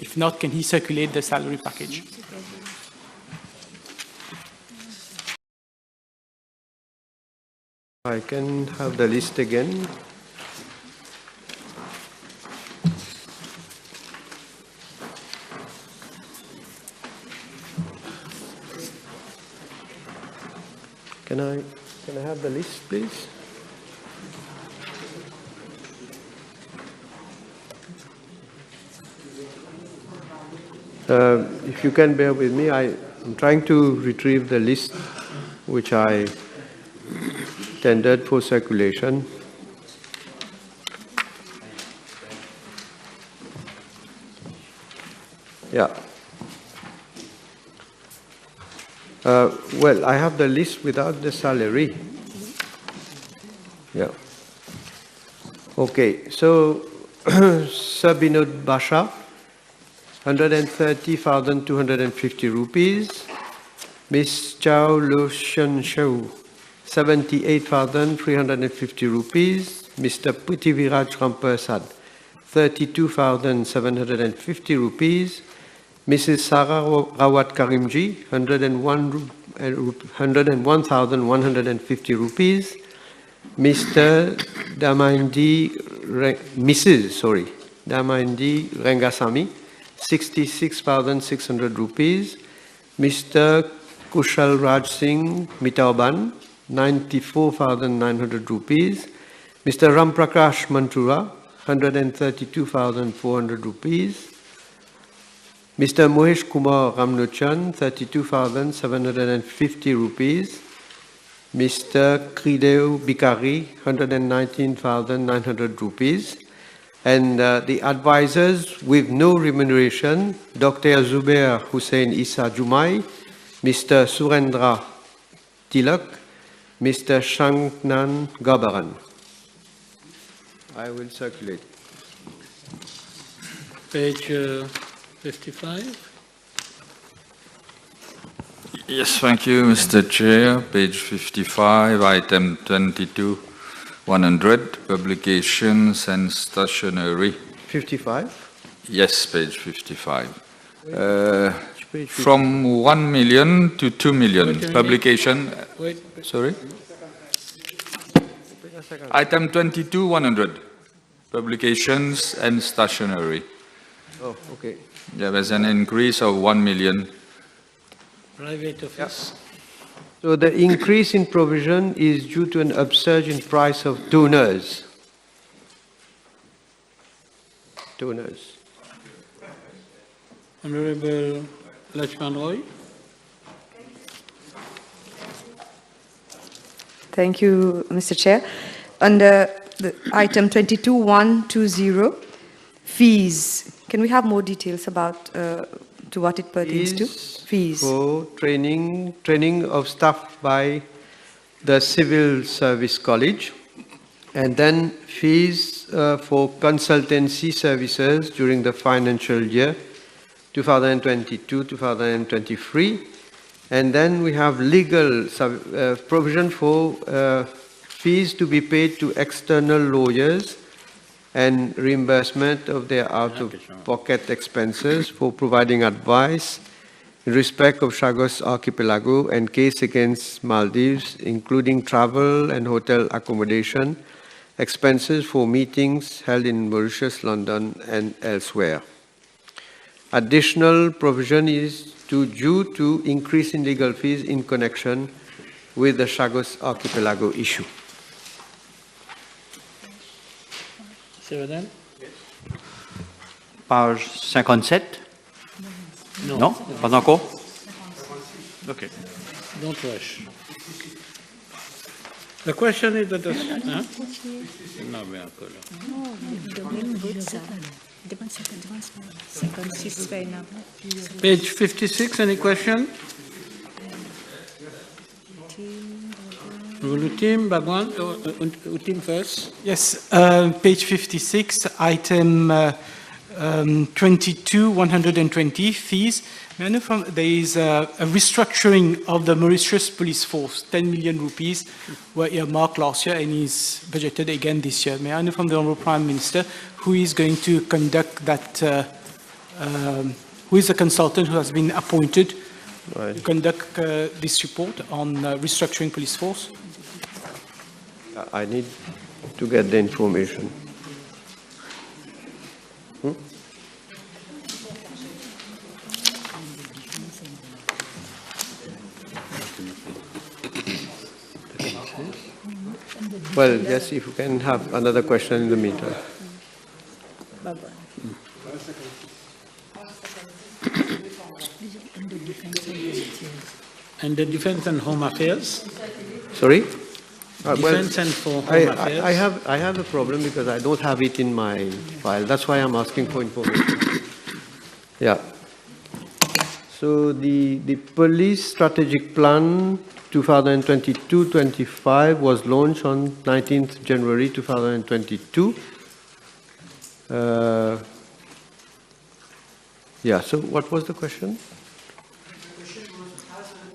If not, can he circulate the salary package? I can have the list again. Can I have the list, please? If you can bear with me, I'm trying to retrieve the list which I tendered for circulation. Yeah. Well, I have the list without the salary. Yeah. Okay, so Sir Binod Basha, 130,250 rupees. Miss Chow Lu Shen Shou, 78,350 rupees. Mr. Prithviraj Rampersad, 32,750 rupees. Mrs. Sarah Rawat Karimji, 101,150 rupees. Mr. Mrs. Damaindi Rangasamy, 66,600 rupees. Mr. Kushal Raj Singh Mitauban, 94,900 rupees. Mr. Ramprakash Mantura, 132,400 rupees. Mr. Mohesh Kumar Ramnochan, 32,750 rupees. Mr. Krideo Bikari, 119,900 rupees. And the advisors with no remuneration, Dr. Zubair Hussain Issa Jumai, Mr. Surendra Tilak, Mr. Shangnan Gabaran. I will circulate. Page 55. Yes, thank you, Mr. Chair. Page 55, item 22, 100, publications and stationery. 55? Yes, page 55. From 1 million to 2 million, publication. Sorry? Item 22, 100, publications and stationery. Oh, okay. There was an increase of 1 million. Private office. So the increase in provision is due to an upsurge in price of toners. Toners. Honorable Lakshman Roy. Thank you, Mr. Chair. Under the item 22.120, fees. Can we have more details about to what it pertains to? Fees. For training of staff by the Civil Service College, and then fees for consultancy services during the financial year 2022-2023. And then we have legal provision for fees to be paid to external lawyers and reimbursement of their out-of-pocket expenses for providing advice in respect of Chagos Archipelago and case against Maldives, including travel and hotel accommodation, expenses for meetings held in Mauritius, London, and elsewhere. Additional provision is due to increase in legal fees in connection with the Chagos Archipelago issue. Page 57. Non, pas encore. Okay. Don't rush. The question is that... Non, mais encore là. Page 56, any question? Utim, Bagwan, Utim first. Yes, page 56, item 22,120 fees. May I know from, there is a restructuring of the Mauritius police force, 10 million rupees were earmarked last year and is budgeted again this year. May I know from the Honorable Prime Minister who is going to conduct that, who is the consultant who has been appointed to conduct this report on restructuring police force? I need to get the information. Well, yes, if you can have another question in the meantime. And the Defense and Home Affairs? Sorry? Defense and Home Affairs? I have a problem because I don't have it in my file. That's why I'm asking for information. Yeah. So the police strategic plan 2022-25 was launched on 19th January 2022. Yeah, so what was the question?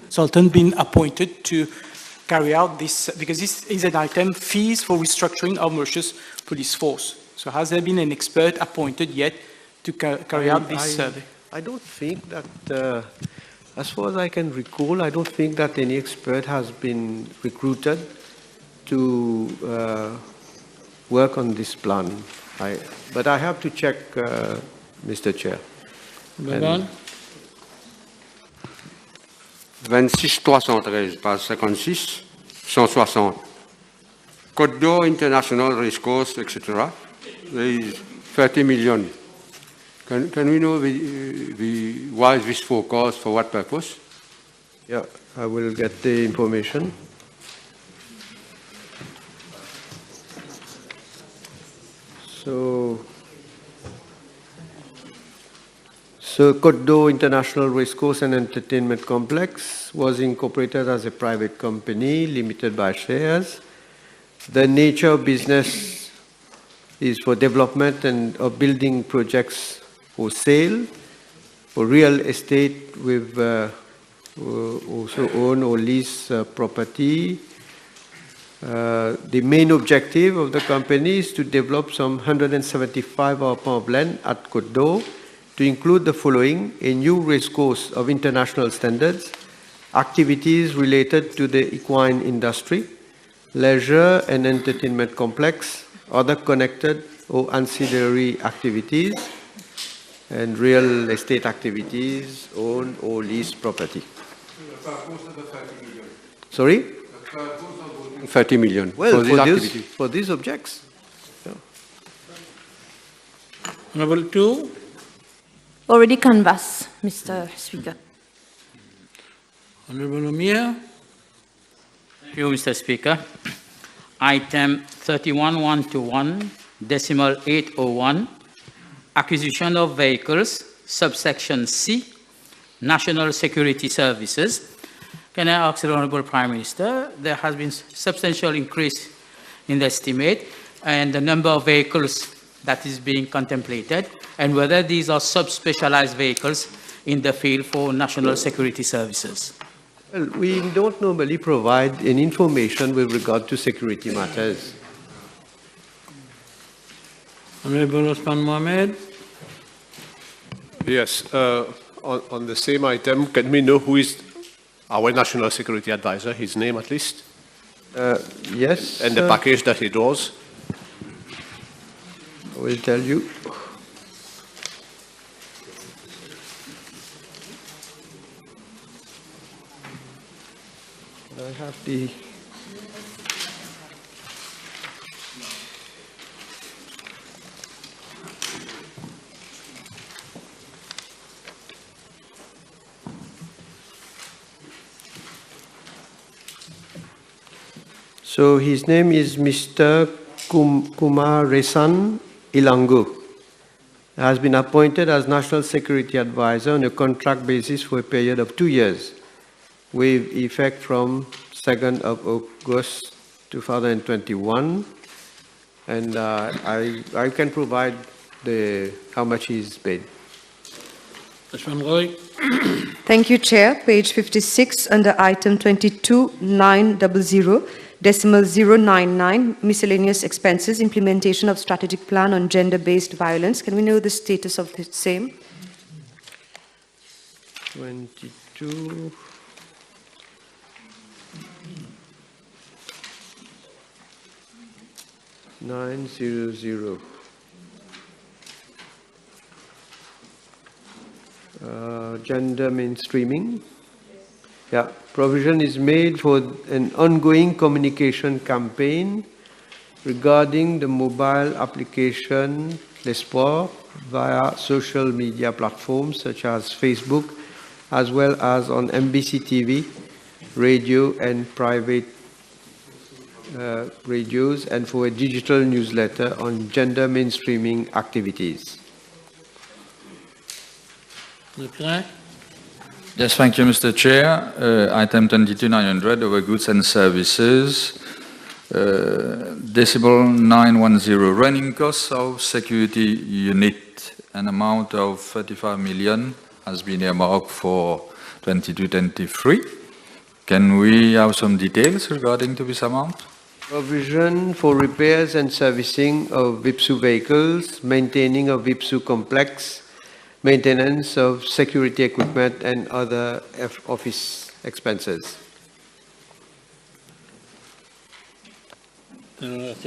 Consultant been appointed to carry out this, because this is an item, fees for restructuring of Mauritius police force. So has there been an expert appointed yet to carry out this survey? I don't think that, as far as I can recall, I don't think that any expert has been recruited to work on this plan. But I have to check, Mr. Chair. 26 313, page 56, 160. Côte d'Or International Racecourse, etc. There is 30 million. Can we know why is this forecast, for what purpose? Yeah, I will get the information. So Côte d'Or International Racecourse and Entertainment Complex was incorporated as a private company, limited by shares. The nature of business is for development and of building projects for sale, for real estate with also own or lease property. The main objective of the company is to develop some 175 arpents of land at Côte d'Or, to include the following: a new racecourse of international standards, activities related to the equine industry, leisure and entertainment complex, other connected or ancillary activities, and real estate activities, own or lease property. Sorry? 30 million. Well, for these objects. Yeah. Honorable 2. Already canvassed, Mr. Speaker. Honorable Omia. Thank you, Mr. Speaker. Item 31121, decimal 801, acquisition of vehicles, subsection C, National Security Services. Can I ask the Honorable Prime Minister, there has been substantial increase in the estimate and the number of vehicles that is being contemplated, and whether these are sub-specialized vehicles in the field for national security services. Well, we don't normally provide any information with regard to security matters. Honorable Osman Mohamed. Yes, on the same item, can we know who is our national security advisor, his name at least? Yes. And the package that he draws? I will tell you. I have the... So his name is Mr. Kumaresan Ilangu. Has been appointed as National Security Advisor on a contract basis for a period of 2 years, with effect from 2nd of August 2021. And I can provide how much is paid. Mr. Roy. Thank you, Chair. Page 56, under item 22900, decimal 099, miscellaneous expenses, implementation of strategic plan on gender-based violence. Can we know the status of the same? 22. $900. Gender mainstreaming. Yeah, provision is made for an ongoing communication campaign regarding the mobile application L'Espoir via social media platforms such as Facebook, as well as on MBC TV, radio and private radios, and for a digital newsletter on gender mainstreaming activities. Yes, thank you, Mr. Chair. Item 22900, over goods and services. Decimal 910, running costs of security unit, an amount of 35 million has been earmarked for 22-23. Can we have some details regarding to this amount? Provision for repairs and servicing of VIPSU vehicles, maintaining of VIPSU complex, maintenance of security equipment and other office expenses. Yes,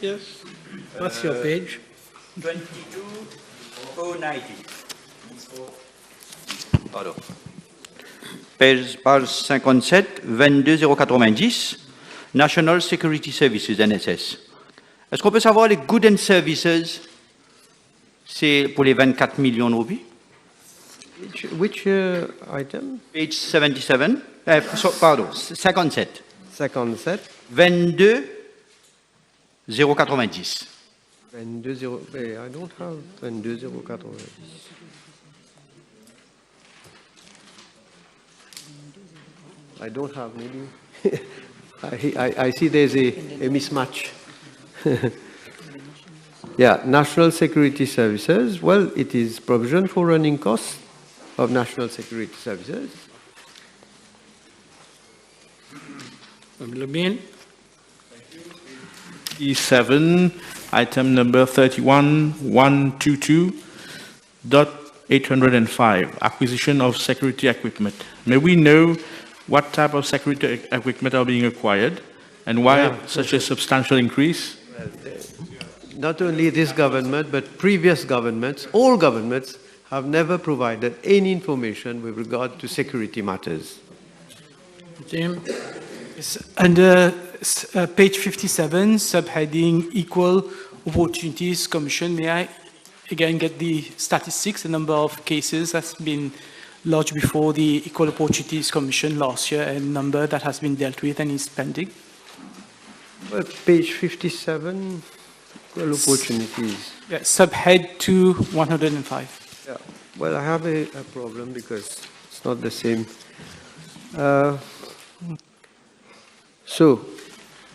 yes. What's your page? 22090. Pardon. Page 57, 22090, National Security Services, NSS. Est-ce qu'on peut savoir les goods and services, c'est pour les 24 millions de roupies? Which item? Page 77, pardon, 57. 57. 22090. 22 I don't have 22090. I don't have, maybe. I see there's a mismatch. Yeah, National Security Services. Well, it is provision for running costs of National Security Services. E7, item number 31122.805, acquisition of security equipment. May we know what type of security equipment are being acquired and why such a substantial increase? Not only this government, but previous governments, all governments have never provided any information with regard to security matters. Jim? Yes, under page 57, subheading Equal Opportunities Commission, may I again get the statistics, the number of cases that's been lodged before the Equal Opportunities Commission last year and number that has been dealt with and is pending? Well, page 57, Equal Opportunities. Yeah, subhead to 105. Yeah. Well, I have a problem because it's not the same. So,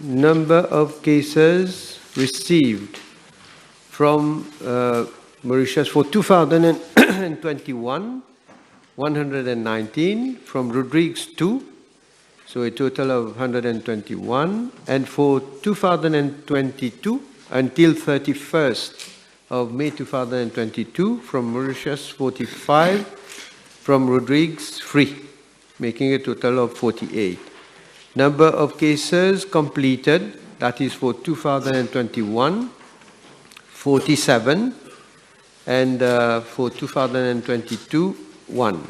number of cases received from Mauritius for 2021, 119, from Rodrigues 2, so a total of 121, and for 2022 until 31st of May 2022, from Mauritius 45, from Rodrigues 3, making a total of 48. Number of cases completed, that is for 2021, 47, and for 2022, 1.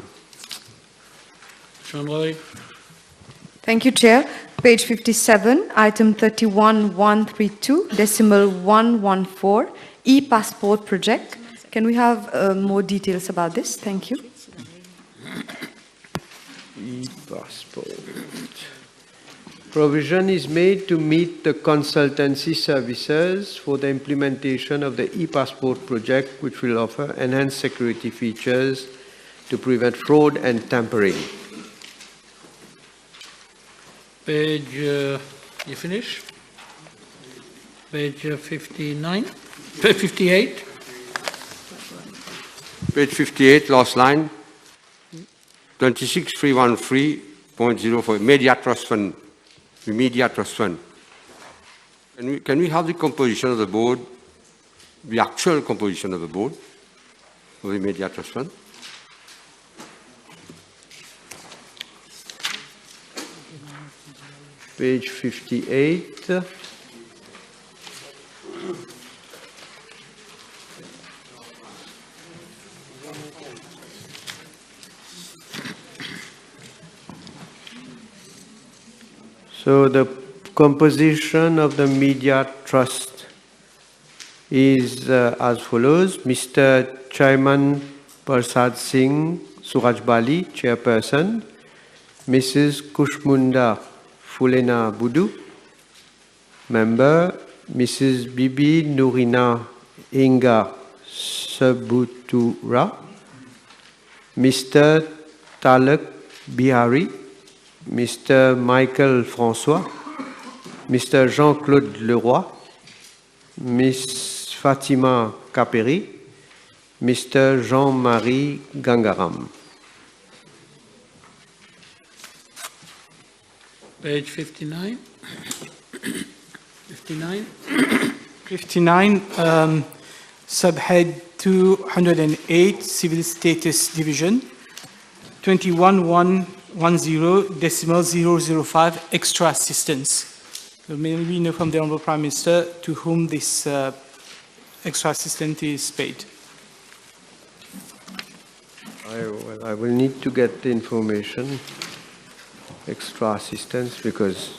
Thank you, Chair. Page 57, item 31132, decimal 114, e-passport project. Can we have more details about this? Thank you. E-passport. Provision is made to meet the consultancy services for the implementation of the e-passport project, which will offer enhanced security features to prevent fraud and tampering. Page You finish? Page 59, 58. Page 58, last line, 26313.04, Media Trust Fund, the Media Trust Fund. Can we have the composition of the board, the actual composition of the board of the Media Trust Fund? Page 58. So the composition of the Media Trust is as follows. Mr. Chaiman Prasad Singh Surajbali, Chairperson. Mrs. Kushmunda Fulena Budu, Member. Mrs. Bibi Nourina Inga Sabutura. Mr. Talak Bihari. Mr. Michael François, Mr. Jean-Claude Leroy, Miss Fatima Kaperi, Mr. Jean-Marie Gangaram. Page 59. 59. 59, subhead 208, Civil Status Division, 21110.005, extra assistance. So maybe we know from the Honorable Prime Minister to whom this extra assistance is paid. I will need to get the information, extra assistance, because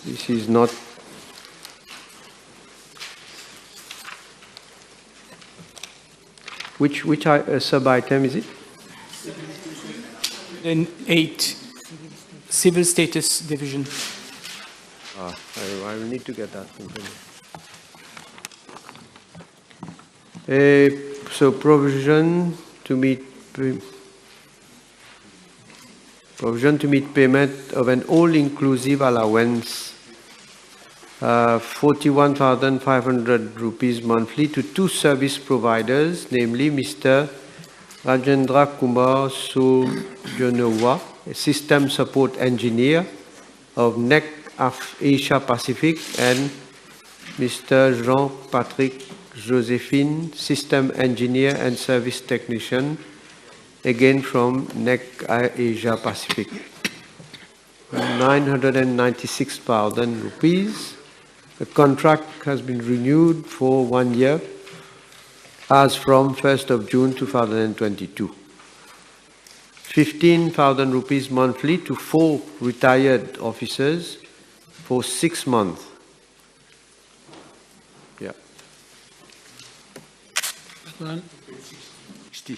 this is not. Which sub-item is it? Then 8, Civil Status Division. I will need to get that information. So provision to meet payment of an all-inclusive allowance, 41,500 rupees monthly to two service providers, namely Mr. Rajendra Kumar Sojonowa, a system support engineer of NEC Asia Pacific, and Mr. Jean-Patrick Josephine, system engineer and service technician, again from NEC Asia Pacific. 996,000 rupees. The contract has been renewed for 1 year as from 1st of June 2022. 15,000 rupees monthly to 4 retired officers for 6 months. Yeah. One. 60.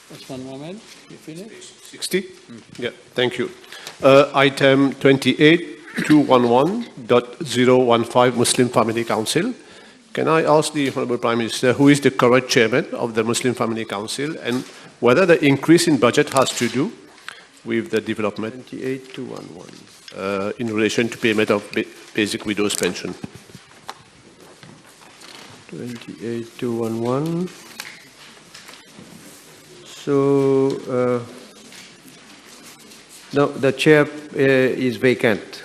That's one moment. You finish? 60? Yeah, thank you. Item 28.211.015 Muslim Family Council. Can I ask the Honorable Prime Minister who is the current chairman of the Muslim Family Council and whether the increase in budget has to do with the development 28.211 in relation to payment of basic widow's pension? 28.211. So, no, the chair is vacant.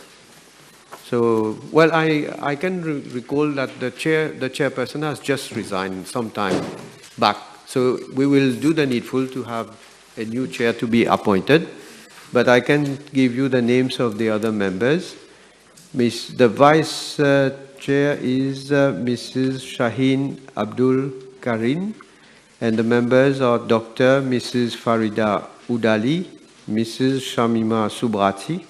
So, well, I can recall that the chairperson has just resigned some time back. So we will do the needful to have a new chair to be appointed. But I can give you the names of the other members. The vice chair is Mrs. Shaheen Abdul Karim. And the members are Dr. Mrs. Farida Udali, Mrs. Shamima Subrati,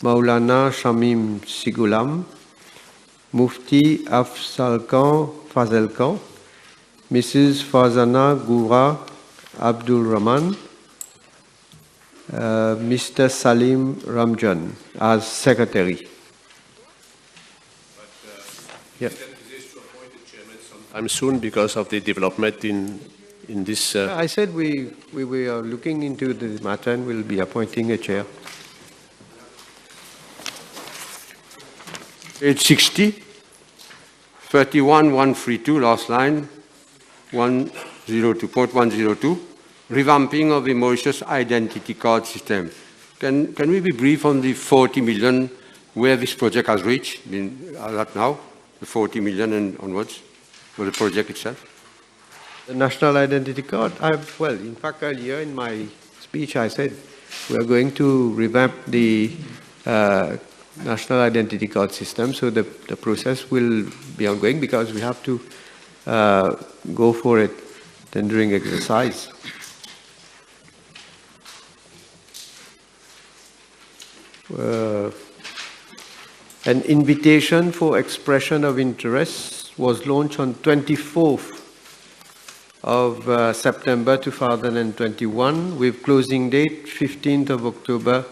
Maulana Shamim Sigulam, Mufti Afzal Khan, Mrs. Fazana Goura Abdul Rahman, Mr. Salim Ramjan as secretary. Yeah. I'm soon because of the development in in this? I said we are looking into the matter and we'll be appointing a chair. Page 60, 31132, last line, 102.102, revamping of the Mauritius identity card system. Can we be brief on the 40 million, where this project has reached, that now, the 40 million and onwards, for the project itself? The national identity card, well, in fact, earlier in my speech, I said we are going to revamp the national identity card system, so the process will be ongoing because we have to go for a tendering exercise. An invitation for expression of interest was launched on 24th of September 2021 with closing date 15th of October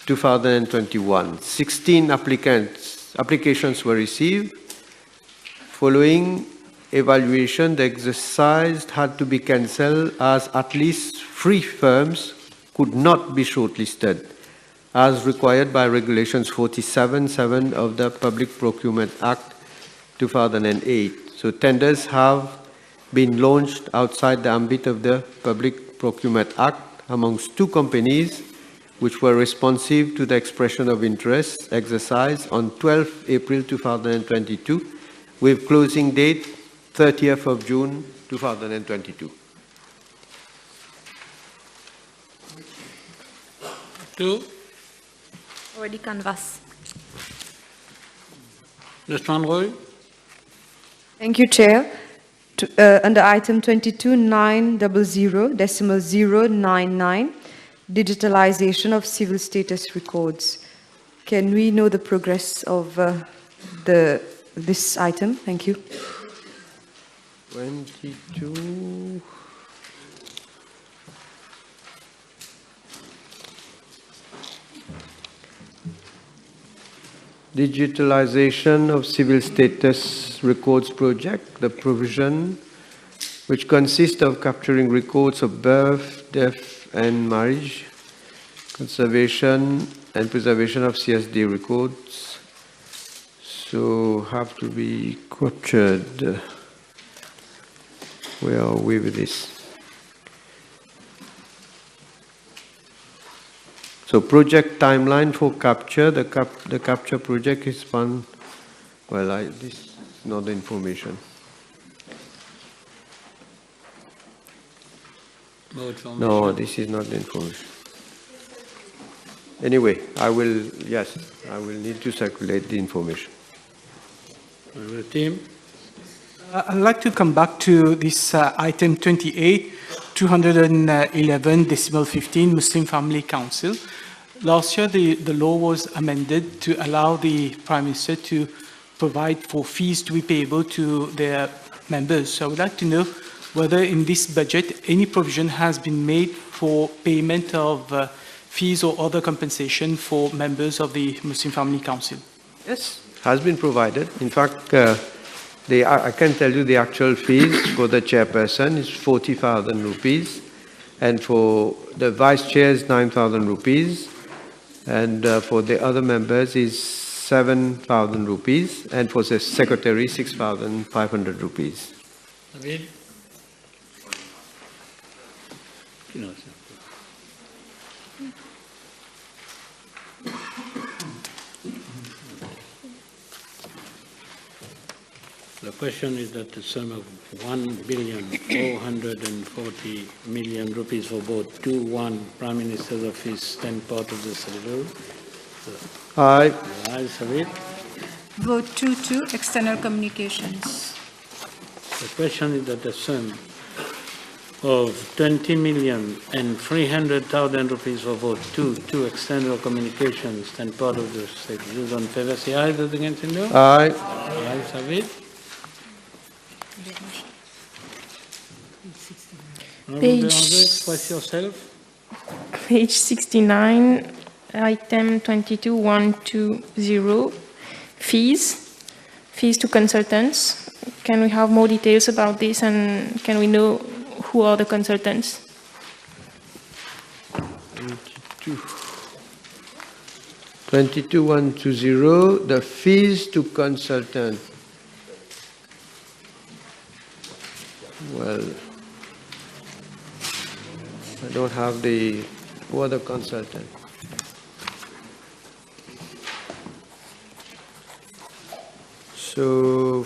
2021. 16 applications were received. Following evaluation, the exercise had to be cancelled as at least 3 firms could not be shortlisted, as required by Regulations 47(7) of the Public Procurement Act 2008. So tenders have been launched outside the ambit of the Public Procurement Act amongst 2 companies which were responsive to the expression of interest exercise on 12 April 2022 with closing date 30th of June 2022. Already canvass. Mr. Androy? Thank you, Chair. Under item 22.900.099, digitalization of civil status records. Can we know the progress of this item? Thank you. 22. Digitalization of civil status records project, the provision which consists of capturing records of birth, death, and marriage, conservation and preservation of CSD records. So have to be captured. Where are we with this? So project timeline for capture, the capture project is one, well, this is not the information. No, this is not the information. Anyway, I will need to circulate the information. The team? I'd like to come back to this item 28, 211.15, Muslim Family Council. Last year, the law was amended to allow the Prime Minister to provide for fees to be payable to their members. So I would like to know whether in this budget any provision has been made for payment of fees or other compensation for members of the Muslim Family Council. Yes, has been provided. In fact, I can tell you the actual fees for the chairperson is 40,000 rupees, and for the vice chair is 9,000 rupees, and for the other members is 7,000 rupees, and for the secretary 6,500 rupees. David? The question is that the sum of 1,440,000,000 rupees for both 2-1 Prime Minister's Office, 10 part of the schedule. Aye. Ayes have it. Vote 2-2, external communications. The question is that the sum of 20,300,000 rupees for vote 2 external communications, 10 part of the schedule. On favor, say aye. Those against, say no. Aye. Ayes have it. Express yourself. Page 69, item 22.120, fees to consultants. Can we have more details about this, and can we know who are the consultants? 22120, the fees to consultant. Well, I don't have the, who are the consultant? So,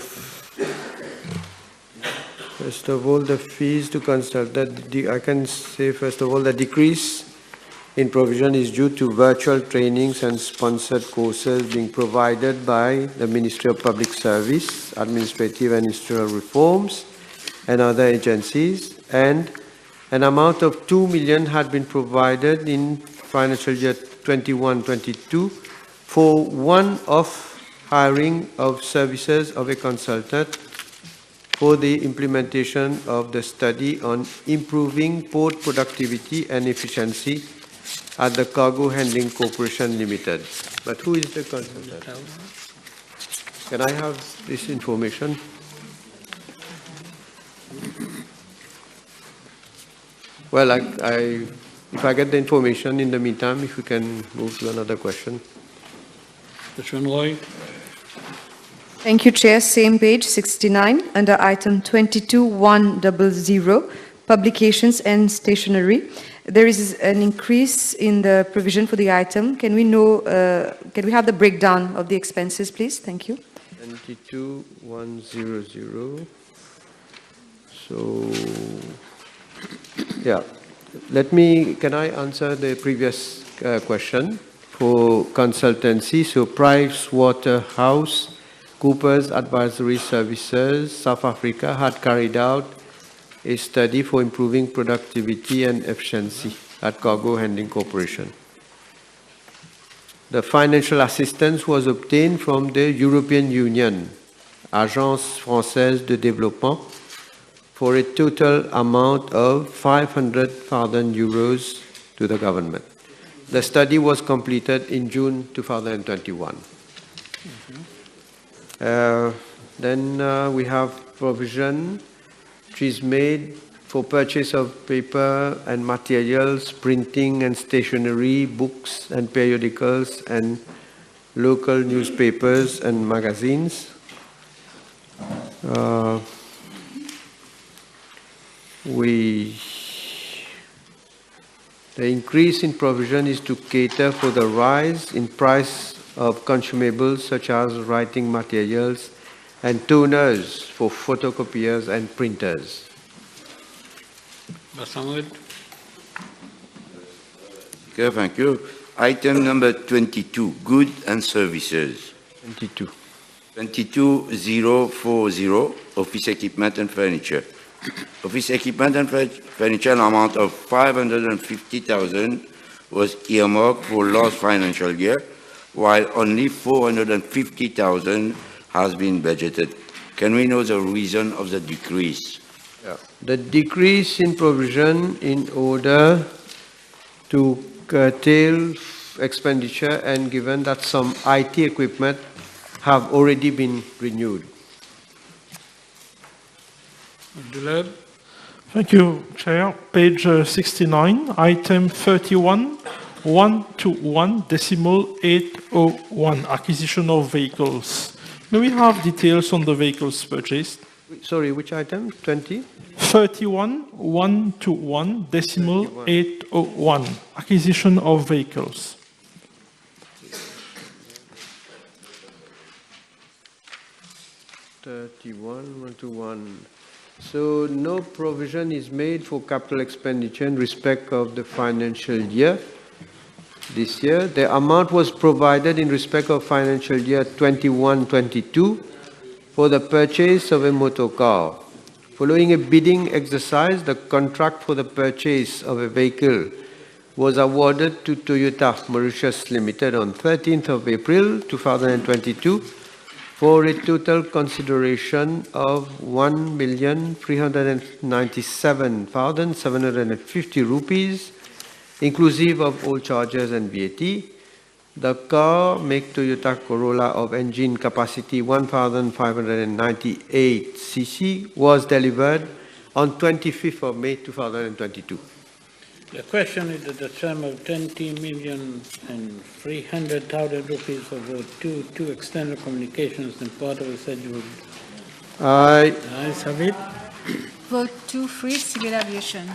first of all, the fees to consultant, I can say first of all, the decrease in provision is due to virtual trainings and sponsored courses being provided by the Ministry of Public Service, Administrative and Institutional Reforms, and other agencies, and an amount of 2 million had been provided in financial year 21-22 for one-off hiring of services of a consultant for the implementation of the study on improving port productivity and efficiency at the Cargo Handling Corporation Limited. But who is the consultant? Can I have this information? Well, if I get the information in the meantime, if we can move to another question. Mr. Roy. Thank you, Chair. Same page, 69, under item 22.100, publications and stationery. There is an increase in the provision for the item. Can we know, can we have the breakdown of the expenses, please? Thank you. 22.100. So, yeah. Can I answer the previous question for consultancy? So, PricewaterhouseCoopers Advisory Services, South Africa, had carried out a study for improving productivity and efficiency at Cargo Handling Corporation. The financial assistance was obtained from the European Union, Agence Française de Développement, for a total amount of 500,000 euros to the government. The study was completed in June 2021. Then we have provision which is made for purchase of paper and materials, printing and stationery, books and periodicals, and local newspapers and magazines. The increase in provision is to cater for the rise in price of consumables such as writing materials and toners for photocopiers and printers. Basamud. Okay, thank you. Item number 22, goods and services. 22.040, office equipment and furniture. Office equipment and furniture, an amount of 550,000 was earmarked for last financial year, while only 450,000 has been budgeted. Can we know the reason of the decrease? Yeah. The decrease in provision in order to curtail expenditure, and given that some IT equipment have already been renewed. Dulab. Thank you, Chair. Page 69, item 31.121.801, acquisition of vehicles. May we have details on the vehicles purchased? Sorry, which item? 20? 31.121.801, acquisition of vehicles. So no provision is made for capital expenditure in respect of the financial year. This year, the amount was provided in respect of financial year 21-22 for the purchase of a motor car. Following a bidding exercise, the contract for the purchase of a vehicle was awarded to Toyota Mauritius Limited on 13th of April 2022 for a total consideration of 1,397,750 rupees, inclusive of all charges and VAT. The car, make Toyota Corolla of engine capacity 1,598 cc, was delivered on 25th of May 2022. The question is that the sum of 20,300,000 rupees for vote 2, external communications and part of the schedule. Aye. Ayes have it. Vote 2, free civil aviation.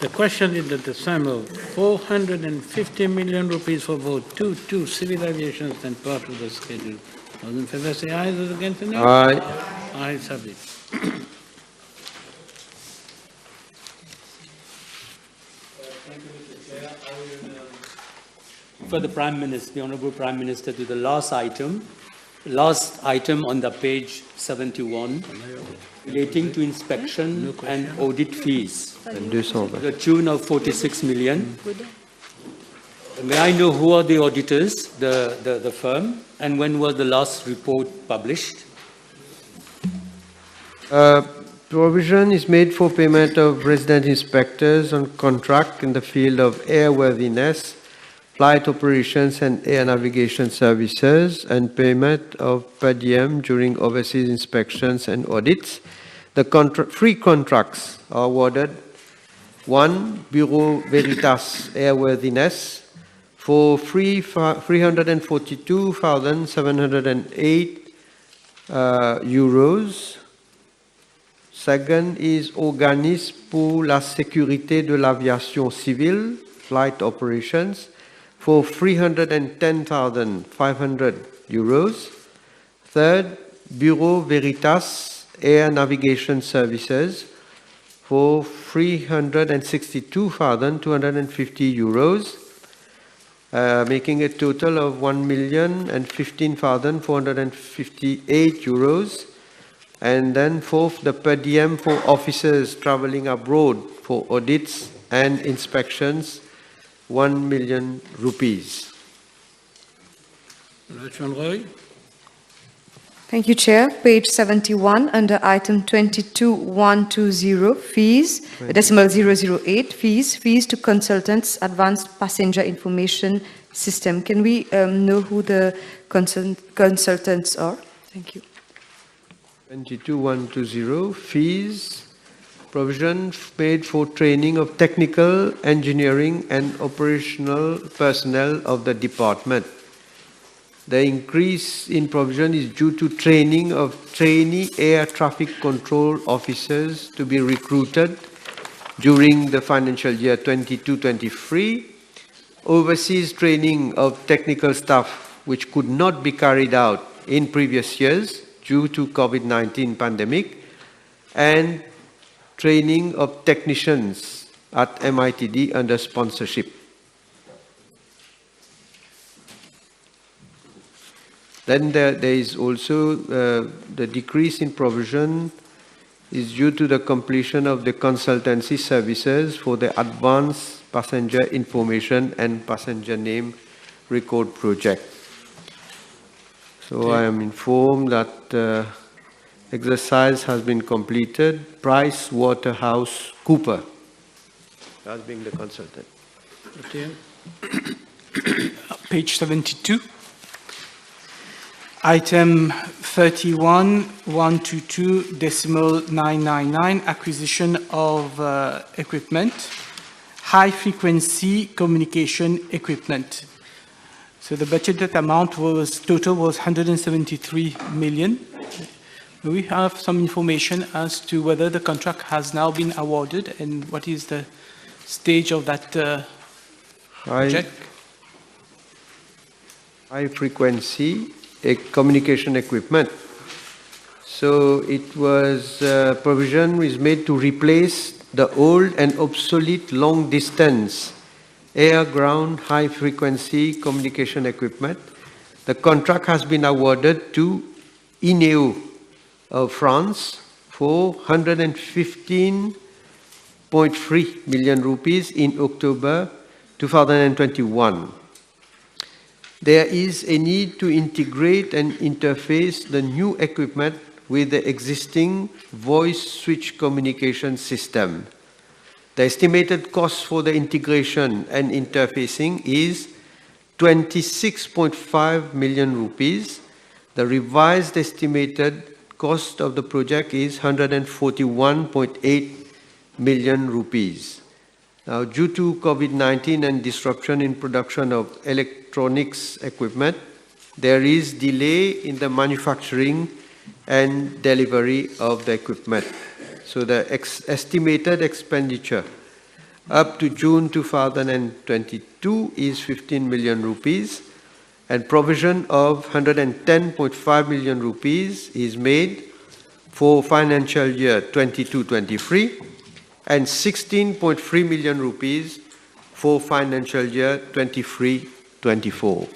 The question is that the sum of 450 million rupees for vote 2, civil aviation and part of the schedule. Those in favor say aye, those against say no. Aye. Ayes have it. For the Prime Minister, the Honourable Prime Minister, to the last item on the page 71, relating to inspection and audit fees, the tune of 46 million. May I know who are the auditors, the firm, and when was the last report published? Provision is made for payment of resident inspectors on contract in the field of airworthiness, flight operations and air navigation services, and payment of per diem during overseas inspections and audits. The free contracts are awarded: 1, Bureau Veritas Airworthiness for 342,708 euros. Second is Organisme pour la sécurité de l'aviation civile, flight operations, for 310,500 euros. Third, Bureau Veritas Air Navigation Services for 362,250 euros, making a total of 1,015,458 euros. And then fourth, the per diem for officers traveling abroad for audits and inspections, 1 million rupees. Thank you, Chair. Page 71, under item 22.120, fees, decimal 008, fees to consultants, advanced passenger information system. Can we know who the consultants are? Thank you. 22.120, fees, provision made for training of technical, engineering and operational personnel of the department. The increase in provision is due to training of trainee air traffic control officers to be recruited during the financial year 22-23, overseas training of technical staff which could not be carried out in previous years due to COVID-19 pandemic, and training of technicians at MITD under sponsorship. Then there is also the decrease in provision is due to the completion of the consultancy services for the advanced passenger information and passenger name record project. So I am informed that exercise has been completed. PricewaterhouseCoopers as being the consultant. Page 72. Item 31.122, decimal 999, acquisition of equipment, high-frequency communication equipment. So the budgeted amount total was 173 million. We have some information as to whether the contract has now been awarded and what is the stage of that project. High-frequency communication equipment. So it was provision is made to replace the old and obsolete long-distance air-ground high-frequency communication equipment. The contract has been awarded to INEO of France for 115.3 million rupees in October 2021. There is a need to integrate and interface the new equipment with the existing voice switch communication system. The estimated cost for the integration and interfacing is 26.5 million rupees. The revised estimated cost of the project is 141.8 million rupees. Now, due to COVID-19 and disruption in production of electronics equipment, there is delay in the manufacturing and delivery of the equipment. So the estimated expenditure up to June 2022 is 15 million rupees, and provision of 110.5 million rupees is made for financial year 22-23 and 16.3 million rupees for financial year 23-24.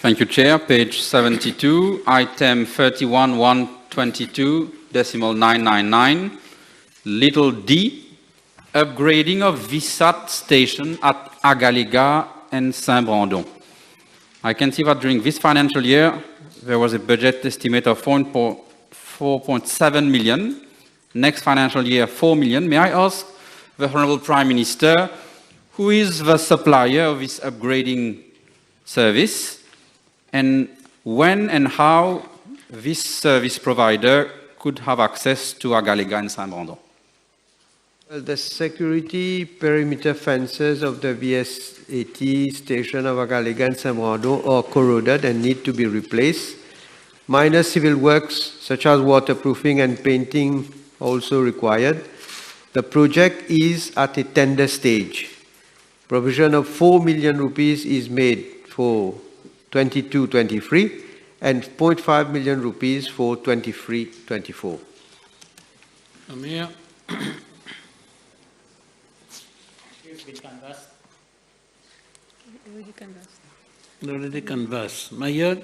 Thank you, Chair. Page 72, item 31.122.999, little d, upgrading of VSAT station at Agalega and Saint-Brandon. I can see that during this financial year, there was a budget estimate of 4.7 million. Next financial year, 4 million. May I ask the Honourable Prime Minister, who is the supplier of this upgrading service, and when and how this service provider could have access to Agalega and Saint-Brandon? Well, the security perimeter fences of the VSAT station of Agalega and Saint-Brandon are corroded and need to be replaced. Minor civil works such as waterproofing and painting also required. The project is at a tender stage. Provision of 4 million rupees is made for 22-23 and 0.5 million rupees for 23-24. Amir. Already canvassed. Mayor.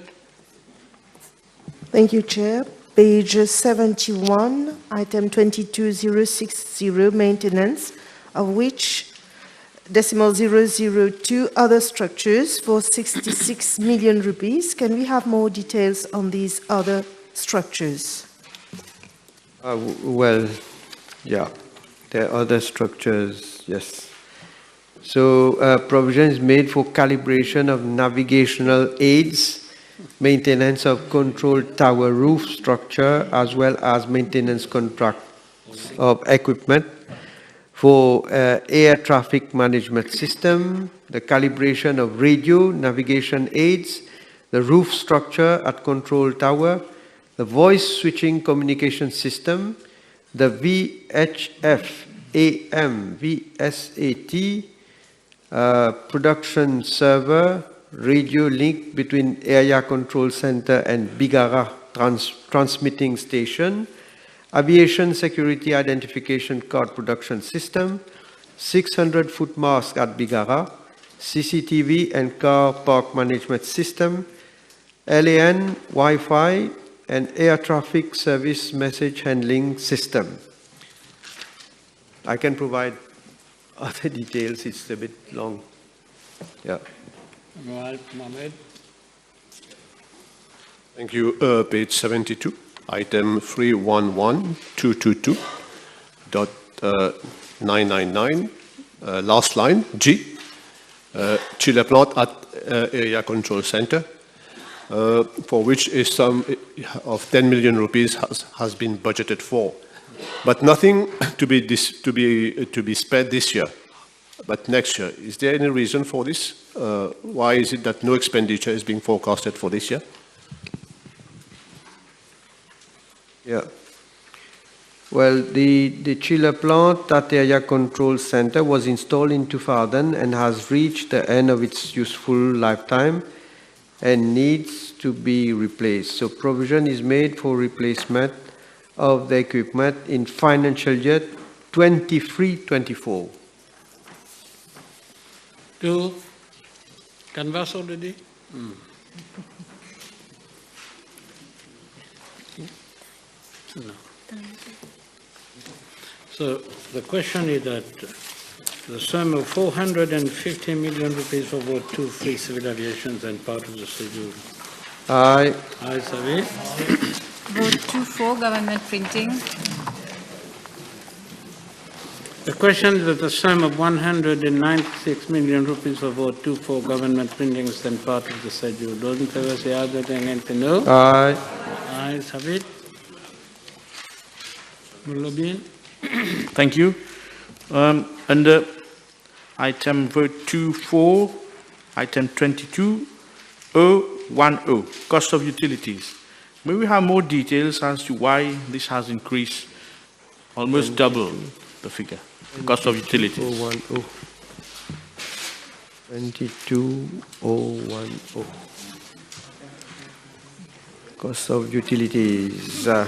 Thank you, Chair. Page 71, item 22060, maintenance, of which decimal 002 other structures for 66 million rupees. Can we have more details on these other structures? Well, yeah, there are other structures, yes. So provision is made for calibration of navigational aids, maintenance of control tower roof structure, as well as maintenance contracts of equipment for air traffic management system, the calibration of radio navigation aids, the roof structure at control tower, the voice switching communication system, the VHF AM VSAT production server, radio link between area control center and Bigara transmitting station, aviation security identification card production system, 600-foot mast at Bigara, CCTV and car park management system, LAN, Wi-Fi, and air traffic service message handling system. I can provide other details, it's a bit long. Yeah. Mohammed. Thank you. Page 72, item 311222.999, last line, G, chiller plant at area control center, for which a sum of 10 million rupees has been budgeted for, but nothing to be spent this year, but next year. Is there any reason for this? Why is it that no expenditure is being forecasted for this year? Yeah. Well, the chiller plant at the area control center was installed in 2000 and has reached the end of its useful lifetime and needs to be replaced. So provision is made for replacement of the equipment in financial year 23-24. To canvass already? No. So the question is that the sum of 450 million rupees for vote 2 free civil aviations and part of the schedule. Aye. Aye, Savi. Vote 2 for government printing. The question is that the sum of 196 million rupees for vote 2 for government printings and part of the schedule. Those in favor say aye, those against say no. Aye. Ayes have it. Mulobin. Thank you. Under item vote 2.4, item 22.010, cost of utilities. May we have more details as to why this has increased, almost double the figure, cost of utilities? 22.010. Cost of utilities. Where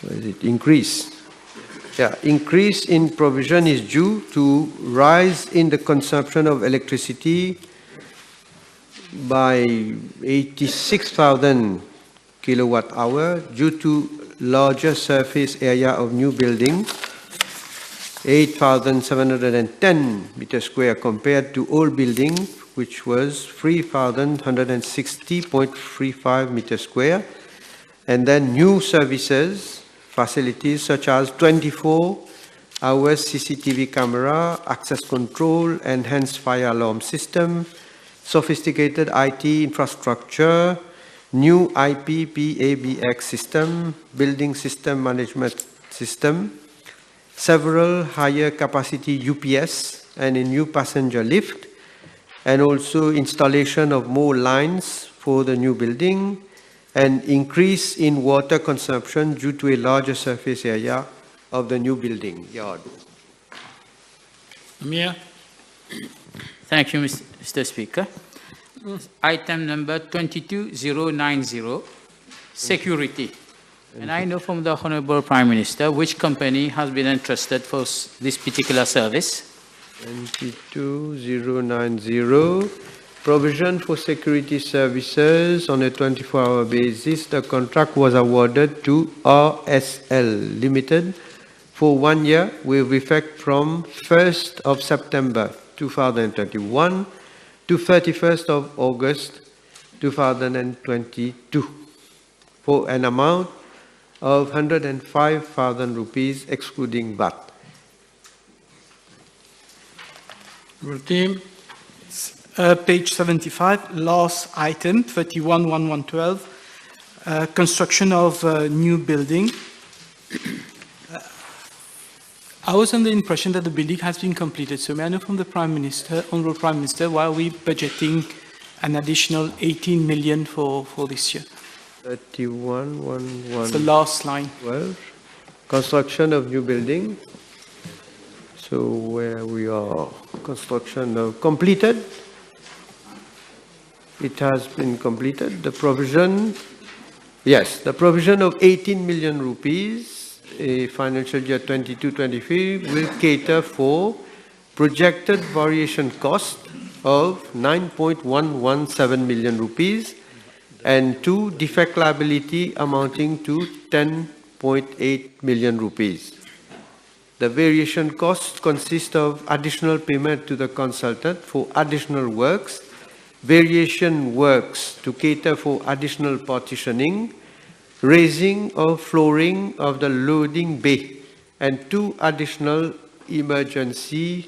is it? Increase. Yeah, increase in provision is due to rise in the consumption of electricity by 86,000 kilowatt hour due to larger surface area of new building, 8,710 meters square compared to old building, which was 3,160.35 meters square, and then new services, facilities such as 24-hour CCTV camera, access control, enhanced fire alarm system, sophisticated IT infrastructure, new IP-PABX system, building system management system, several higher capacity UPS and a new passenger lift, and also installation of more lines for the new building, and increase in water consumption due to a larger surface area of the new building yard. Amir. Thank you, Mr. Speaker. Item number 22090, security. And I know from the Honorable Prime Minister which company has been entrusted for this particular service. 22090, provision for security services on a 24-hour basis. The contract was awarded to RSL Limited for 1 year with effect from 1st of September 2021 to 31st of August 2022 for an amount of 105,000 rupees excluding VAT. Routine. Page 75, last item, 311112, construction of a new building. I was under the impression that the building has been completed. So may I know from the Prime Minister, Honorable Prime Minister, why are we budgeting an additional 18 million for this year? 3111. It's the last line. 12, construction of new building. So where we are, construction of completed. It has been completed. The provision, yes, the provision of 18 million rupees, a financial year 22-23, will cater for projected variation cost of 9.117 million rupees and to defect liability amounting to 10.8 million rupees. The variation costs consist of additional payment to the consultant for additional works, variation works to cater for additional partitioning, raising of flooring of the loading bay, and 2 additional emergency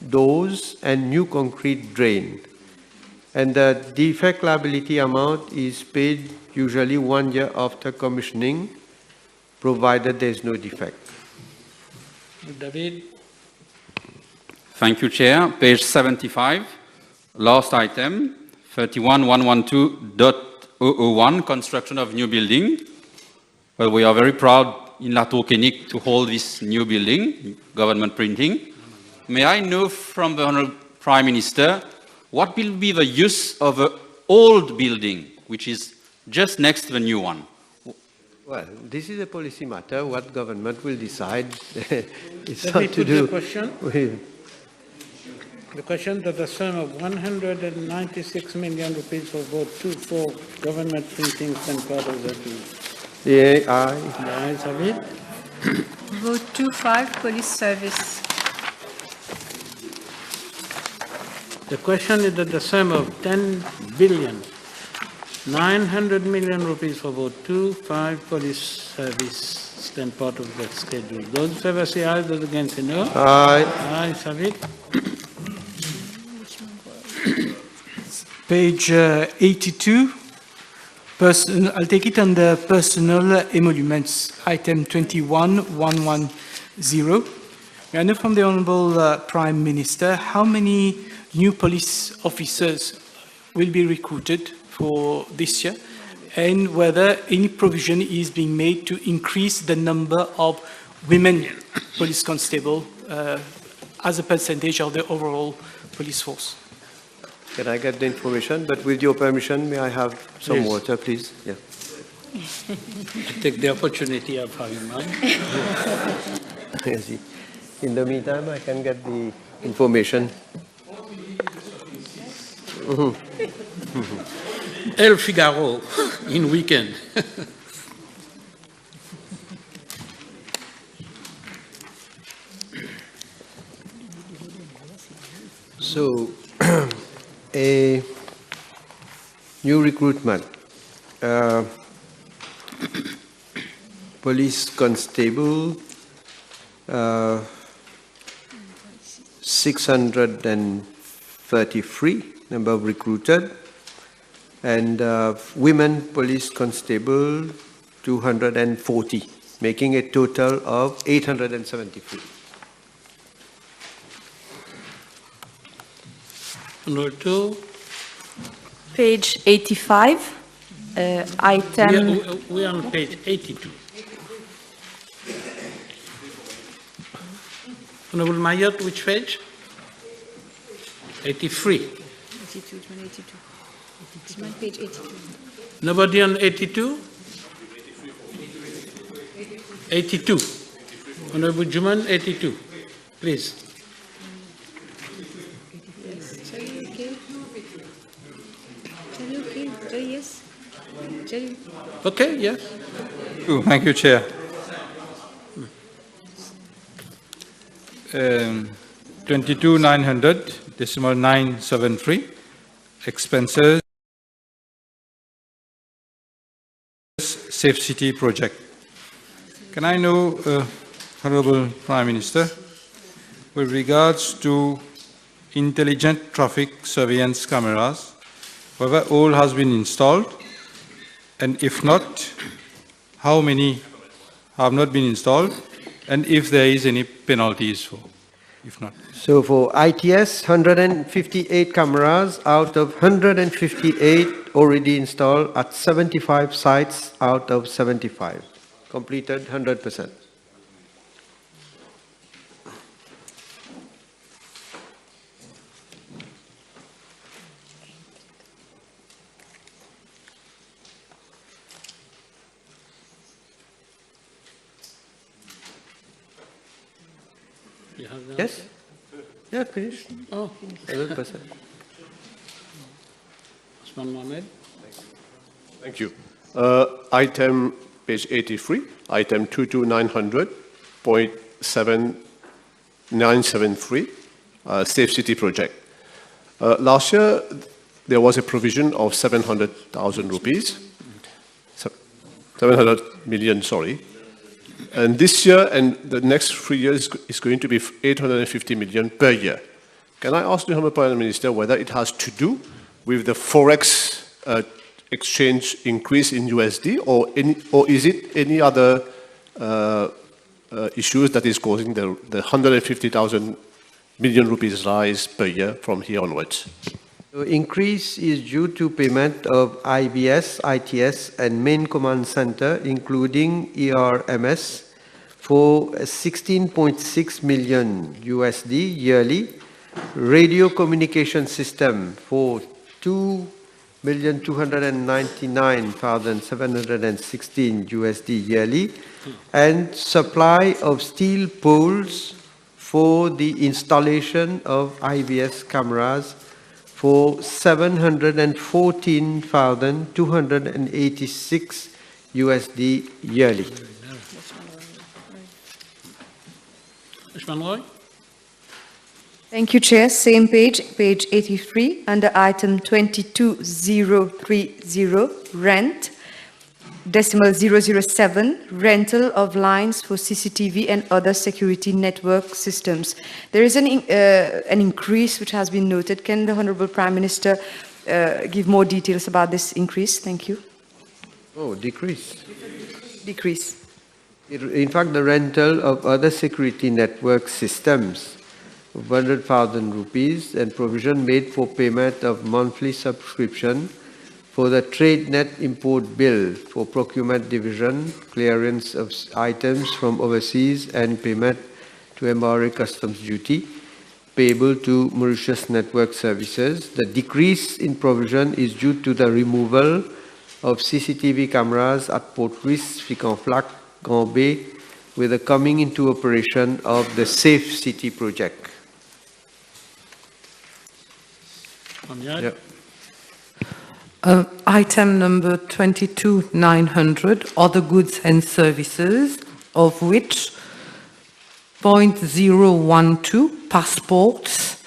doors and new concrete drain. And the defect liability amount is paid usually 1 year after commissioning, provided there is no defect. David. Thank you, Chair. Page 75, last item, 31112.001, construction of new building. Well, we are very proud in La Tour-Kénique to hold this new building, government printing. May I know from the Honourable Prime Minister, what will be the use of an old building, which is just next to the new one? Well, this is a policy matter. What government will decide? It's Let not me to put do the question. The question that the sum of 196 million rupees for vote 2 for government printing and part of that. Yeah, aye. The ayes have it. Vote 2-5, police service. The question is that the sum of 10 billion 900 million rupees for vote 2, 5 police service, then part of that schedule. Those in favor say aye, those against say no. Aye. Ayes have it. Page 82. I'll take it under personal emoluments, item 21110. I know from the Honorable Prime Minister how many new police officers will be recruited for this year, and whether any provision is being made to increase the number of women police constables as a percentage of the overall police force. Can I get the information? But with your permission, may I have some Yes. water, please? Yeah. Take the opportunity of having mine. Yes. In the meantime, I can get the information. El Figaro in weekend. So, a new recruitment. Police constable, 633 number of recruited, and women police constable 240, making a total of 873. Number 2. Page 85, item... We are on page 82. Honorable Mayot, which page? 83. 82, it's on 82. It's on page 82. Nobody on 82? 82. Honorable Juman, 82. Please. Jerry, okay? Jerry, okay? Jerry, yes? Jerry? Okay, yes. Thank you, Chair. 22,900, decimal 973, expenses, Safe City project. Can I know, Honorable Prime Minister, with regards to intelligent traffic surveillance cameras, whether all has been installed, and if not, how many have not been installed, and if there is any penalties for, if not? So for ITS, 158 cameras out of 158 already installed at 75 sites out of 75, completed 100%. You have that? Yes? Yeah, finished. Oh. 100%. Osman Mohamed. Thank you. Item page 83, item 22900.7973, Safe City project. Last year, there was a provision of 700,000 rupees, 700 million, sorry. And this year and the next 3 years is going to be 850 million per year. Can I ask the Honourable Prime Minister whether it has to do with the Forex exchange increase in USD, or is it any other issues that is causing the 150,000 million rupees rise per year from here onwards? The increase is due to payment of IBS, ITS, and main command center, including ERMS, for 16.6 million USD yearly, radio communication system for 2,299,716 USD yearly, and supply of steel poles for the installation of IBS cameras for 714,286 USD yearly. Usman Roy. Thank you, Chair. Same page, page 83, under item 22030, rent, decimal 007, rental of lines for CCTV and other security network systems. There is an increase which has been noted. Can the Honorable Prime Minister give more details about this increase? Thank you. Oh, decrease. Decrease. In fact, the rental of other security network systems, 100,000 rupees, and provision made for payment of monthly subscription for the trade net import bill for procurement division, clearance of items from overseas, and payment to MRA customs duty payable to Mauritius Network Services. The decrease in provision is due to the removal of CCTV cameras at Port Louis, Ficanflac, Grand Bay, with the coming into operation of the Safe City project. Yep. Item number 22900, other goods and services, of which 0.012, passports.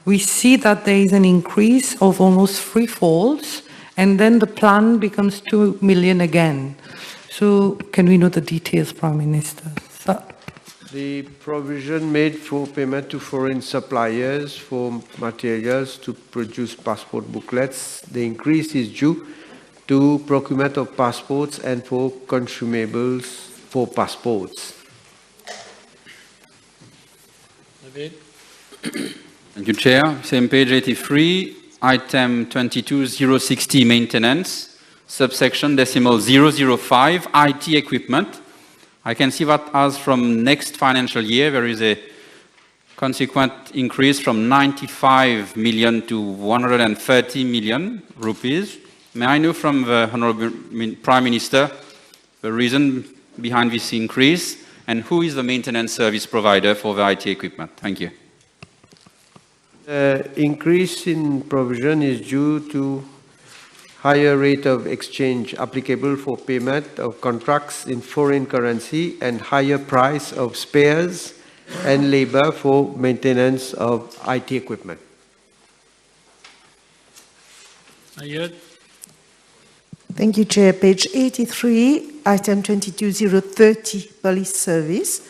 We see that there is an increase of almost threefolds, and then the plan becomes 2 million again. So can we know the details, Prime Minister? The provision made for payment to foreign suppliers for materials to produce passport booklets, the increase is due to procurement of passports and for consumables for passports. Thank you, Chair. Same page 83, item 22060, maintenance, subsection decimal 005, IT equipment. I can see that as from next financial year, there is a consequent increase from 95 million to 130 million rupees. May I know from the Honorable Prime Minister the reason behind this increase and who is the maintenance service provider for the IT equipment? Thank you. Increase in provision is due to higher rate of exchange applicable for payment of contracts in foreign currency and higher price of spares and labor for maintenance of IT equipment. Thank you, Chair. Page 83, item 22030, police service,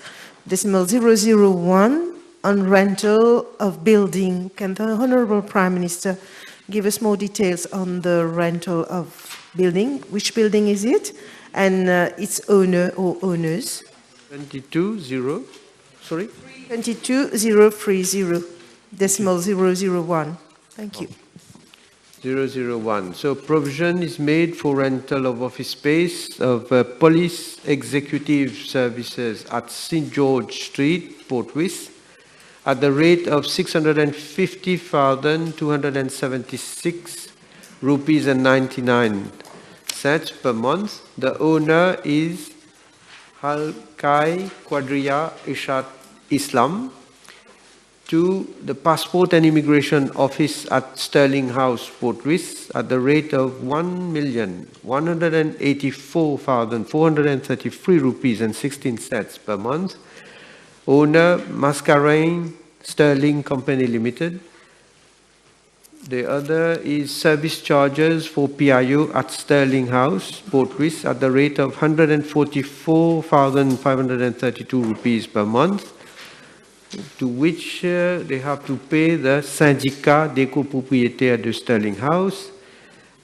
decimal 001, on rental of building. Can the Honorable Prime Minister give us more details on the rental of building? Which building is it? And its owner or owners? 22030, decimal 001. Thank you. 001. So provision is made for rental of office space of police executive services at St. George Street, Port Louis, at the rate of 650,276 rupees and 99 cents per month. The owner is Halkai Quadria Ishat Islam. To the Passport and Immigration Office at Sterling House, Port Louis, at the rate of 1,184,433 rupees and 16 cents per month. Owner Mascareign Sterling Company Limited. The other is service charges for PIO at Sterling House, Port Louis, at the rate of 144,532 rupees per month, to which they have to pay the syndicat des copropriétaires de Sterling House.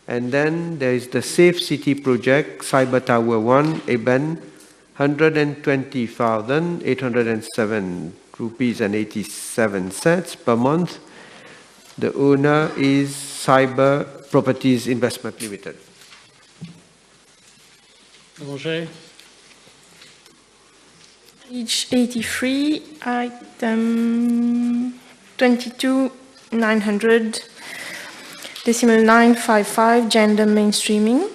And then there is the Safe City project, Cyber Tower 1, Eben, 120,807 rupees and 87 cents per month. The owner is Cyber Properties Investment Limited. Page 83, item 22900, decimal 955, gender mainstreaming.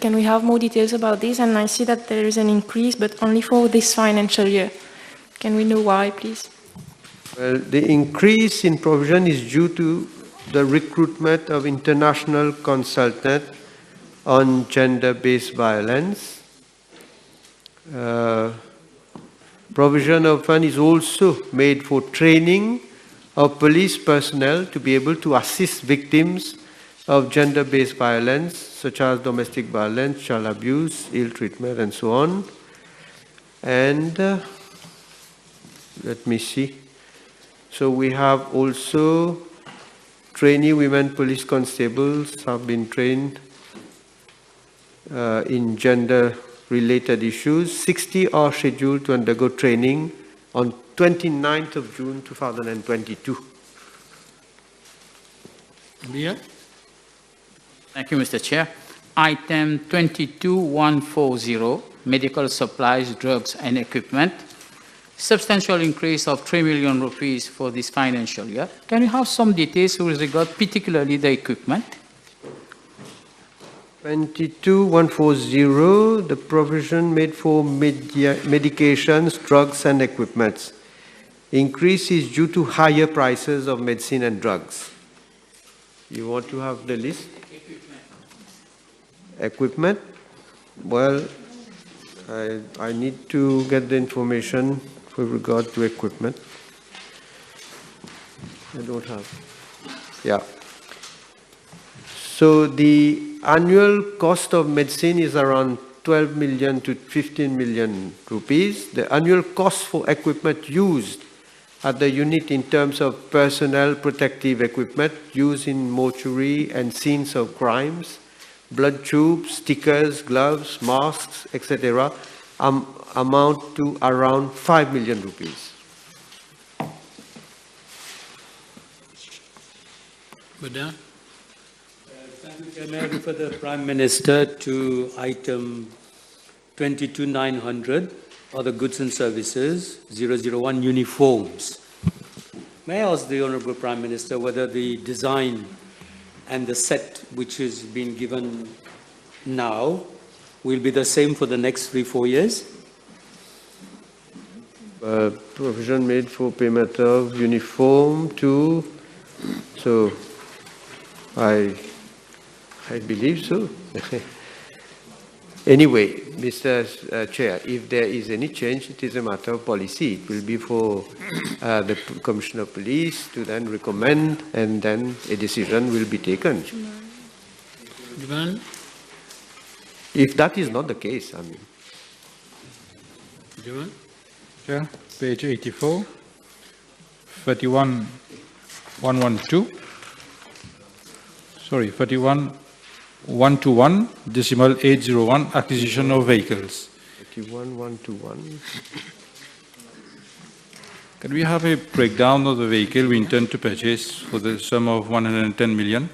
Can we have more details about this? And I see that there is an increase, but only for this financial year. Can we know why, please? Well, the increase in provision is due to the recruitment of international consultant on gender-based violence. Provision of fund is also made for training of police personnel to be able to assist victims of gender-based violence, such as domestic violence, child abuse, ill treatment, and so on. And let me see. So we have also trainee women police constables have been trained in gender-related issues. 60 are scheduled to undergo training on 29th of June 2022. Yeah. Thank you, Mr. Chair. Item 22140, medical supplies, drugs and equipment. Substantial increase of 3 million rupees for this financial year. Can you have some details with regard particularly the equipment? 22140, the provision made for medications, drugs and equipments. Increase is due to higher prices of medicine and drugs. You want to have the list? Equipment? Well, I need to get the information with regard to equipment. I don't have. Yeah. So the annual cost of medicine is around 12 million to 15 million rupees. The annual cost for equipment used at the unit in terms of personnel protective equipment used in mortuary and scenes of crimes, blood tubes, stickers, gloves, masks, etc., amount to around 5 million rupees. Madam? Thank you, Chair. May I refer the Prime Minister to item 22900, other goods and services, 001 uniforms. May I ask the Honourable Prime Minister whether the design and the set which is being given now will be the same for the next 3-4 years? Provision made for payment of uniform to, so I believe so. Anyway, Mr. Chair, if there is any change, it is a matter of policy. It will be for the Commissioner of Police to then recommend, and then a decision will be taken. Divan? If that is not the case, I mean. Divan? Chair, page 84, 31112. Sorry, 31121, decimal 801, acquisition of vehicles. 31121. Can we have a breakdown of the vehicle we intend to purchase for the sum of 110 million?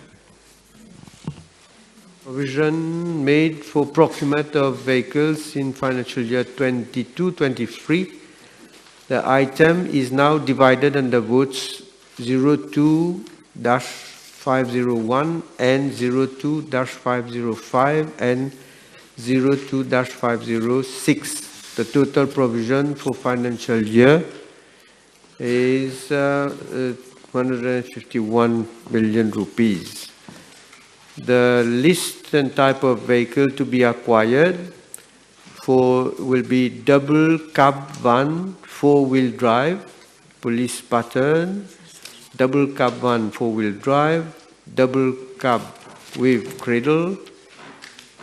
Provision made for procurement of vehicles in financial year 22-23. The item is now divided under votes 02-501 and 02-505 and 02-506. The total provision for financial year is 151 million rupees. The list and type of vehicle to be acquired will be double cab van, 4-wheel drive, police pattern, double cab van, 4-wheel drive, double cab with cradle,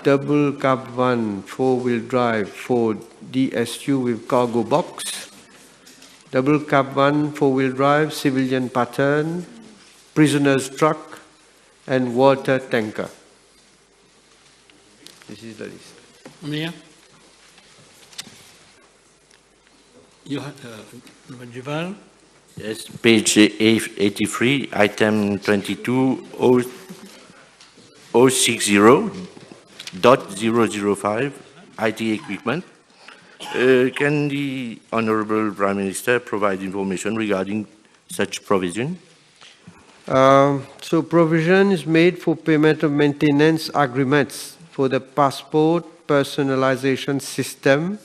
double cab van, 4-wheel drive for DSU with cargo box, double cab van, 4-wheel drive, civilian pattern, prisoner's truck, and water tanker. This is the list. Mia? You Jival? Yes, page 83, item 22060.005, IT equipment. Can the Honourable Prime Minister provide information regarding such provision? So provision is made for payment of maintenance agreements for the passport personalization system,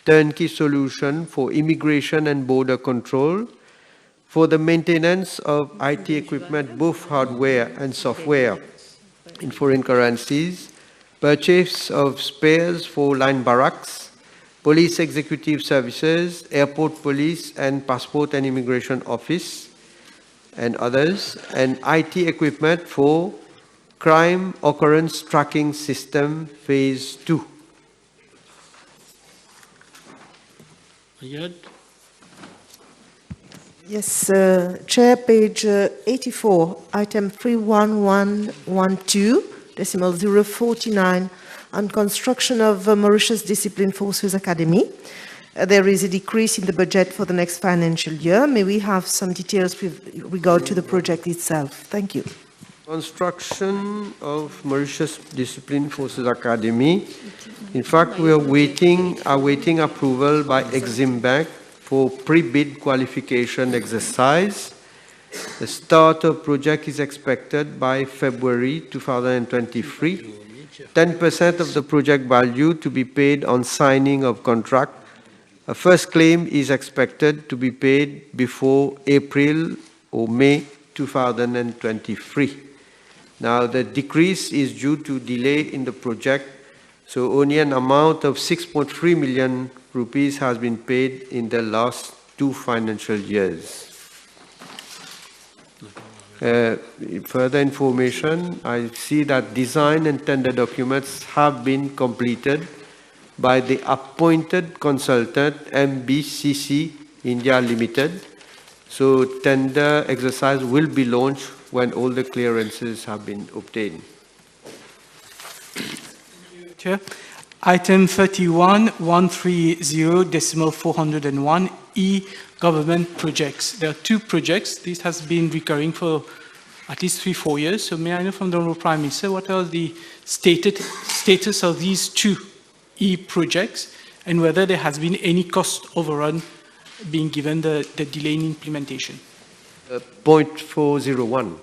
turnkey solution for immigration and border control, for the maintenance of IT equipment, both hardware and software in foreign currencies, purchase of spares for line barracks, police executive services, airport police and passport and immigration office, and others, and IT equipment for crime occurrence tracking system phase 2. Yes, Chair, page 84, item 31112, decimal 049, on construction of Mauritius Discipline Forces Academy. There is a decrease in the budget for the next financial year. May we have some details with regard to the project itself? Thank you. Construction of Mauritius Discipline Forces Academy. In fact, we are awaiting approval by Exim Bank for pre-bid qualification exercise. The start of project is expected by February 2023. 10% of the project value to be paid on signing of contract. A first claim is expected to be paid before April or May 2023. Now, the decrease is due to delay in the project, so only an amount of 6.3 million rupees has been paid in the last 2 financial years. Further information, I see that design and tender documents have been completed by the appointed consultant MBCC India Limited. So tender exercise will be launched when all the clearances have been obtained. Chair, item 31130 decimal 401 e-government projects. There are 2 projects. This has been recurring for at least 3-4 years. So may I know from the Honourable Prime Minister what are the status of these 2 e-projects and whether there has been any cost overrun being given the delay in implementation? 0.401,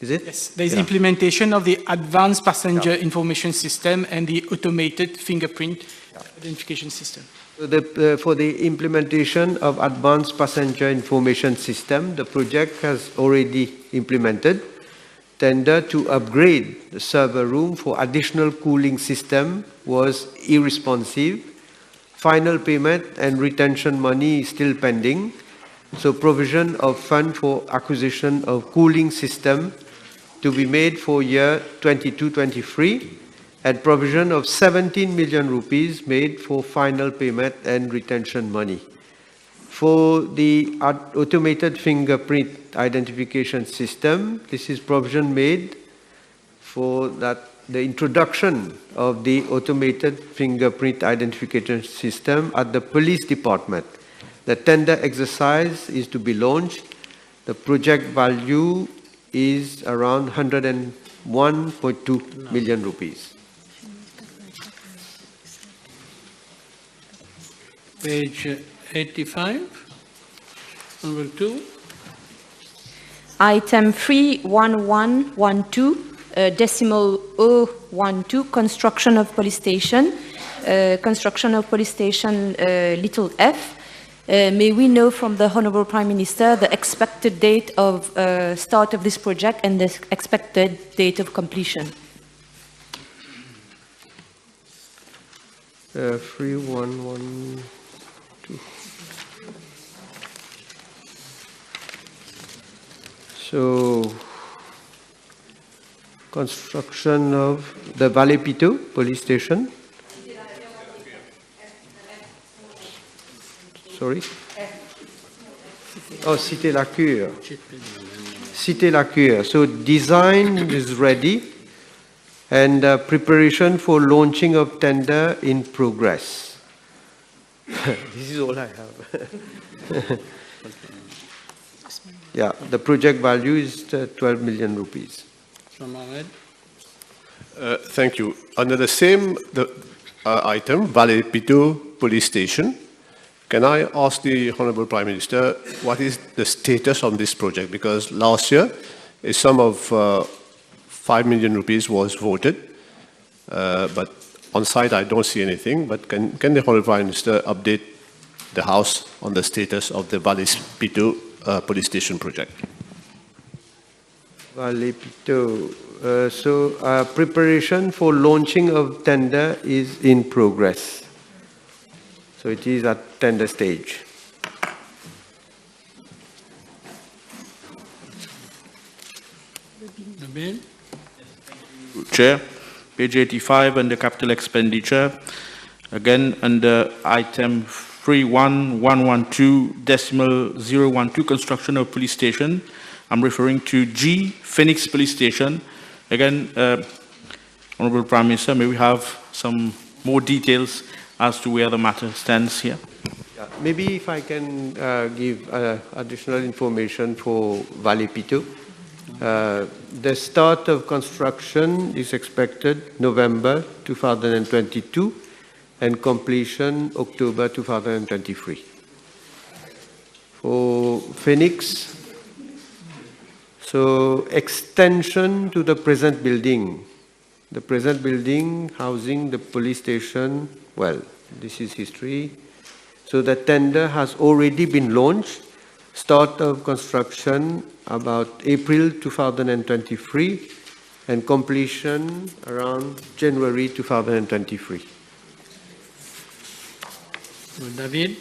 is it? Yes, there is implementation of the advanced passenger information system and the automated fingerprint identification system. So for the implementation of advanced passenger information system, the project has already implemented. Tender to upgrade the server room for additional cooling system was irresponsive. Final payment and retention money is still pending. So provision of fund for acquisition of cooling system to be made for year 22-23 and provision of 17 million rupees made for final payment and retention money. For the automated fingerprint identification system, this is provision made for that the introduction of the automated fingerprint identification system at the police department. The tender exercise is to be launched. The project value is around 101.2 million rupees. Page 85, number 2. Item 31112, decimal 012, construction of police station. Little f. May we know from the Honourable Prime Minister the expected date of start of this project and the expected date of completion? 3112. So, construction of the Valepito police station. Sorry? Oh, Cité-la-Cure. Cité-la-Cure. So design is ready and preparation for launching of tender in progress. This is all I have. Yeah, the project value is 12 million rupees. Thank you. Under the same item, Valepito police station, can I ask the Honourable Prime Minister what is the status on this project? Because last year a sum of 5 million rupees was voted, but on site I don't see anything. But can the Honourable Prime Minister update the House on the status of the Valepito police station project? Valepito. Preparation for launching of tender is in progress. So it is at tender stage. Nabil? Chair, page 85 under capital expenditure, again under item 31112.012 construction of police station. I'm referring to G, Phoenix Police Station. Again, Honorable Prime Minister, may we have some more details as to where the matter stands here? Yeah, maybe if I can give additional information for Vale Pito. The start of construction is expected November 2022 and completion October 2023. For Phoenix, so extension to the present building. The present building housing the police station, well, this is history. So the tender has already been launched. Start of construction about April 2023 and completion around January 2023. David?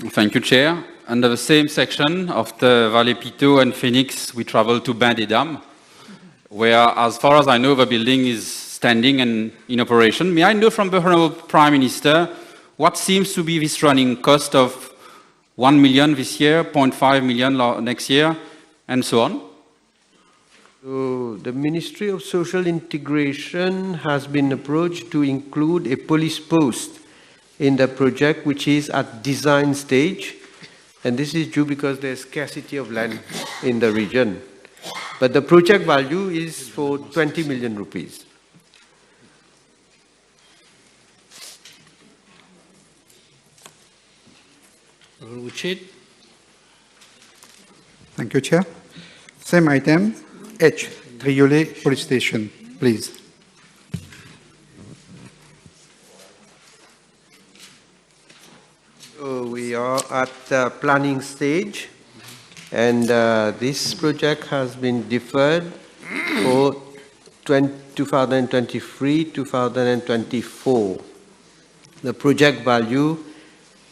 Thank you, Chair. Under the same section of the Vale Pito and Phoenix, we travel to Bain-des-Dames, where, as far as I know, the building is standing and in operation. May I know from the Honourable Prime Minister what seems to be this running cost of 1 million this year, 0.5 million next year, and so on? So the Ministry of Social Integration has been approached to include a police post in the project, which is at design stage. And this is due because there's scarcity of land in the region. But the project value is for 20 million rupees. Thank you, Chair. Same item, H, Triolet Police Station, please. So we are at the planning stage, and this project has been deferred for 2023-2024. The project value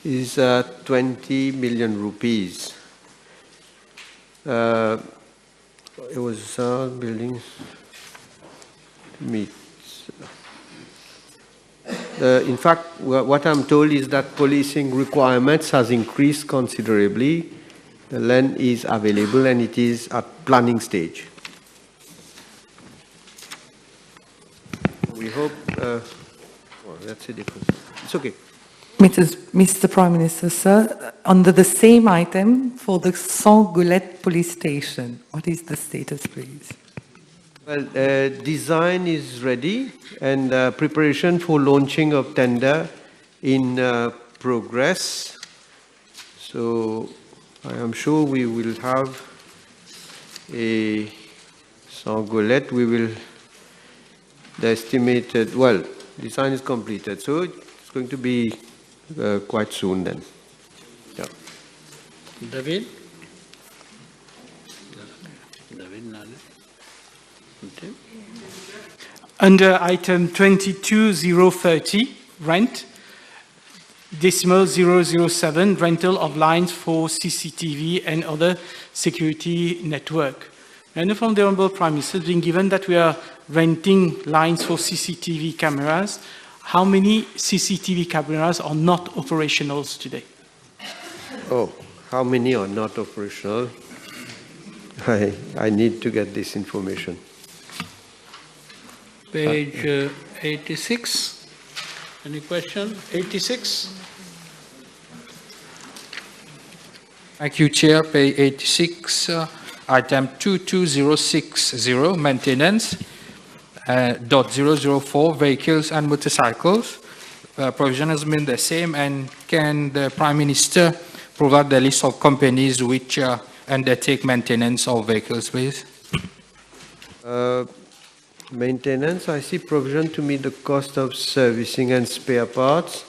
is 20 million rupees. It was building meets. In fact, what I'm told is that policing requirements has increased considerably. The land is available and it is at planning stage. We hope, well, that's a difference. It's okay. Mr. Prime Minister, sir, under the same item for the Saint-Goulette Police Station, what is the status, please? Well, design is ready and preparation for launching of tender in progress. So I am sure we will have a Saint-Goulette. We will, the estimated, well, design is completed. So it's going to be quite soon then. Yeah. David? Under item 22030, rent, decimal 007, rental of lines for CCTV and other security network. And from the Honourable Prime Minister, being given that we are renting lines for CCTV cameras, how many CCTV cameras are not operational today? Oh, how many are not operational? I need to get this information. Page 86. Any question? 86. Thank you, Chair. Page 86, item 22060, maintenance. .004 vehicles and motorcycles. Provision has been the same, and can the Prime Minister provide the list of companies which undertake maintenance of vehicles, please? Maintenance, I see provision to meet the cost of servicing and spare parts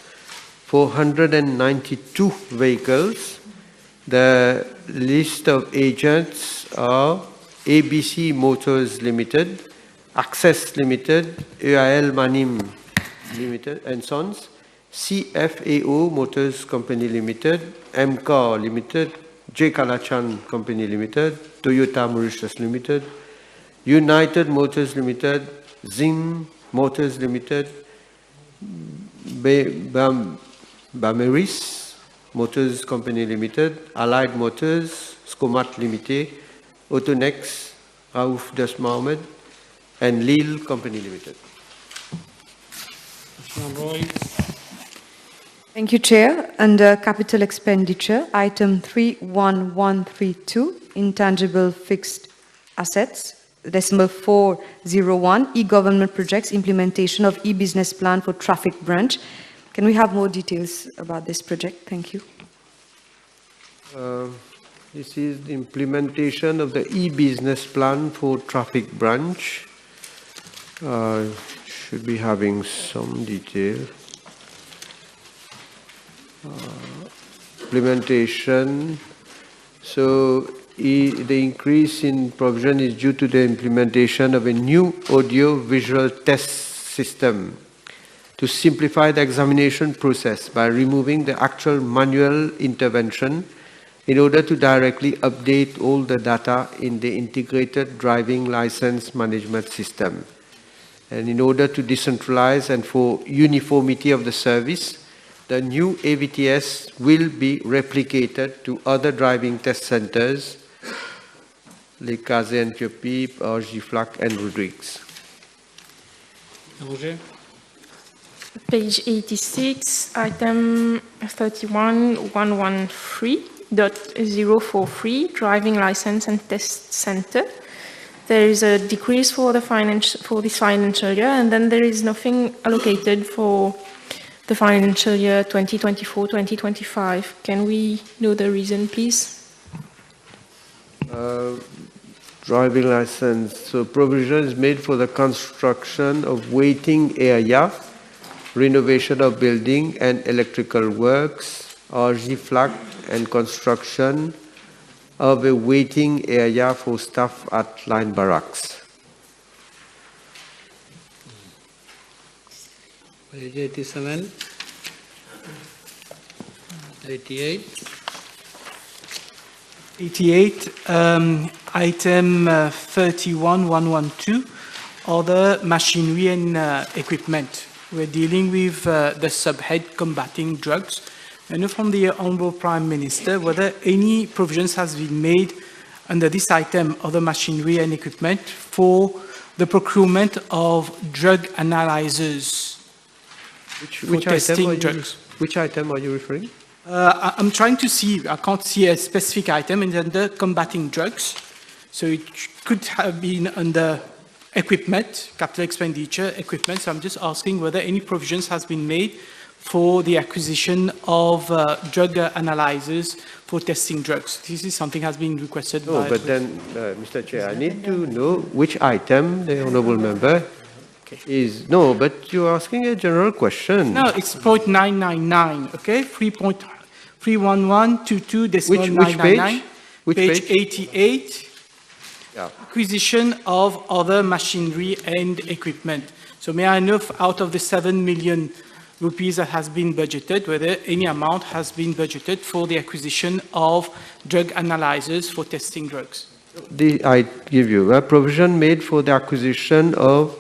for 192 vehicles. The list of agents are ABC Motors Limited, Access Limited, EAL Manim Limited and Sons, CFAO Motors Company Limited, MCAR Limited, J. Kalachan Company Limited, Toyota Mauritius Limited, United Motors Limited, Zim Motors Limited, Bameris Motors Company Limited, Allied Motors, Scomat Limited, Autonex, Raouf Das Mohamed, and Lille Company Limited. Thank you, Chair. Under capital expenditure, item 31132, intangible fixed assets, decimal 401, e-government projects, implementation of e-business plan for traffic branch. Can we have more details about this project? Thank you. This is the implementation of the e-business plan for traffic branch. Should be having some detail. Implementation. So the increase in provision is due to the implementation of a new audio-visual test system to simplify the examination process by removing the actual manual intervention in order to directly update all the data in the integrated driving license management system. And in order to decentralize and for uniformity of the service, the new AVTS will be replicated to other driving test centers, like Kaze and Piopip, Giflac and Rodrigues. Page 86, item 31113.043, driving license and test center. There is a decrease for this financial year, and then there is nothing allocated for the financial year 2024-2025. Can we know the reason, please? Driving license. So provision is made for the construction of waiting area, renovation of building and electrical works, Giflac, and construction of a waiting area for staff at line barracks. Page 87, 88. 88, item 31112, other machinery and equipment. We're dealing with the subhead combating drugs. I know from the Honorable Prime Minister whether any provisions has been made under this item, other machinery and equipment, for the procurement of drug analyzers. Which item are you referring? I'm trying to see, I can't see a specific item, it's under combating drugs. So it could have been under equipment, capital expenditure, equipment. So I'm just asking whether any provisions has been made for the acquisition of drug analyzers for testing drugs. This is something has been requested by... but then, Mr. Chair, I need to know which item the Honourable Member is... No, but you're asking a general question. No, it's point 999, okay? 31122 decimal 999. Which page? page? 88. Yeah. Acquisition of other machinery and equipment. So may I know if out of the 7 million rupees that has been budgeted, whether any amount has been budgeted for the acquisition of drug analyzers for testing drugs? I give you a provision made for the acquisition of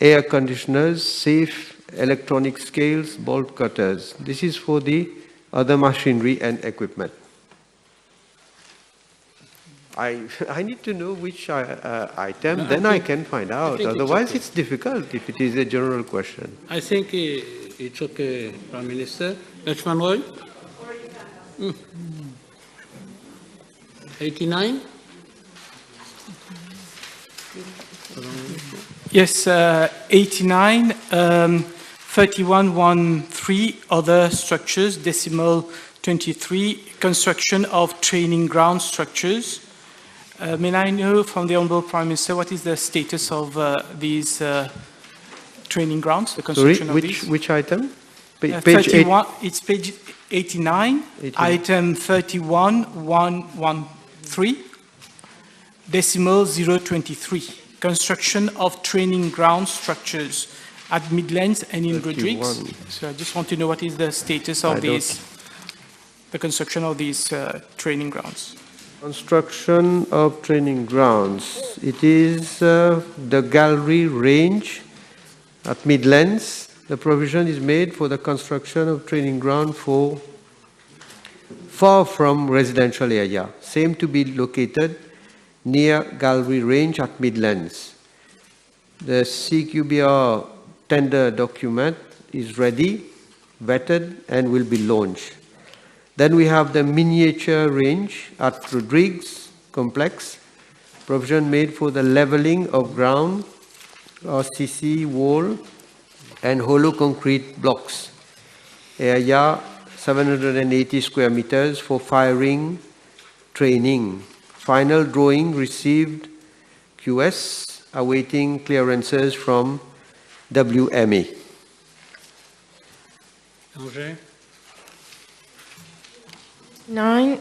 air conditioners, safe electronic scales, bolt cutters. This is for the other machinery and equipment. I need to know which item, then I can find out. Otherwise, it's difficult if it is a general question. I think it's okay, Prime Minister. Lakshman Roy? 89? Yes, 89, 3113, other structures, decimal 23, construction of training ground structures. May I know from the Honourable Prime Minister what is the status of these training grounds, the construction of these? Which item? Page 31, it's page 89, item 31113, decimal 023, construction of training ground structures at Midlands and in Rodrigues. So I just want to know what is the status of these. the construction of these training grounds? Construction of training grounds. It is the gallery range at Midlands. The provision is made for the construction of training ground for far from residential area. Same to be located near gallery range at Midlands. The CQBR tender document is ready, vetted, and will be launched. Then we have the miniature range at Rodrigues Complex, provision made for the leveling of ground, RCC wall, and hollow concrete blocks. Area 780 square meters for firing training. Final drawing received QS, awaiting clearances from WMA. Angers? 9,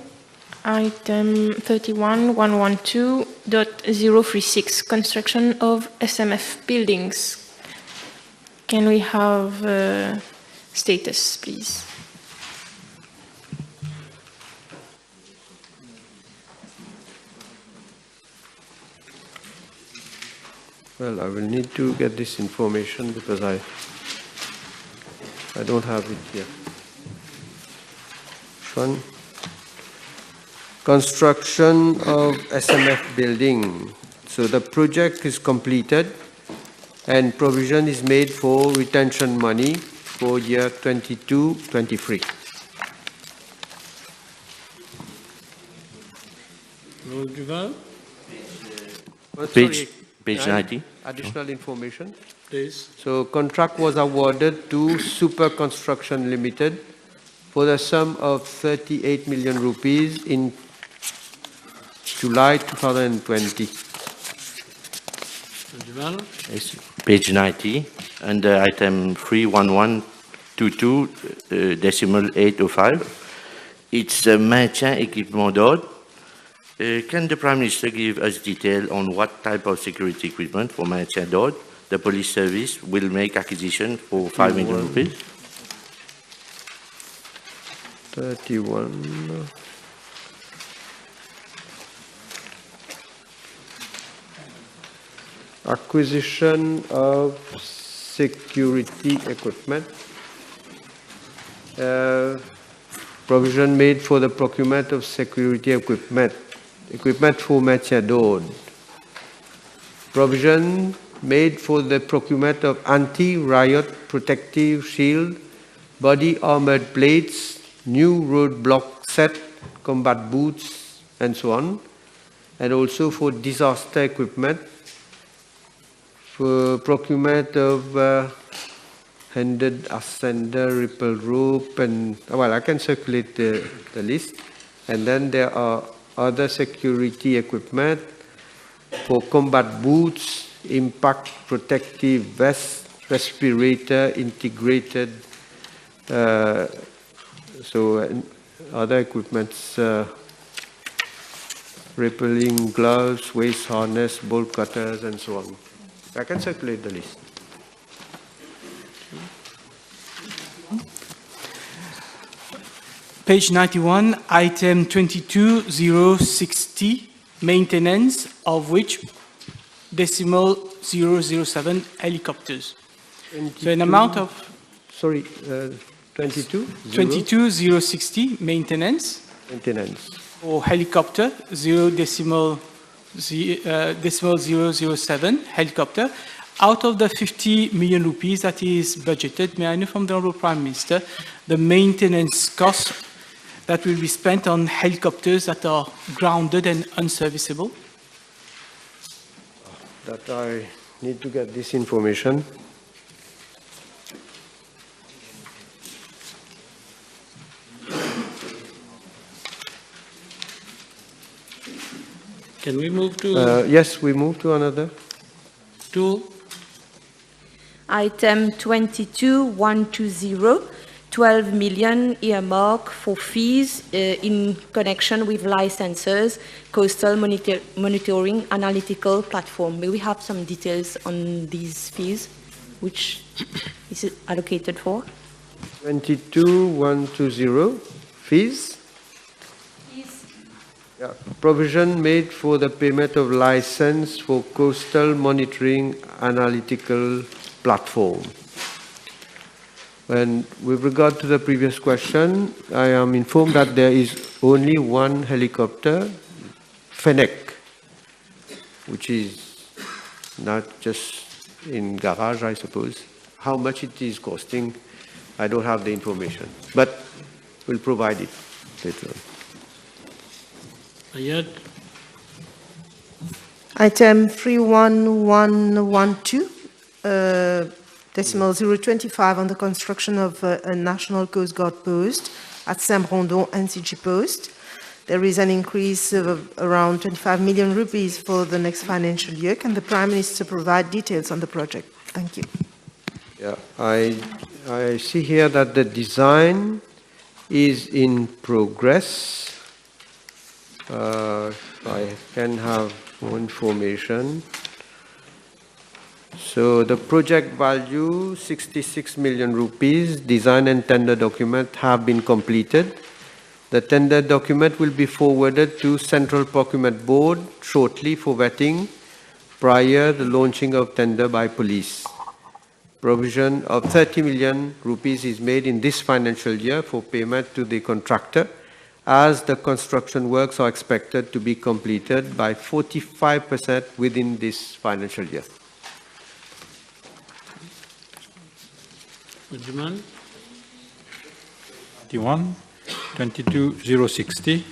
item 31.112.036, construction of SMF buildings. Can we have status, please? Well, I will need to get this information because I don't have it here. Which one? Construction of SMF building. So the project is completed and provision is made for retention money for year 22-23. Duval? Page 90. Additional information. Please. So contract was awarded to Super Construction Limited for the sum of 38 million rupees in July 2020. Yes, page 90, under item 31122.805. It's maintien équipement d'ordre. Can the Prime Minister give us detail on what type of security equipment for maintien d'ordre the police service will make acquisition for 5 million rupees? 31. Acquisition of security equipment. Provision made for the procurement of security equipment. Equipment for maintien d'ordre. Provision made for the procurement of anti-riot protective shield, body armored plates, new roadblock set, combat boots, and so on, and also for disaster equipment, for procurement of handed ascender, ripple rope, and well, I can circulate the list. And then there are other security equipment for combat boots, impact protective vest, respirator, integrated, other equipments, rippling gloves, waist harness, bolt cutters, and so on. I can circulate the list. Page 91, item 22060, maintenance, of which decimal 007 helicopters. So an amount of... Sorry, 22? 22060, maintenance. Maintenance. For helicopter, 0.007 helicopter. Out of the 50 million rupees that is budgeted, may I know from the Honourable Prime Minister the maintenance costs that will be spent on helicopters that are grounded and unserviceable? That I need to get this information. Can we move to... yes, we move to another. Item 22120, 12 million earmark for fees in connection with licensors, coastal monitoring analytical platform. May we have some details on these fees, which is it allocated for? 22120, fees. Yeah. Provision made for the payment of license for coastal monitoring analytical platform. And with regard to the previous question, I am informed that there is only one helicopter, Fennec, which is not just in garage, I suppose. How much it is costing, I don't have the information, but we'll provide it later on. Ayad? Item 31112, decimal 025 on the construction of a National Coast Guard post at Saint-Brandon and CG Post. There is an increase of around 25 million rupees for the next financial year. Can the Prime Minister provide details on the project? Thank you. Yeah, I see here that the design is in progress. I can have more information. So the project value, 66 million rupees, design and tender document have been completed. The tender document will be forwarded to Central Procurement Board shortly for vetting prior to the launching of tender by police. Provision of 30 million rupees is made in this financial year for payment to the contractor, as the construction works are expected to be completed by 45% within this financial year. Ujman? 22,060,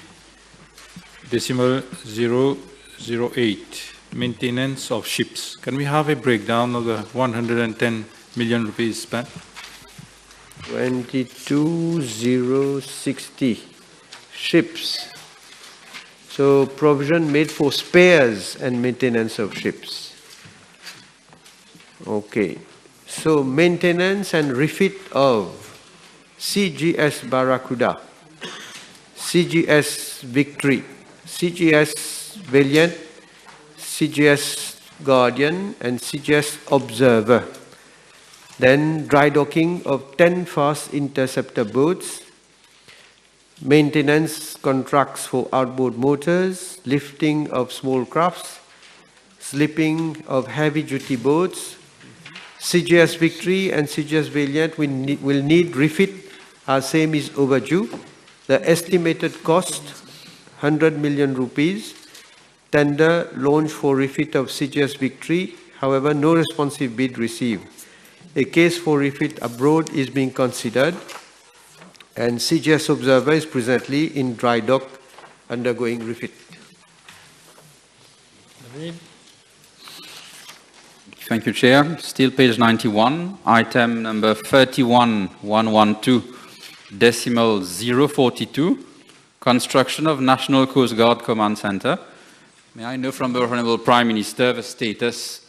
decimal 008, maintenance of ships. Can we have a breakdown of the 110 million rupees spent? 22,060 ships. So provision made for spares and maintenance of ships. Okay. So maintenance and refit of CGS Barracuda, CGS Victory, CGS Valiant, CGS Guardian, and CGS Observer. Then dry docking of 10 fast interceptor boats, maintenance contracts for outboard motors, lifting of small crafts, slipping of heavy-duty boats. CGS Victory and CGS Valiant will need refit, as same is overdue. The estimated cost, 100 million rupees. Tender launch for refit of CGS Victory, however, no responsive bid received. A case for refit abroad is being considered, and CGS Observer is presently in dry dock undergoing refit. Thank you, Chair. Still page 91, item number 31112, decimal 042, construction of National Coast Guard Command Center. May I know from the Honorable Prime Minister the status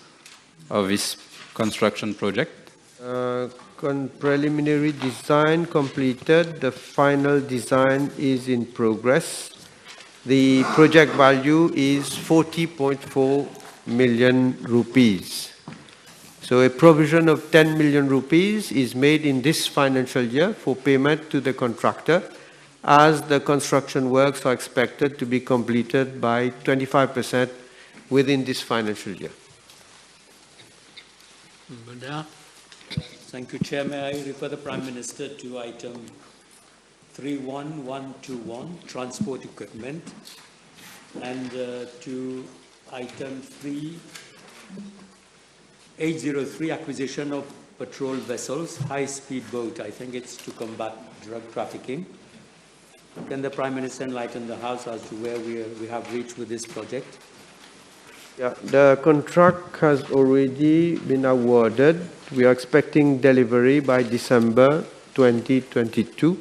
of this construction project? Preliminary design completed. The final design is in progress. The project value is 40.4 million rupees. So a provision of 10 million rupees is made in this financial year for payment to the contractor, as the construction works are expected to be completed by 25% within this financial year. Thank you, Chair. May I refer the Prime Minister to item 31121, transport equipment, and to item 3803, acquisition of patrol vessels, high-speed boat. I think it's to combat drug trafficking. Can the Prime Minister enlighten the House as to where we have reached with this project? Yeah, the contract has already been awarded. We are expecting delivery by December 2022.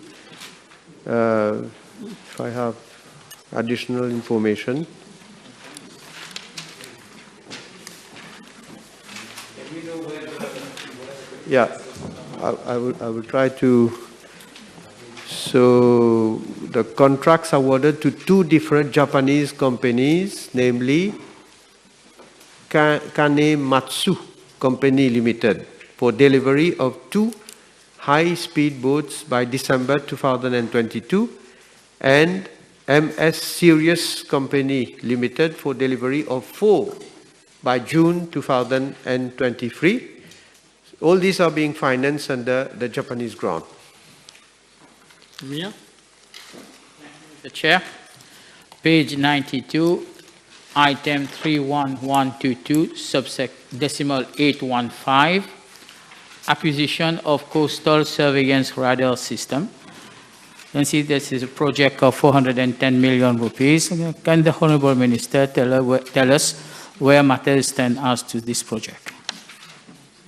If I have additional information. Yeah, I will try to. So the contracts awarded to two different Japanese companies, namely Kanematsu Company Limited, for delivery of 2 high-speed boats by December 2022, and MS Serious Company Limited for delivery of 4 by June 2023. All these are being financed under the Japanese grant. Mia? The Chair, page 92, item 31122, decimal 815, acquisition of coastal surveillance radar system. You can see this is a project of 410 million rupees. Can the Honorable Minister tell us where matters stand as to this project?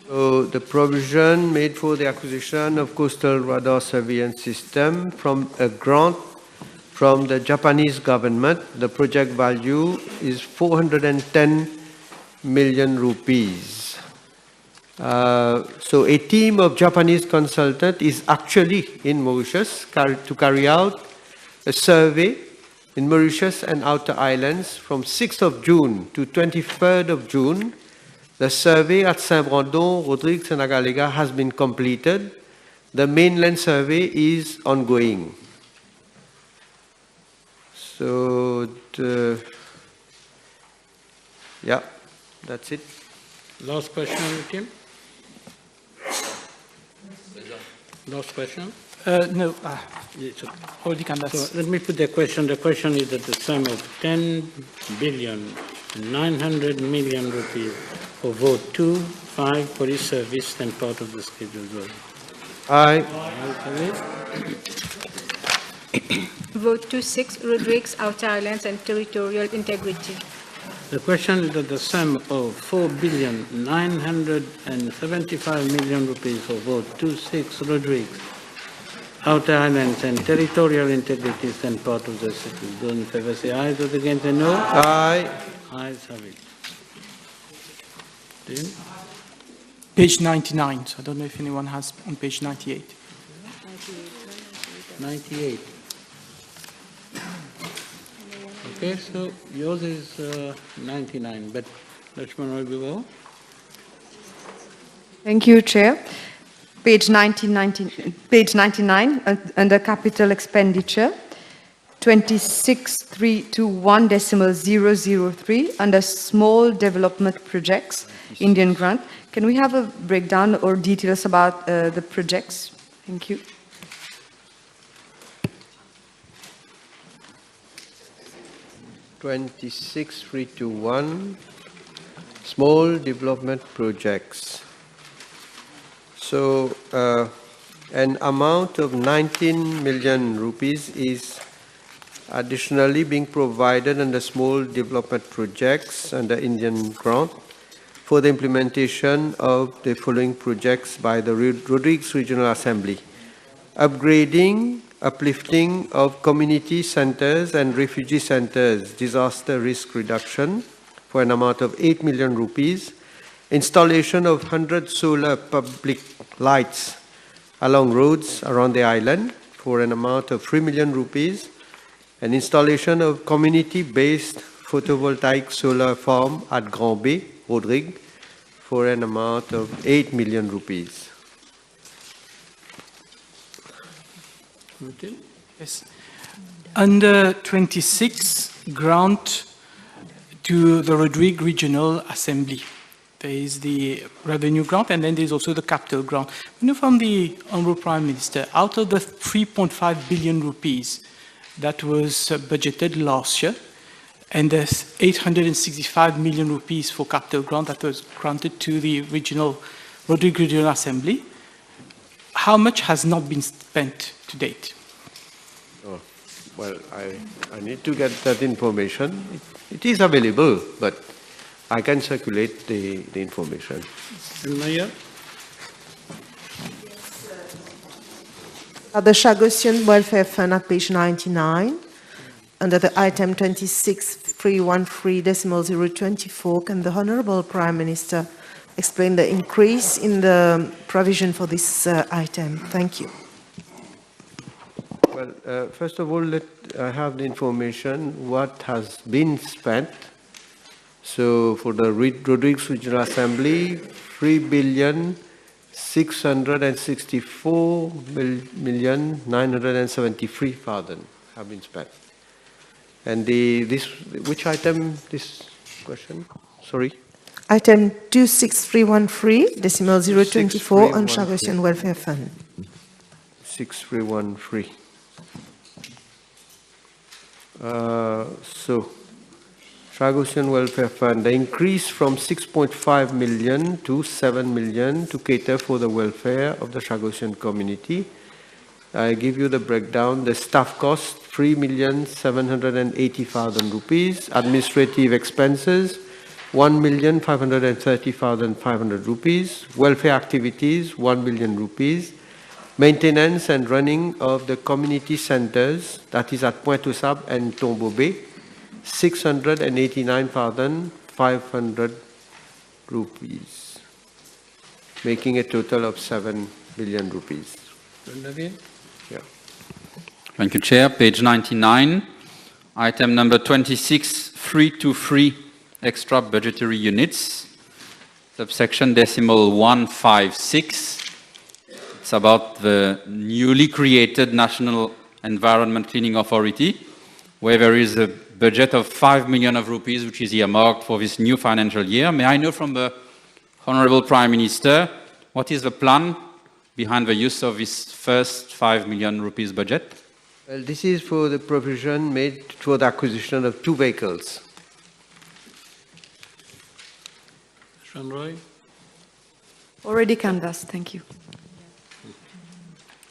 So the provision made for the acquisition of coastal radar surveillance system from a grant from the Japanese government. The project value is 410 million rupees. So a team of Japanese consultants is actually in Mauritius to carry out a survey in Mauritius and outer islands from 6th of June to 23rd of June. The survey at Saint-Brandon, Rodrigues and Agalega has been completed. The mainland survey is ongoing. So, yeah, that's it. Last question, Tim? Last question? No, already can. So let me put the question. The question is that the sum of 10,900,000,000 rupees for vote 2, 5, police service, and part of the scheduled vote. Aye. Vote 2-6, Rodrigues, Outer Islands and Territorial Integrity. The question is that the sum of 4,975,000,000 rupees for vote 2-6, Rodrigues, Outer Islands and Territorial Integrity is then part of the city. Those in favor say aye, those against say no. Aye. Ayes have it. Tim? Page 99, so I don't know if anyone has on page 98. 98. Okay, so yours is 99, but Lakshman will be well. Thank you, Chair. Page 99, under capital expenditure, 26321.003, under small development projects, Indian grant. Can we have a breakdown or details about the projects? Thank you. $26,321 small development projects. So an amount of 19 million rupees is additionally being provided under small development projects under Indian grant for the implementation of the following projects by the Rodrigues Regional Assembly: upgrading, uplifting of community centers and refugee centers, disaster risk reduction for an amount of 8 million rupees, installation of 100 solar public lights along roads around the island for an amount of 3 million rupees, and installation of community-based photovoltaic solar farm at Grand Bay, Rodrigues, for an amount of 8 million rupees. Okay. Yes. Under 26, grant to the Rodrigues Regional Assembly. There is the revenue grant, and then there's also the capital grant. We know from the Honorable Prime Minister, out of the 3.5 billion rupees that was budgeted last year, and there's 865 million rupees for capital grant that was granted to the Rodrigues Regional Assembly, how much has not been spent to date? Oh, well, I need to get that information. It is available, but I can circulate the information. Maya? The Chagossian Welfare Fund at page 99, under the item 26,313.024, can the Honorable Prime Minister explain the increase in the provision for this item? Thank you. Well, first of all, I have the information what has been spent. So for the Rodrigues Regional Assembly, 3,664,973,000 have been spent. And which item, this question? Sorry? Item 26313, decimal 024 on Chagosian Welfare Fund. 6313. So, Chagosian Welfare Fund, the increase from 6.5 million to 7 million to cater for the welfare of the Chagosian community. I give you the breakdown. The staff cost, 3,780,000 rupees. Administrative expenses, 1,530,500 rupees. Welfare activities, 1 million rupees. Maintenance and running of the community centers, that is at Pointe-aux-Sables and Tombeau-Bay, 689,500 rupees, making a total of 7 billion rupees. Yeah. Thank you, Chair. Page 99, item number 26323, extra budgetary units, subsection decimal 156. It's about the newly created National Environment Cleaning Authority, where there is a budget of 5 million of rupees, which is earmarked for this new financial year. May I know from the Honorable Prime Minister, what is the plan behind the use of this first 5 million rupees budget? Well, this is for the provision made for the acquisition of 2 vehicles. Roy? Already canvassed, thank you.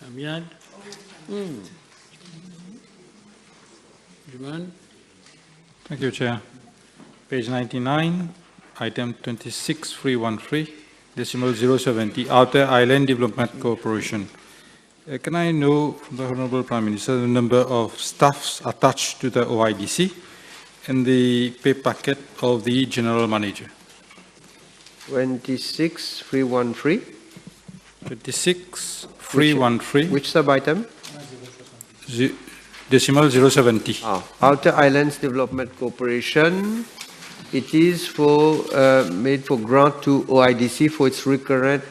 Amyad? Juman? Thank you, Chair. Page 99, item 26313, decimal 070, Outer Island Development Corporation. Can I know from the Honorable Prime Minister the number of staffs attached to the OIDC and the pay packet of the General Manager? 26313. 26313. Which sub-item? Decimal 070. Outer Islands Development Corporation. It is for made for grant to OIDC for its recurrent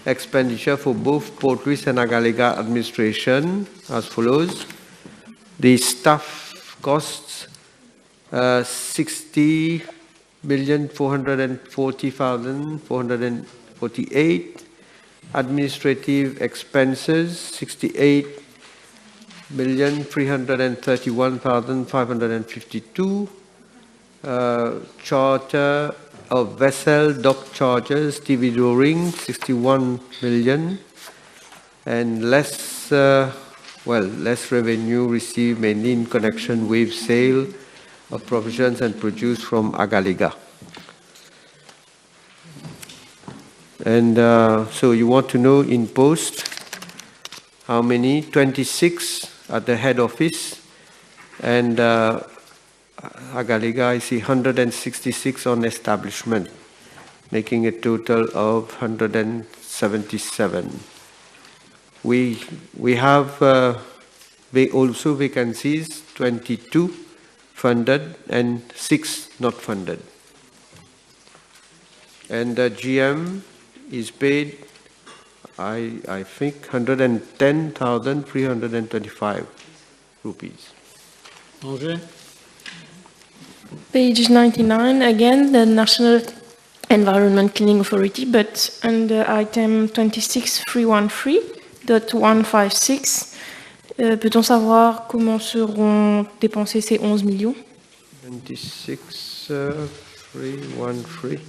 expenditure for both Port Louis and Agalega administration as follows. The staff costs 60,440,448. Administrative expenses 68,331,552. Charter of vessel dock charges, stevedoring 61 million, and less revenue received mainly in connection with sale of provisions and produce from Agalega. And so you want to know in post how many? 26 at the head office, and Agalega, I see 166 on establishment, making a total of 177. We have also vacancies, 22 funded and 6 not funded. And the GM is paid, I think, 110,325 rupees. Okay. Page 99, again, the National Environment Cleaning Authority, but under item 26313.156, peut-on savoir comment seront dépensés ces 11 millions? 26313.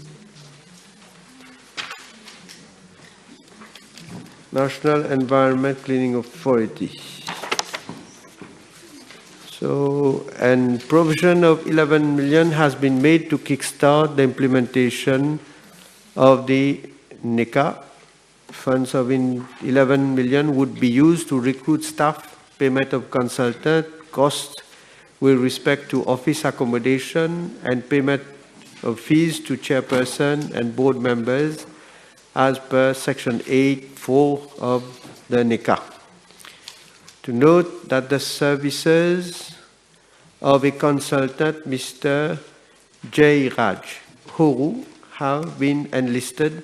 National Environment Cleaning Authority. So, and provision of 11 million has been made to kickstart the implementation of the NECA. Funds of 11 million would be used to recruit staff, payment of consultant, costs with respect to office accommodation, and payment of fees to chairperson and board members as per section 8.4 of the NECA. To note that the services of a consultant, Mr. J. Raj Horu, have been enlisted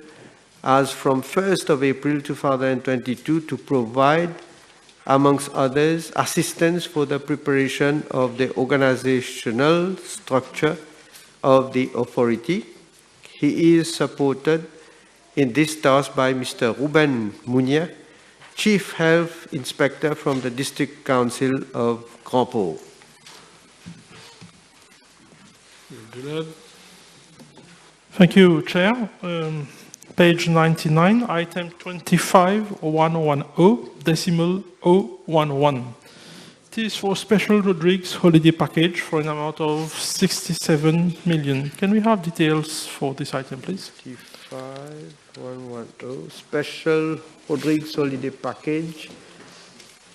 as from 1st of April 2022 to provide amongst others, assistance for the preparation of the organizational structure of the authority. He is supported in this task by Mr. Ruben Munia, Chief Health Inspector from the District Council of Grand Port. Thank you, Chair. Page 99, item 25110, decimal 011. It is for Special Rodrigues holiday package for an amount of 67 million. Can we have details for this item, please? 25110, Special Rodrigues holiday package,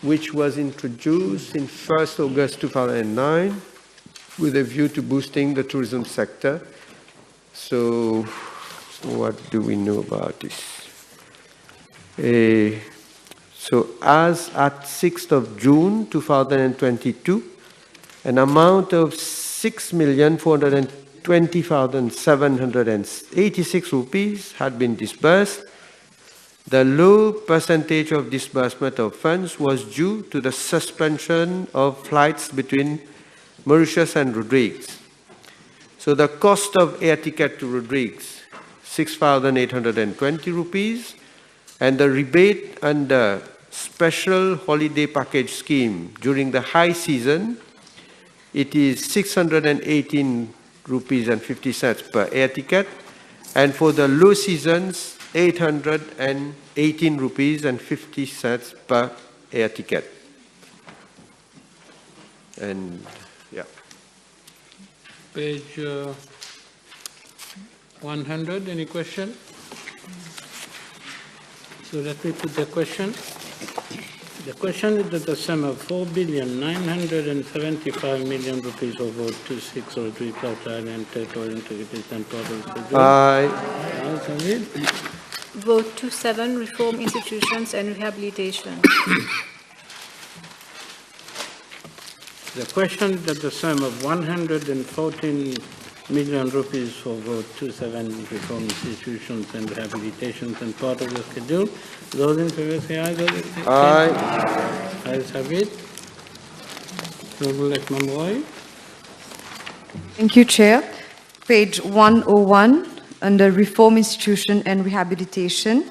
which was introduced in 1st August 2009 with a view to boosting the tourism sector. So, what do we know about this? So as at 6th of June 2022, an amount of 6,420,786 rupees had been disbursed. The low percentage of disbursement of funds was due to the suspension of flights between Mauritius and Rodrigues. So the cost of air ticket to Rodrigues, 6,820 rupees, and the rebate under special holiday package scheme during the high season, it is 618 rupees and 50 cents per air ticket, and for the low seasons, 818 rupees and 50 cents per air ticket. And yeah. Page 100, any question? So let me put the question. The question is that the sum of 4,975,000,000 rupees for vote 2603 South Island territorial integrity and total. Aye. Vote 27, Reform Institutions and Rehabilitation. The question is that the sum of 114 million rupees for vote 27 Reform Institutions and Rehabilitations and part of the schedule. Those in favor say aye. Those against say aye. Ayes have it. Honorable Ekman. Thank you, Chair. Page 101, under Reform Institution and Rehabilitation,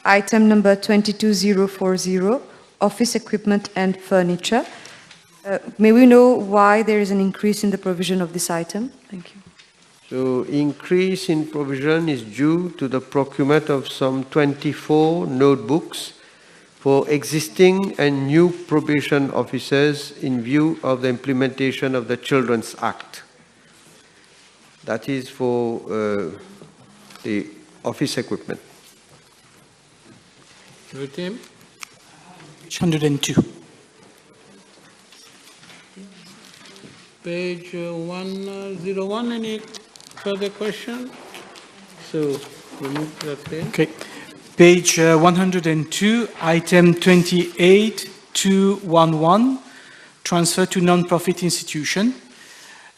item number 22040, Office Equipment and Furniture. May we know why there is an increase in the provision of this item? Thank you. So increase in provision is due to the procurement of some 24 notebooks for existing and new probation officers in view of the implementation of the Children's Act. That is for the office equipment. Your team? 102. Page 101, any further question? So, we move to that page. Okay. Page 102, item 28211, transfer to non-profit institution.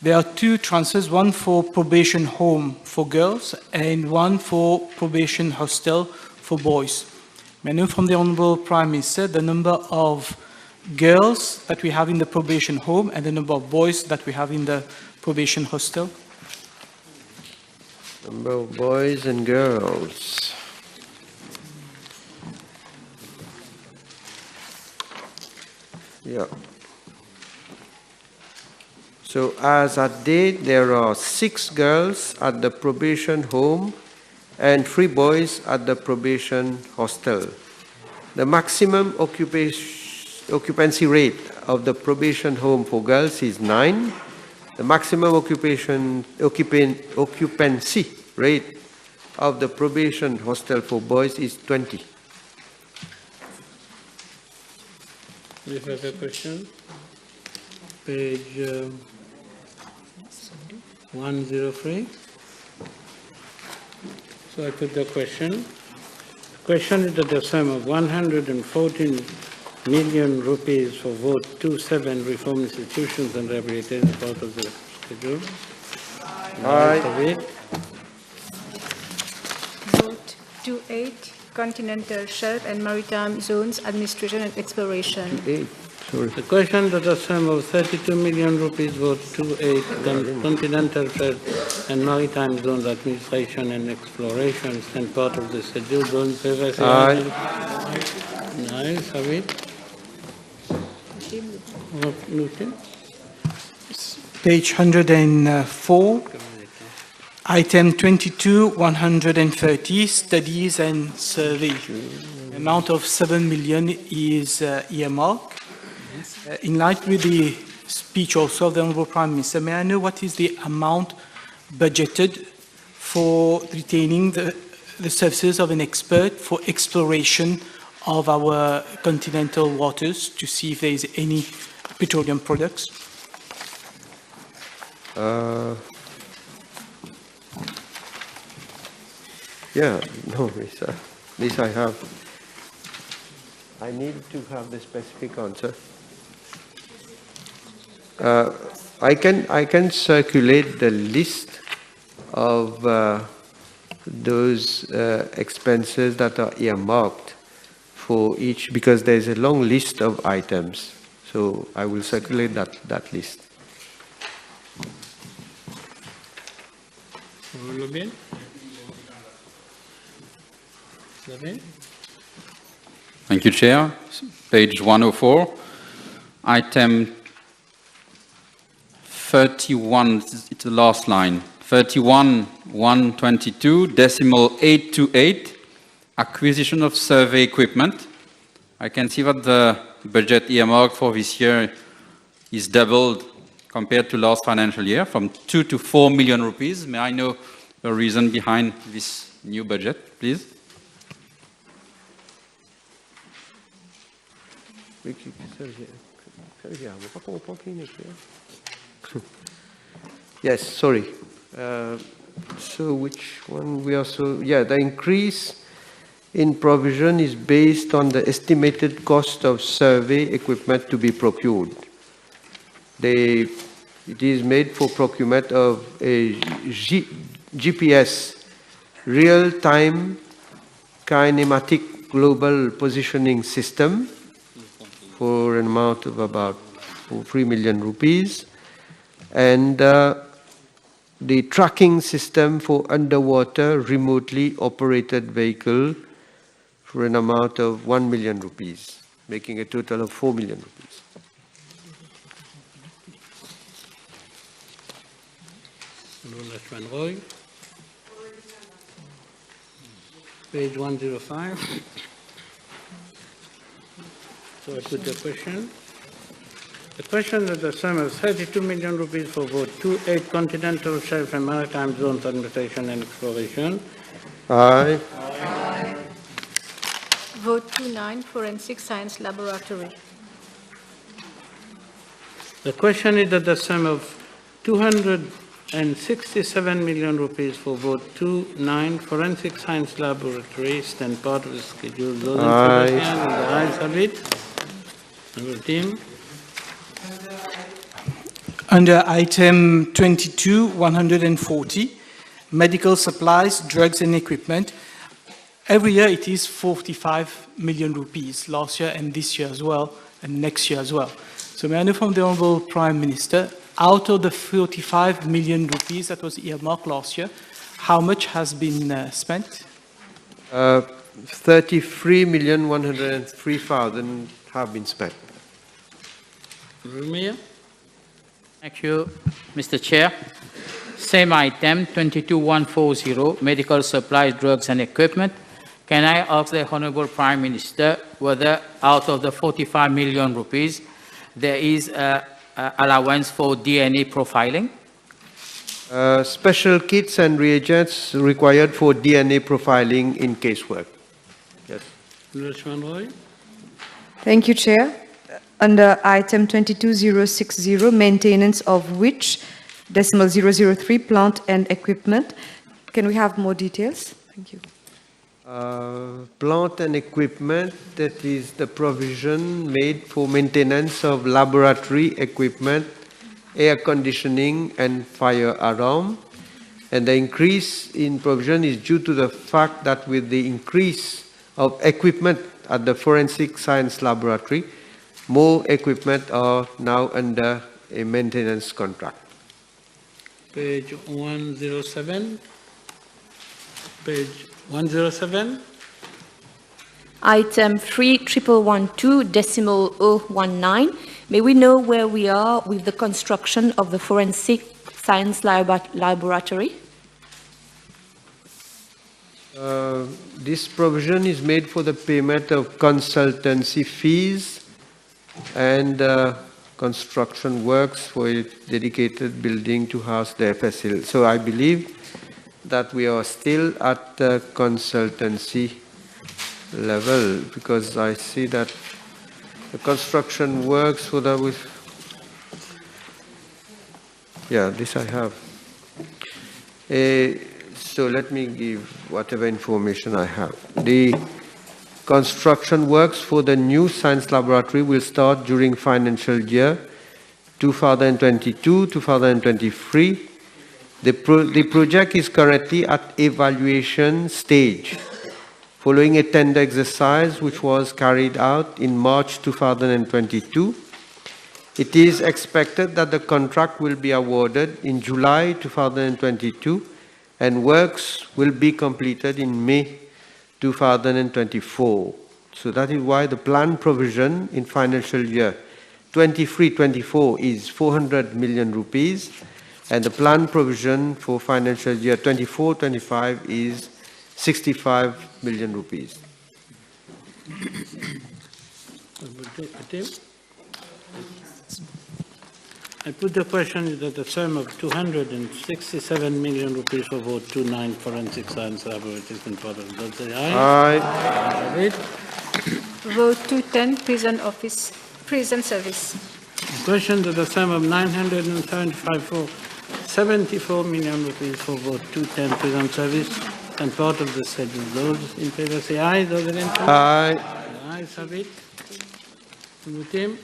There are two transfers, one for probation home for girls and one for probation hostel for boys. May I know from the Honorable Prime Minister the number of girls that we have in the probation home and the number of boys that we have in the probation hostel? Number of boys and girls. Yeah. So as at date, there are 6 girls at the probation home and 3 boys at the probation hostel. The maximum occupancy rate of the probation home for girls is 9. The maximum occupancy rate of the probation hostel for boys is 20. Do you have a question? Page 103. So I put the question. The question is that the sum of 114 million rupees for vote 27 Reform Institutions and Rehabilitation as part of the schedule. Aye. Vote 28 Continental Shelf and Maritime Zones Administration and Exploration. The question that a sum of 32 million rupees vote 28 Continental Shelf and Maritime Zones Administration and Exploration and part of the schedule. Those in favor say aye. Aye. Have it. Page 104, item 22-130, studies and survey. Amount of 7 million is earmarked. In line with the speech also of the Honourable Prime Minister, may I know what is the amount budgeted for retaining the services of an expert for exploration of our continental waters to see if there is any petroleum products? Yeah, no, this I have. I need to have the specific answer. I can circulate the list of those expenses that are earmarked for each, because there is a long list of items. So I will circulate that list. Thank you, Chair. Page 104, item 31, it's the last line, 31,122,828, acquisition of survey equipment. I can see that the budget earmarked for this year is doubled compared to last financial year, from 2 to 4 million rupees. May I know the reason behind this new budget, please? Yes, sorry. So which one we also, yeah, the increase in provision is based on the estimated cost of survey equipment to be procured. It is made for procurement of a GPS, real-time kinematic global positioning system for an amount of about 3 million rupees, and the tracking system for underwater remotely operated vehicle for an amount of 1 million rupees, making a total of 4 million rupees. Page 105. So I put the question. The question is the sum of 32 million rupees for vote 28 Continental Shelf and Maritime Zones Administration and Exploration. Aye. Aye. Vote 29 Forensic Science Laboratory. The question is that the sum of 267 million rupees for vote 29 Forensic Science Laboratory stand part of the schedule. Those in favor, the ayes have it. Honourable team. Under item 22-140, medical supplies, drugs and equipment, every year it is 45 million rupees, last year and this year as well, and next year as well. So may I know from the Honourable Prime Minister, out of the 45 million rupees that was earmarked last year, how much has been spent? 33,103,000 have been spent. Rumia. Thank you, Mr. Chair. Same item, 22-140, medical supplies, drugs and equipment. Can I ask the Honourable Prime Minister whether out of the 45 million rupees there is allowance for DNA profiling? Special kits and reagents required for DNA profiling in casework. Yes. Thank you, Chair. Under item 22060, maintenance of which, decimal 003, plant and equipment. Can we have more details? Thank you. Plant and equipment, that is the provision made for maintenance of laboratory equipment, air conditioning and fire alarm. And the increase in provision is due to the fact that with the increase of equipment at the Forensic Science Laboratory. More equipment are now under a maintenance contract. Page 107. Page 107. Item 31112.019. May we know where we are with the construction of the Forensic Science Laboratory? This provision is made for the payment of consultancy fees and construction works for a dedicated building to house the FSL. So I believe that we are still at the consultancy level, because I see that the construction works for the this I have. So let me give whatever information I have. The construction works for the new science laboratory will start during financial year 2022-2023. The project is currently at evaluation stage, following a tender exercise which was carried out in March 2022. It is expected that the contract will be awarded in July 2022 and works will be completed in May 2024. So that is why the planned provision in financial year 23-24 is 400 million rupees, and the planned provision for financial year 24-25 is 65 million rupees. I put the question that the sum of 267 million rupees for vote 29 Forensic Science Laboratories in part of those say aye. Aye. Vote 210 prison service. The question that the sum of 975 for 74 million rupees for vote 210 prison service and part of the schedule. Those in favor say aye. Those against? Aye. Aye, submit. Team.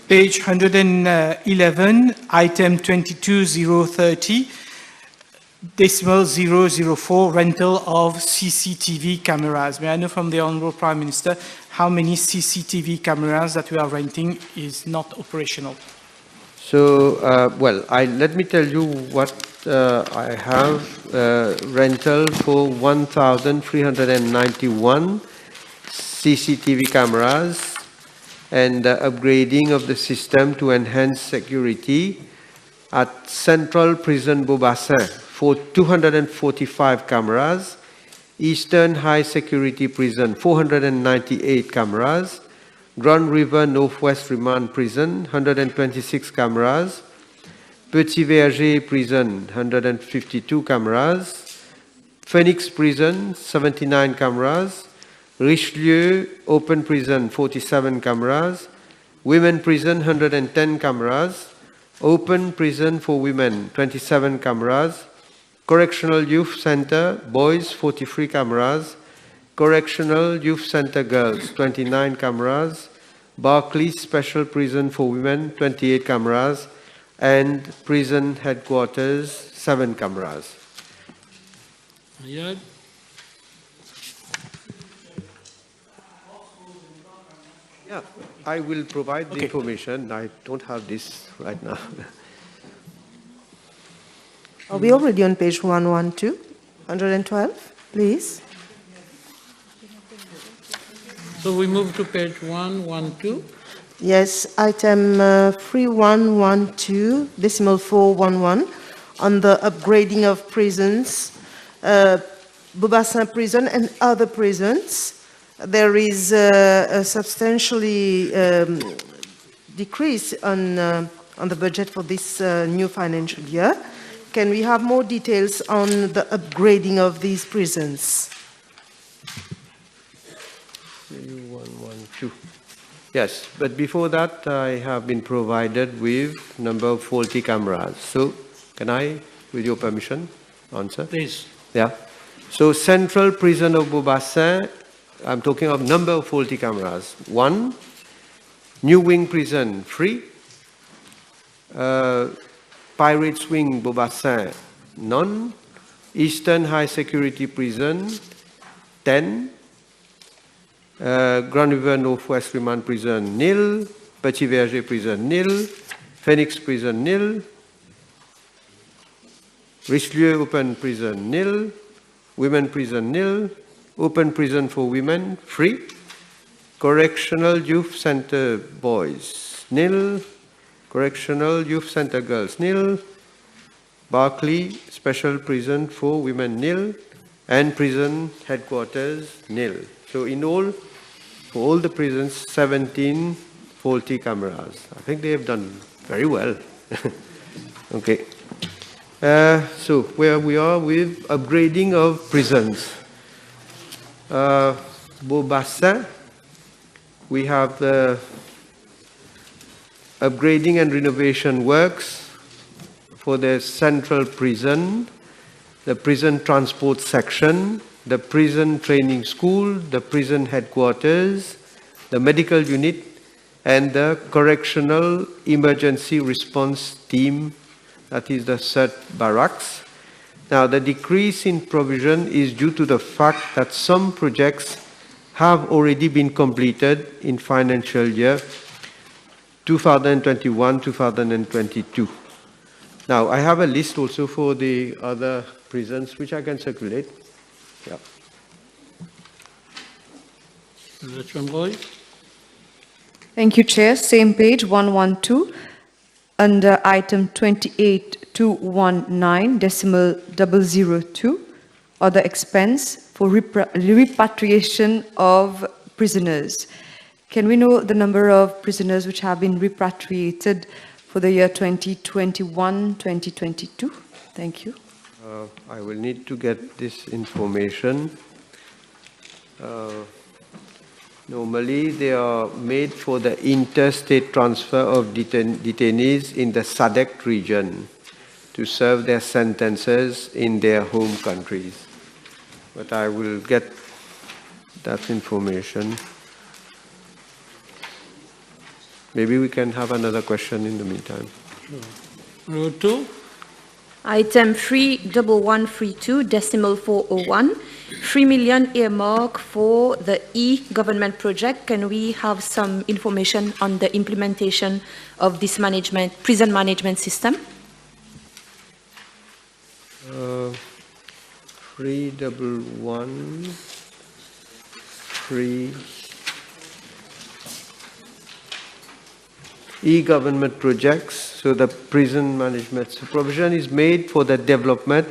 Page 111, item 22030, decimal 004, rental of CCTV cameras. May I know from the Honorable Prime Minister how many CCTV cameras that we are renting is not operational? So, let me tell you what I have. Rental for 1,391 CCTV cameras, and upgrading of the system to enhance security at Central Prison Beaubassin for 245 cameras, Eastern High Security Prison 498 cameras, Grand River Northwest Remand Prison 126 cameras, Petit Verger Prison 152 cameras, Phoenix Prison 79 cameras, Richelieu Open Prison 47 cameras, Women Prison 110 cameras, Open Prison for Women 27 cameras, Correctional Youth Center Boys 43 cameras, Correctional Youth Center Girls 29 cameras, Barclays Special Prison for Women 28 cameras, and Prison Headquarters 7 cameras. Yeah. Yeah, I will provide the information. I don't have this right now. Are we already on page 112? 112, please. So we move to page 112. Yes, item 3112, decimal 411, on the upgrading of prisons, Beaubassin prison and other prisons. There is a substantially decrease on the budget for this new financial year. Can we have more details on the upgrading of these prisons? 112. Yes, but before that, I have been provided with number of faulty cameras. So, can I, with your permission, answer? Please. Yeah. So, Central Prison of Beaubassin, I'm talking of number of faulty cameras. 1, New Wing Prison 3, Pirates Wing Beaubassin none, Eastern High Security Prison 10, Grand River Northwest Remand Prison, nil. Petit Verger Prison, nil. Phoenix Prison, nil. Richelieu Open Prison, nil. Women Prison, nil. Open Prison for Women, free. Correctional Youth Center Boys, nil. Correctional Youth Center Girls, nil. Berkeley Special Prison for Women, nil. And Prison Headquarters, nil. So in all, for all the prisons, 17 faulty cameras. I think they have done very well. Okay. So where we are with upgrading of prisons. Beaubassin, we have the upgrading and renovation works for the central prison, the prison transport section, the prison training school, the prison headquarters, the medical unit, and the correctional emergency response team, that is the CERT barracks. Now, the decrease in provision is due to the fact that some projects have already been completed in financial year 2021-2022. Now, I have a list also for the other prisons which I can circulate. Yeah. Thank you, Chair. Same page, 112, under item 28219, decimal 002, other expense for repatriation of prisoners. Can we know the number of prisoners which have been repatriated for the year 2021-2022? Thank you. I will need to get this information. Normally, they are made for the interstate transfer of detainees in the SADC region to serve their sentences in their home countries. But I will get that information. Maybe we can have another question in the meantime. Row 2. Item 31132, decimal 401, 3 million earmark for the e-government project. Can we have some information on the implementation of this prison management system? 31133 e-government projects. So the prison management provision is made for the development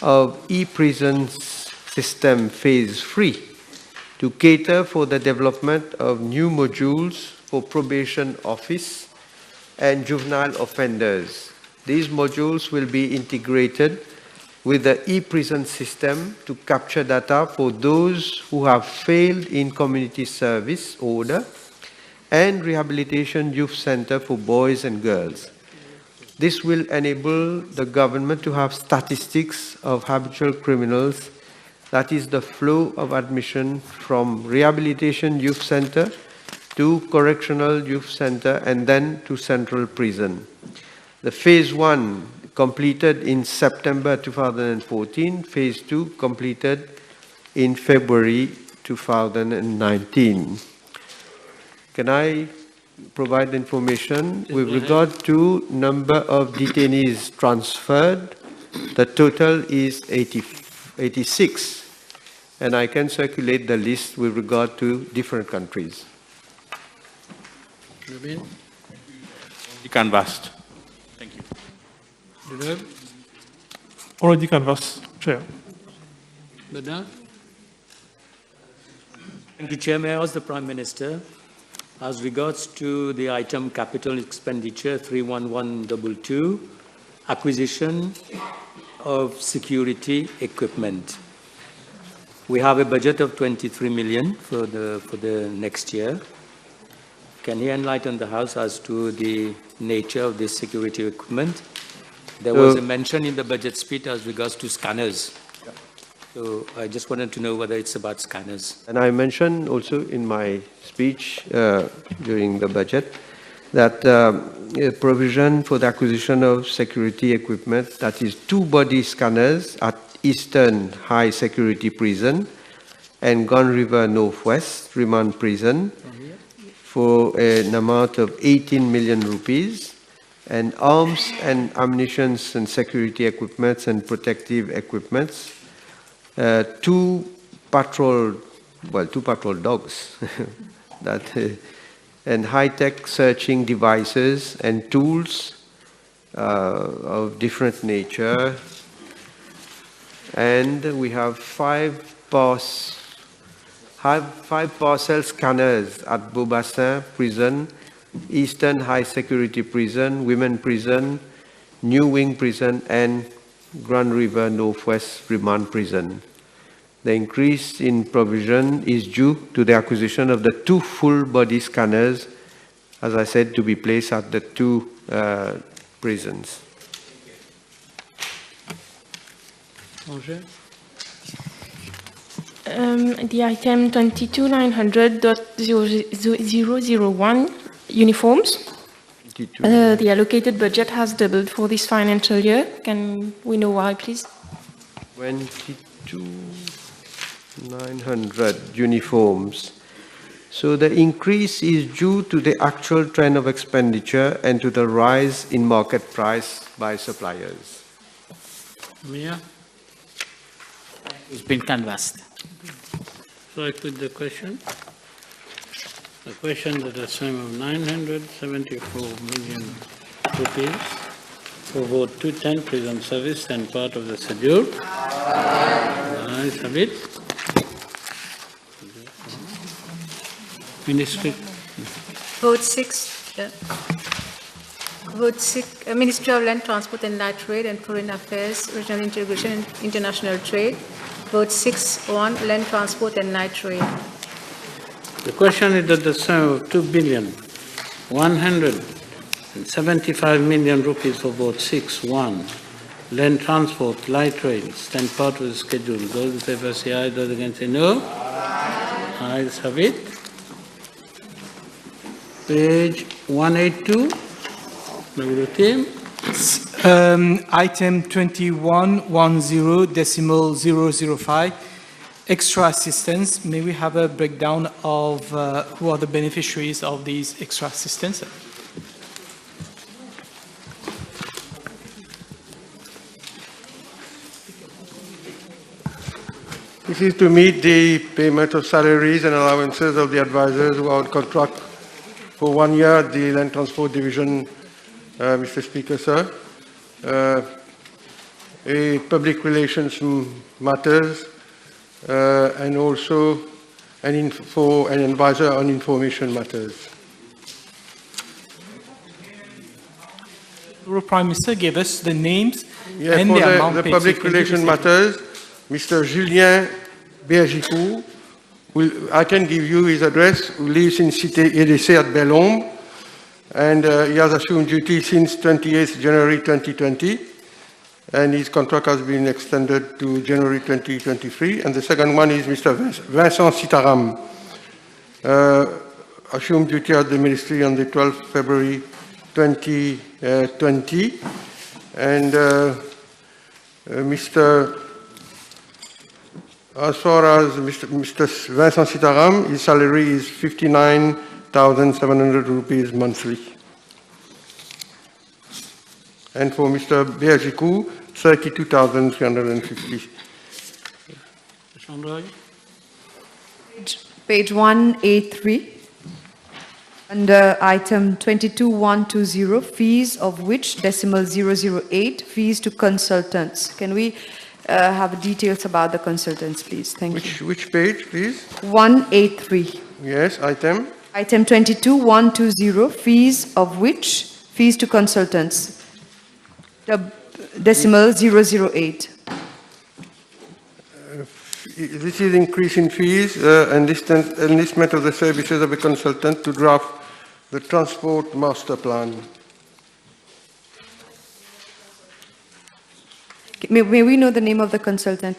of e-prison system phase 3 to cater for the development of new modules for probation office and juvenile offenders. These modules will be integrated with the e-prison system to capture data for those who have failed in community service order and rehabilitation youth center for boys and girls. This will enable the government to have statistics of habitual criminals, that is the flow of admission from rehabilitation youth center to correctional youth center and then to central prison. The phase 1 completed in September 2014, phase 2 completed in February 2019. Can I provide information with regard to number of detainees transferred? The total is 86, and I can circulate the list with regard to different countries. Naveen? You canvassed. Thank you. Already canvassed, Chair. Bedard? Thank you, Chair. May I ask the Prime Minister, as regards to the item capital expenditure 31122, acquisition of security equipment. We have a budget of 23 million for the next year. Can he enlighten the House as to the nature of this security equipment? There was a mention in the budget speech as regards to scanners. So I just wanted to know whether it's about scanners. And I mentioned also in my speech during the budget that a provision for the acquisition of security equipment, that is 2 body scanners at Eastern High Security Prison and Gun River Northwest Remand Prison for an amount of 18 million rupees, and arms and ammunition and security equipments and protective equipments, two patrol dogs, and high-tech searching devices and tools of different nature. And we have five parcel scanners at Beaubassin Prison, Eastern High Security Prison, Women Prison, New Wing Prison, and Grand River Northwest Remand Prison. The increase in provision is due to the acquisition of the two full-body scanners, as I said, to be placed at the two prisons. The item 22,900.001 uniforms. The allocated budget has doubled for this financial year. Can we know why, please? 22,900 uniforms. So the increase is due to the actual trend of expenditure and to the rise in market price by suppliers. Mia? It's been canvassed. So I put the question. The question that a sum of 974 million rupees for vote 210 prison service and part of the schedule. Ayes have it. Ministry. Vote 6. Vote 6. Ministry of Land, Transport and Light Trade and Foreign Affairs, Regional Integration and International Trade. Vote 6-1, Land Transport and Light Trade. The question is that the sum of 2,175 million rupees for vote 6-1, Land Transport, Light Rail, stand part of the schedule. Those in favor say aye, those against say no. Ayes have it. Page 182. Item 2110.005, extra assistance. May we have a breakdown of who are the beneficiaries of these extra assistance? This is to meet the payment of salaries and allowances of the advisors who are on contract for 1 year at the Land Transport Division, Mr. Speaker, sir. Public relations matters, and also an advisor on information matters. The Prime Minister gave us the names Yeah, and for the amount the paid. public relations matters, Mr. Julien Bergicou, I can give you his address, who lives in Cité EDC at Bellombe, and he has assumed duty since 28th January 2020, and his contract has been extended to January 2023. And the second one is Mr. Vincent Sitaram, assumed duty at the ministry on the 12th February 2020, and as far as Mr. Vincent Sitaram, his salary is 59,700 rupees monthly. And for Mr. Bergicou, 32,350. Page 183. Under item 22.120, fees of which decimal 008, fees to consultants. Can we have details about the consultants, please? Thank you. Which page, please? 183. Yes, item? Item 22.120, fees of which, fees to consultants. Decimal 008. This is increase in fees, enlistment of the services of a consultant to draft the transport master plan. May we know the name of the consultant?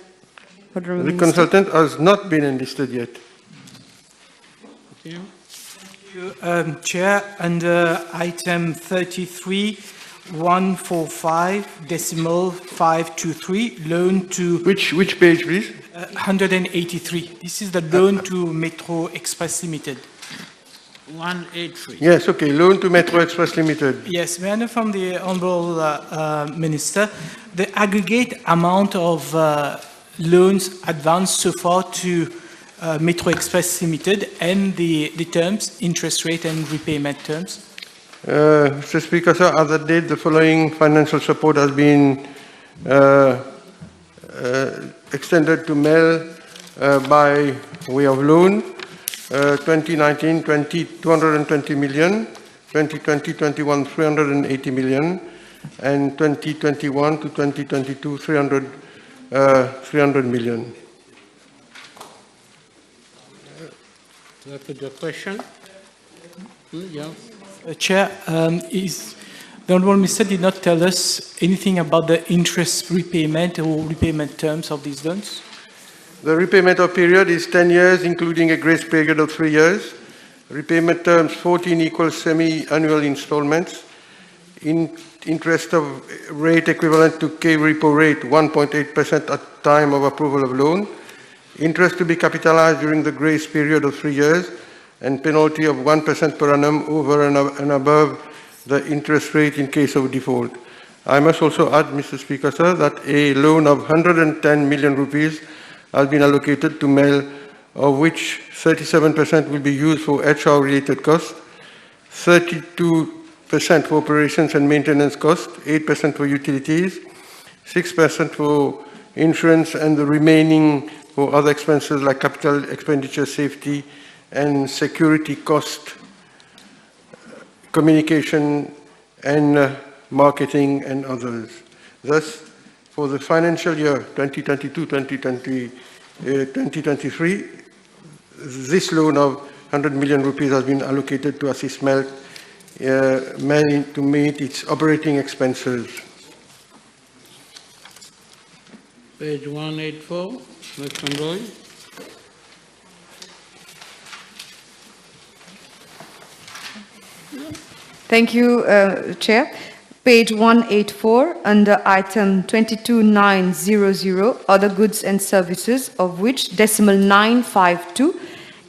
The consultant has not been enlisted yet. Thank you, Chair. Under item 33.145, decimal 523, loan to... Which page, please? 183. This is the loan to Metro Express Limited. 183. Yes, okay, loan to Metro Express Limited. Yes, may I know from the Honourable Minister, the aggregate amount of loans advanced so far to Metro Express Limited and the terms, interest rate and repayment terms? Mr. Speaker, sir, as at date, the following financial support has been extended to MEL by way of loan. 2019, 220 million, 2020, 21, 380 million, and 2021 to 2022, 300 million. That was your question? Yeah. Chair, the Honourable Minister did not tell us anything about the interest repayment or repayment terms of these loans. The repayment of period is 10 years, including a grace period of 3 years. Repayment terms 14 equal semi-annual installments. Interest of rate equivalent to K repo rate 1.8% at time of approval of loan. Interest to be capitalized during the grace period of 3 years, and penalty of 1% per annum over and above the interest rate in case of default. I must also add, Mr. Speaker, sir, that a loan of 110 million rupees has been allocated to MEL, of which 37% will be used for HR-related costs, 32% for operations and maintenance costs, 8% for utilities, 6% for insurance, and the remaining for other expenses like capital expenditure, safety, and security cost, communication, and marketing, and others. Thus, for the financial year 2022-2023, this loan of 100 million rupees has been allocated to assist MEL to meet its operating expenses. Page 184, Mr. Roy. Thank you, Chair. Page 184, under item 22900, other goods and services, of which decimal 952,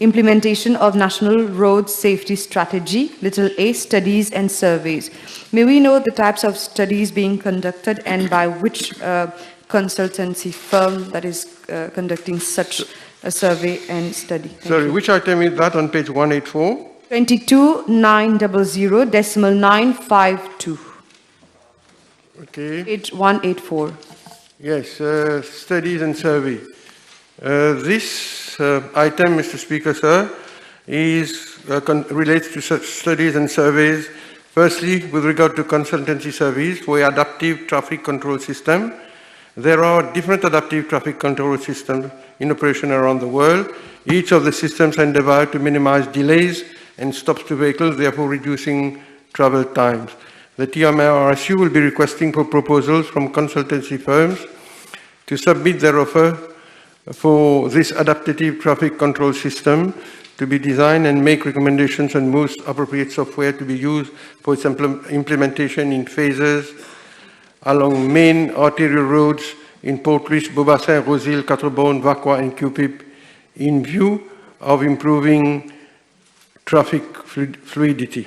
implementation of National Road Safety Strategy, little a, studies and surveys. May we know the types of studies being conducted and by which consultancy firm that is conducting such a survey and study? Sorry, which item is that on page 184? 22900, decimal 952. Okay. Page 184. Yes, studies and survey. This item, Mr. Speaker, sir, is relates to such studies and surveys. Firstly, with regard to consultancy service for adaptive traffic control system, there are different adaptive traffic control systems in operation around the world. Each of the systems endeavor to minimize delays and stops to vehicles, therefore reducing travel times. The TMRSU will be requesting for proposals from consultancy firms to submit their offer for this adaptive traffic control system to be designed and make recommendations on most appropriate software to be used for its implementation in phases along main arterial roads in Port-Louis, Beaubassin, Rosehill, Quatre-Bornes, Vaqua, and Cupip in view of improving traffic fluidity.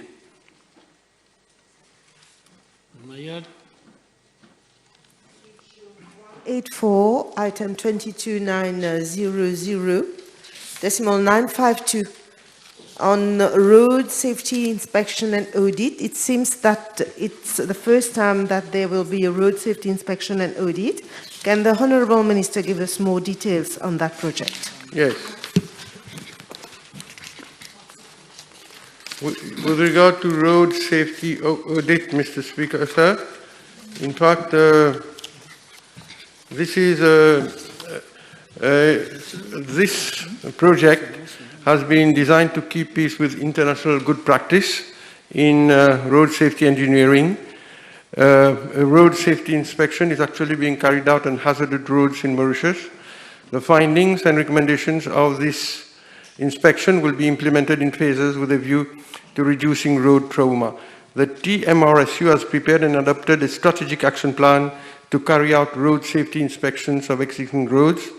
84, item 22900, decimal 952, on road safety inspection and audit. It seems that it's the first time that there will be a road safety inspection and audit. Can the Honourable Minister give us more details on that project? Yes. With regard to road safety audit, Mr. Speaker, sir, in fact, this project has been designed to keep pace with international good practice in road safety engineering. A road safety inspection is actually being carried out on hazardous roads in Mauritius. The findings and recommendations of this inspection will be implemented in phases with a view to reducing road trauma. The TMRSU has prepared and adopted a strategic action plan to carry out road safety inspections of existing roads.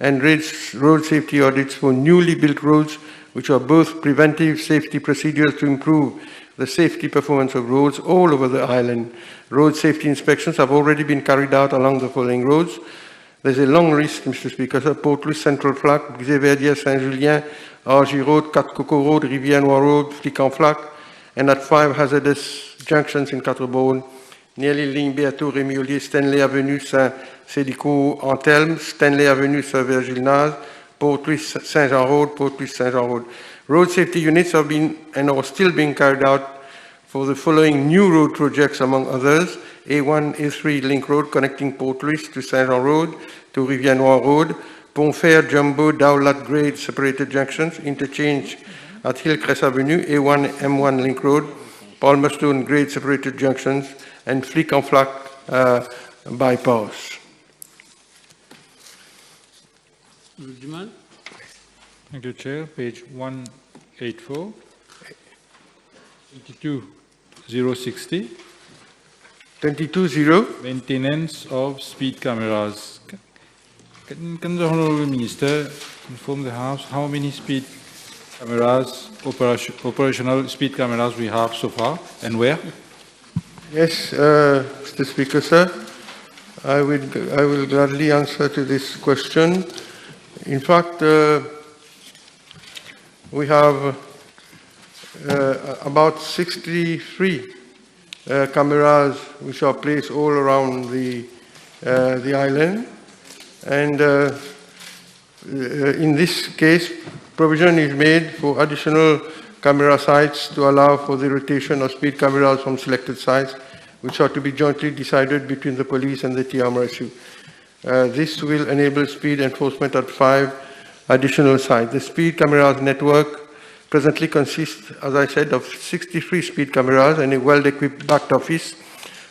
and road safety audits for newly built roads, which are both preventive safety procedures to improve the safety performance of roads all over the island. Road safety inspections have already been carried out along the following roads. There's a long list, Mr. Speaker, so Port-Louis Central Flac, Xavier Saint-Julien, Argy Road, Quatre Coco Road, Rivière-Noire Road, Flic-en-Flac, and at 5 hazardous junctions in Quatre-Bornes, nearly Ligne Béato, Rémy-Ollier, Stanley Avenue, Saint-Cédicot, Antelme, Stanley Avenue, Saint-Virgile-Naz, Port-Louis Saint-Jean Road, Port-Louis Saint-Jean Road. Road safety units have been and are still being carried out for the following new road projects, among others: A1, A3 Link Road connecting Port-Louis to Saint-Jean Road, to Rivière-Noire Road, Pont-Fer, Jumbo, Dowlat Grade separated junctions, interchange at Hillcrest Avenue, A1, M1 Link Road, Palmerston Grade separated junctions, and Flic-en-Flac bypass. Thank you, Chair. Page 184, 22060. 220. Maintenance of speed cameras. Can the Honourable Minister inform the House how many speed cameras, operational speed cameras we have so far and where? Yes, Mr. Speaker, sir. I will gladly answer to this question. In fact, we have about 63 cameras which are placed all around the island, and in this case, provision is made for additional camera sites to allow for the rotation of speed cameras from selected sites, which are to be jointly decided between the police and the TMRSU. This will enable speed enforcement at 5 additional sites. The speed cameras network presently consists, as I said, of 63 speed cameras and a well-equipped back office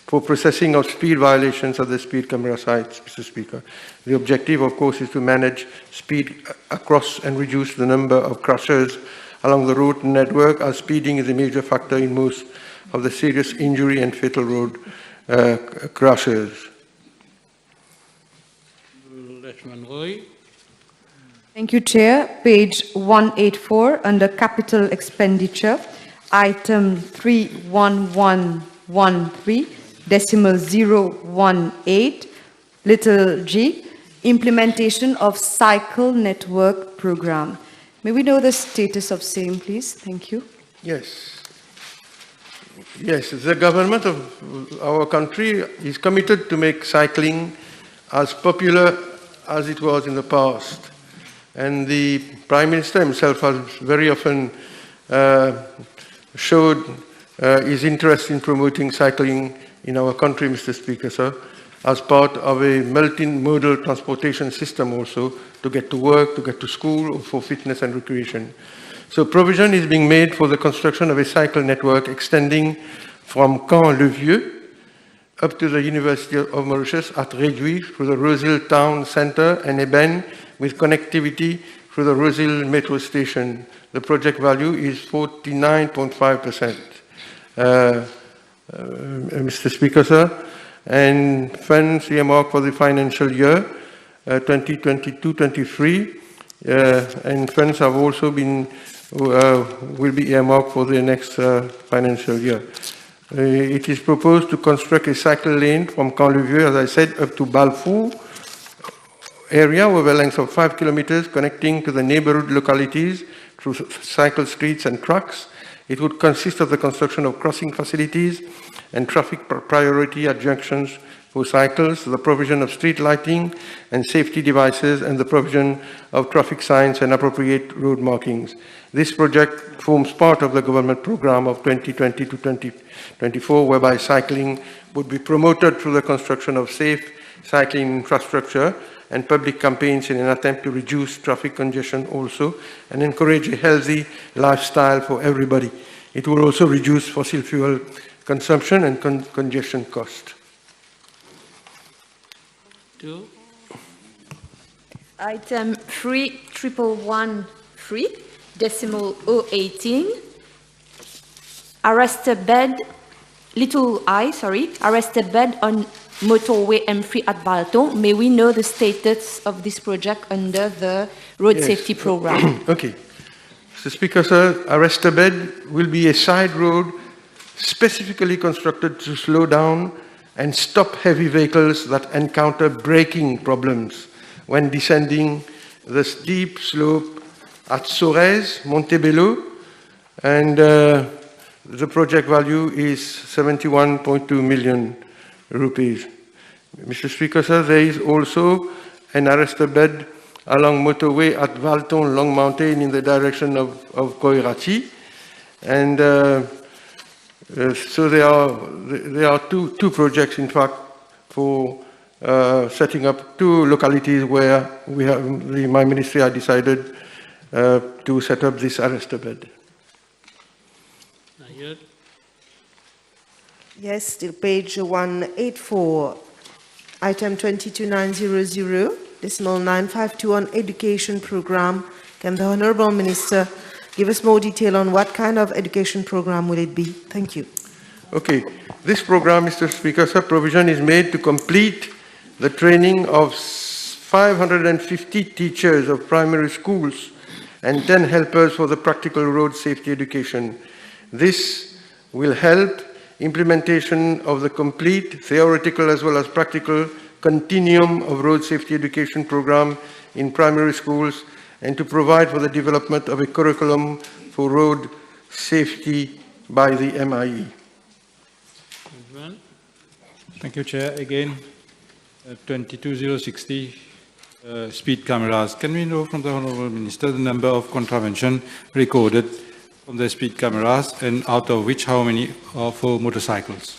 for processing of speed violations at the speed camera sites, Mr. Speaker. The objective, of course, is to manage speed across and reduce the number of crashes along the road network, as speeding is a major factor in most of the serious injury and fatal road crashes. Thank you, Chair. Page 184, under Capital Expenditure, item 31113, decimal 018, little g, implementation of Cycle Network Program. May we know the status of same, please? Thank you. Yes. Yes, the government of our country is committed to make cycling as popular as it was in the past. And the Prime Minister himself has very often showed his interest in promoting cycling in our country, Mr. Speaker, sir, as part of a multimodal transportation system also, to get to work, to get to school, or for fitness and recreation. So provision is being made for the construction of a cycle network extending from Caen-le-Vieux up to the University of Mauritius at Réduit through the Rosehill Town Centre and Eben, with connectivity through the Rosehill Metro Station. The project value is 49.5%. Mr. Speaker, sir, and funds earmarked for the financial year 2022-23, and funds have also been will be earmarked for the next financial year. It is proposed to construct a cycle lane from Caen-le-Vieux, as I said, up to Balfour area with a length of 5 kilometers connecting to the neighborhood localities through cycle streets and tracks. It would consist of the construction of crossing facilities and traffic priority at junctions for cycles, the provision of street lighting and safety devices, and the provision of traffic signs and appropriate road markings. This project forms part of the government program of 2020 to 2024, whereby cycling would be promoted through the construction of safe cycling infrastructure and public campaigns in an attempt to reduce traffic congestion also and encourage a healthy lifestyle for everybody. It will also reduce fossil fuel consumption and congestion cost. Item 31113, decimal 018, arrested bed, little I, sorry, arrested bed on motorway M3 at Valton. May we know the status of this project under the road safety program? Okay. Mr. Speaker, sir, Arrestabad will be a side road specifically constructed to slow down and stop heavy vehicles that encounter braking problems when descending the steep slope at Sorez, Montebello, and the project value is 71.2 million rupees. Mr. Speaker, sir, there is also an Arrestabad along motorway at Valton Long Mountain in the direction of Koirati. And so there are two projects, in fact, for setting up two localities where my ministry had decided to set up this Arrestabad. Yes, still page 184, item 22900, decimal 9521 education program. Can the Honorable Minister give us more detail on what kind of education program will it be? Thank you. Okay, this program, Mr. Speaker, sir, provision is made to complete the training of 550 teachers of primary schools and 10 helpers for the practical road safety education. This will help implementation of the complete theoretical as well as practical continuum of road safety education program in primary schools and to provide for the development of a curriculum for road safety by the MIE. Thank you, Chair. Again, 22060 speed cameras. Can we know from the Honourable Minister the number of contravention recorded from the speed cameras, and out of which how many are for motorcycles?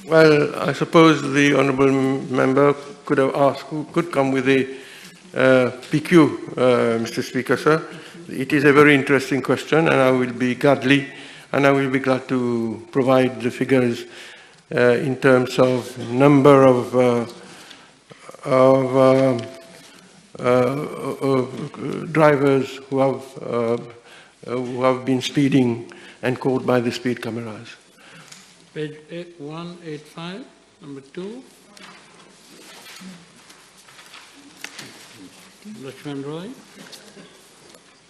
Well, I suppose the Honourable Member could have asked who could come with a PQ, Mr. Speaker, sir. It is a very interesting question, and I will be glad to provide the figures in terms of number of drivers who have been speeding and caught by the speed cameras. Page 185, number 2. Lakshman Roy.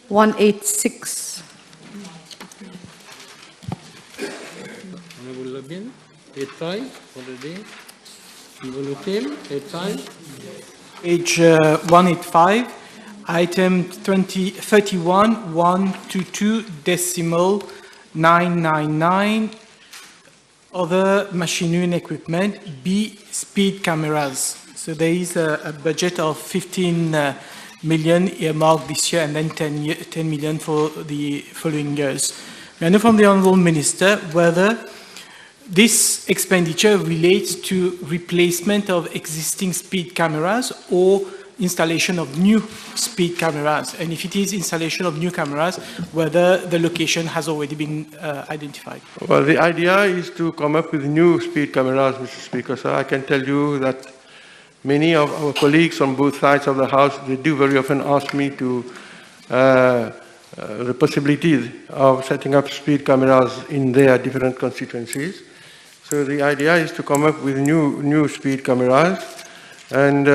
186. Honorable Labin, 85 already. Honorable Util, 85. Page 185, item 31122 decimal 999, other machinery and equipment, B, speed cameras. So there is a budget of 15 million earmarked this year and then 10 million for the following years. May I know from the Honourable Minister whether this expenditure relates to replacement of existing speed cameras or installation of new speed cameras, and if it is installation of new cameras, whether the location has already been identified. Well, the idea is to come up with new speed cameras, Mr. Speaker. So I can tell you that many of our colleagues on both sides of the House, they do very often ask me to the possibility of setting up speed cameras in their different constituencies. So the idea is to come up with new speed cameras, and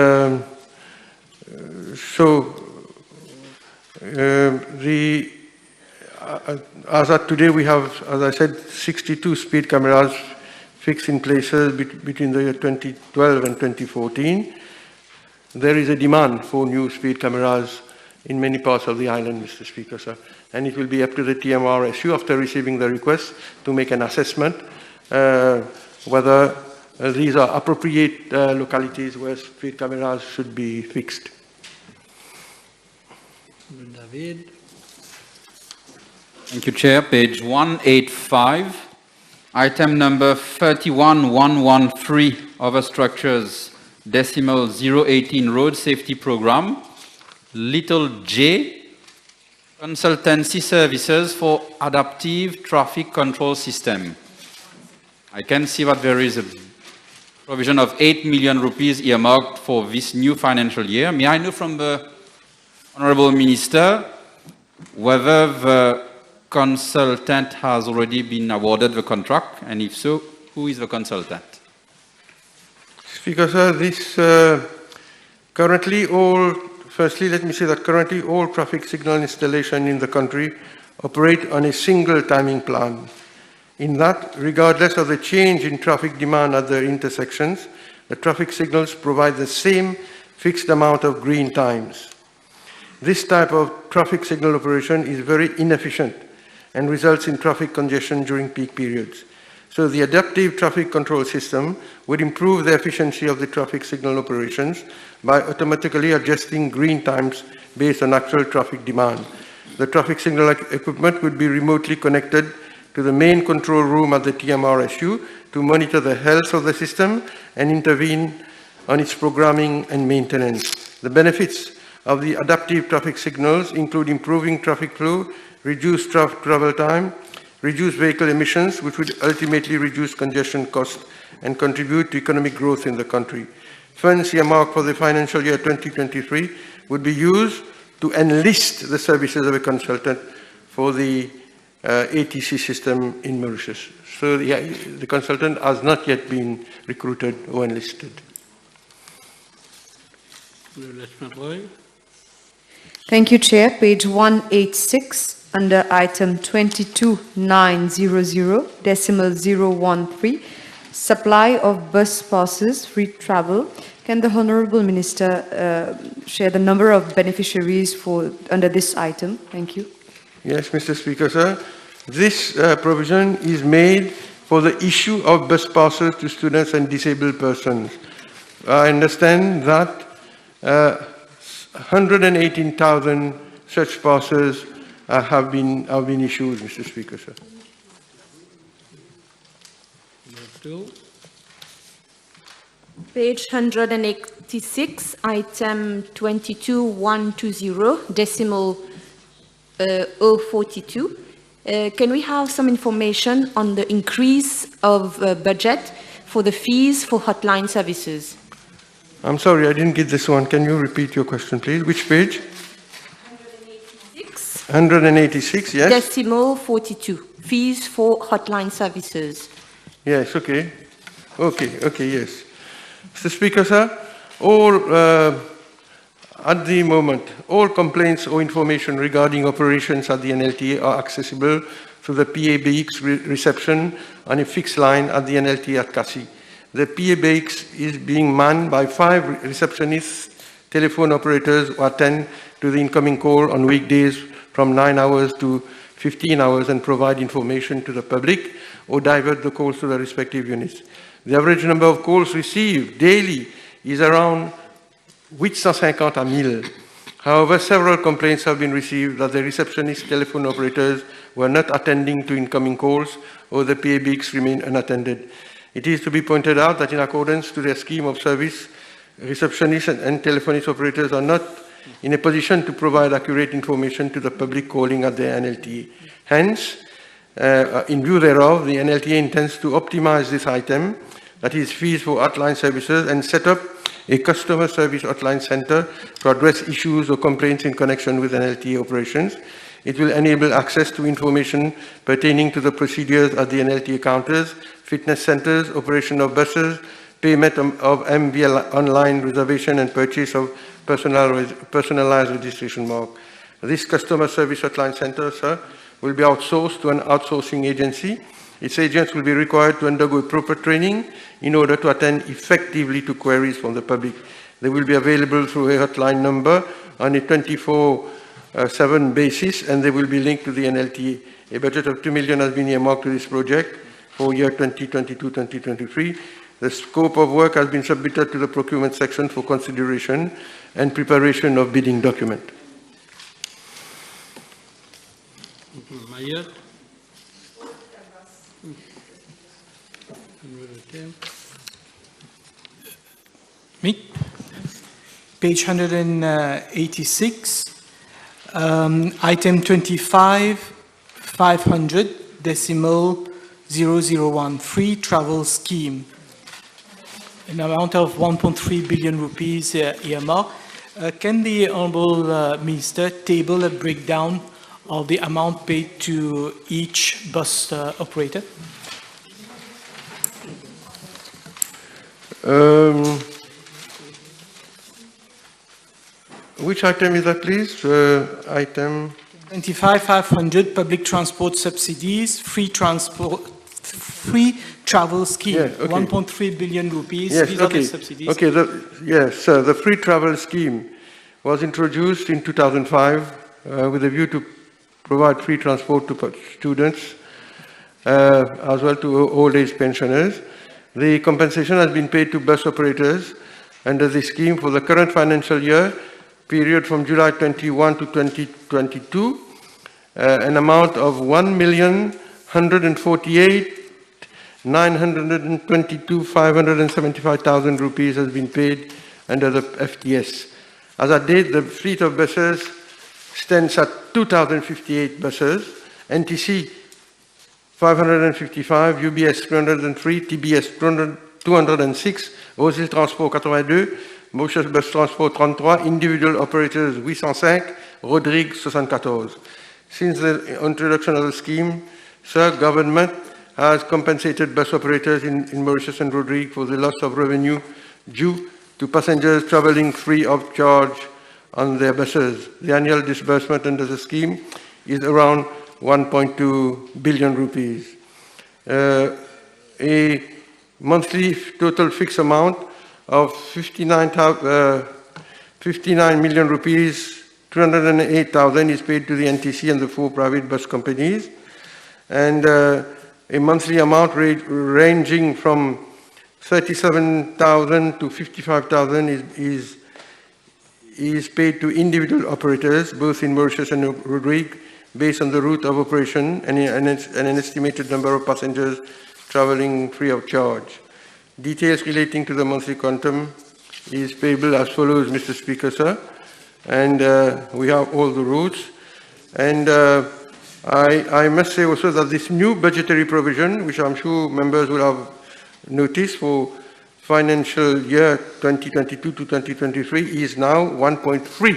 as of today we have, as I said, 62 speed cameras fixed in places between the year 2012 and 2014. There is a demand for new speed cameras in many parts of the island, Mr. Speaker, sir. And it will be up to the TMRSU, after receiving the request, to make an assessment whether these are appropriate localities where speed cameras should be fixed. David. Thank you, Chair. Page 185, item number 31113, other structures, decimal 018 road safety program, little J, consultancy services for adaptive traffic control system. I can see that there is a provision of 8 million rupees earmarked for this new financial year. May I know from the Honourable Minister whether the consultant has already been awarded the contract, and if so, who is the consultant? Speaker, sir, this firstly, let me say that currently all traffic signal installation in the country operate on a single timing plan. In that, regardless of the change in traffic demand at the intersections, the traffic signals provide the same fixed amount of green times. This type of traffic signal operation is very inefficient and results in traffic congestion during peak periods. So the adaptive traffic control system would improve the efficiency of the traffic signal operations by automatically adjusting green times based on actual traffic demand. The traffic signal equipment would be remotely connected to the main control room at the TMRSU to monitor the health of the system and intervene on its programming and maintenance. The benefits of the adaptive traffic signals include improving traffic flow, reduced travel time, reduce vehicle emissions, which would ultimately reduce congestion costs and contribute to economic growth in the country. Funds earmarked for the financial year 2023 would be used to enlist the services of a consultant for the ATC system in Mauritius. So the consultant has not yet been recruited or enlisted. Thank you, Chair. Page 186, under item 22900, decimal 013, supply of bus passes, free travel. Can the Honourable Minister share the number of beneficiaries under this item? Thank you. Yes, Mr. Speaker, sir. This provision is made for the issue of bus passes to students and disabled persons. I understand that 118,000 such passes have been issued, Mr. Speaker, sir. Page 186, item 22120, decimal 042. Can we have some information on the increase of budget for the fees for hotline services? I'm sorry, I didn't get this one. Can you repeat your question, please? Which page? 186. 186, yes. Decimal 42, fees for hotline services. Yes, okay. Okay, yes. Mr. Speaker, sir, at the moment, all complaints or information regarding operations at the NLTA are accessible through the PABX reception on a fixed line at the NLTA at Kassi. The PABX is being manned by 5 receptionists, telephone operators who attend to the incoming call on weekdays from 9 hours to 15 hours and provide information to the public or divert the calls to the respective units. The average number of calls received daily is around 850 à 1000. However, several complaints have been received that the receptionist telephone operators were not attending to incoming calls or the PABX remained unattended. It is to be pointed out that in accordance to their scheme of service, receptionists and telephonist operators are not in a position to provide accurate information to the public calling at the NLTA. Hence, in view thereof, the NLTA intends to optimize this item, that is fees for hotline services, and set up a customer service hotline center to address issues or complaints in connection with NLTA operations. It will enable access to information pertaining to the procedures at the NLTA counters, fitness centers, operation of buses, payment of MVL online reservation and purchase of personalized registration mark. This customer service hotline center, sir, will be outsourced to an outsourcing agency. Its agents will be required to undergo proper training in order to attend effectively to queries from the public. They will be available through a hotline number on a 24/7 basis, and they will be linked to the NLTA. A budget of 2 million has been earmarked to this project for year 2022-2023. The scope of work has been submitted to the procurement section for consideration and preparation of bidding document. Me? Page 186, item 25,500, decimal 001, free travel scheme. An amount of 1.3 billion rupees earmarked. Can the Honourable Minister table a breakdown of the amount paid to each bus operator? Which item is that, please? Item 25,500 public transport subsidies, free travel scheme, Yeah, okay. 1.3 billion rupees. Yes, These are okay. the subsidies. Okay, yes, sir. The free travel scheme was introduced in 2005 with a view to provide free transport to students as well to old age pensioners. The compensation has been paid to bus operators under the scheme for the current financial year, period from July 21 to 2022, an amount of 1,148,922,575,000 rupees has been paid under the FTS. As at date, the fleet of buses stands at 2,058 buses, NTC 555, UBS 303, TBS 206, Rosil Transport 82, Mauritius Bus Transport 33, Individual Operators 805, Rodrigue 74. Since the introduction of the scheme, sir, government has compensated bus operators in Mauritius and Rodrigue for the loss of revenue due to passengers traveling free of charge on their buses. The annual disbursement under the scheme is around 1.2 billion rupees. A monthly total fixed amount of 59 million rupees, 208,000 is paid to the NTC and the 4 private bus companies. And a monthly amount ranging from 37,000 to 55,000 is paid to individual operators, both in Mauritius and Rodrigue, based on the route of operation and an estimated number of passengers traveling free of charge. Details relating to the monthly quantum is payable as follows, Mr. Speaker, sir. And we have all the routes. And I must say also that this new budgetary provision, which I'm sure members will have noticed for financial year 2022 to 2023, is now 1.3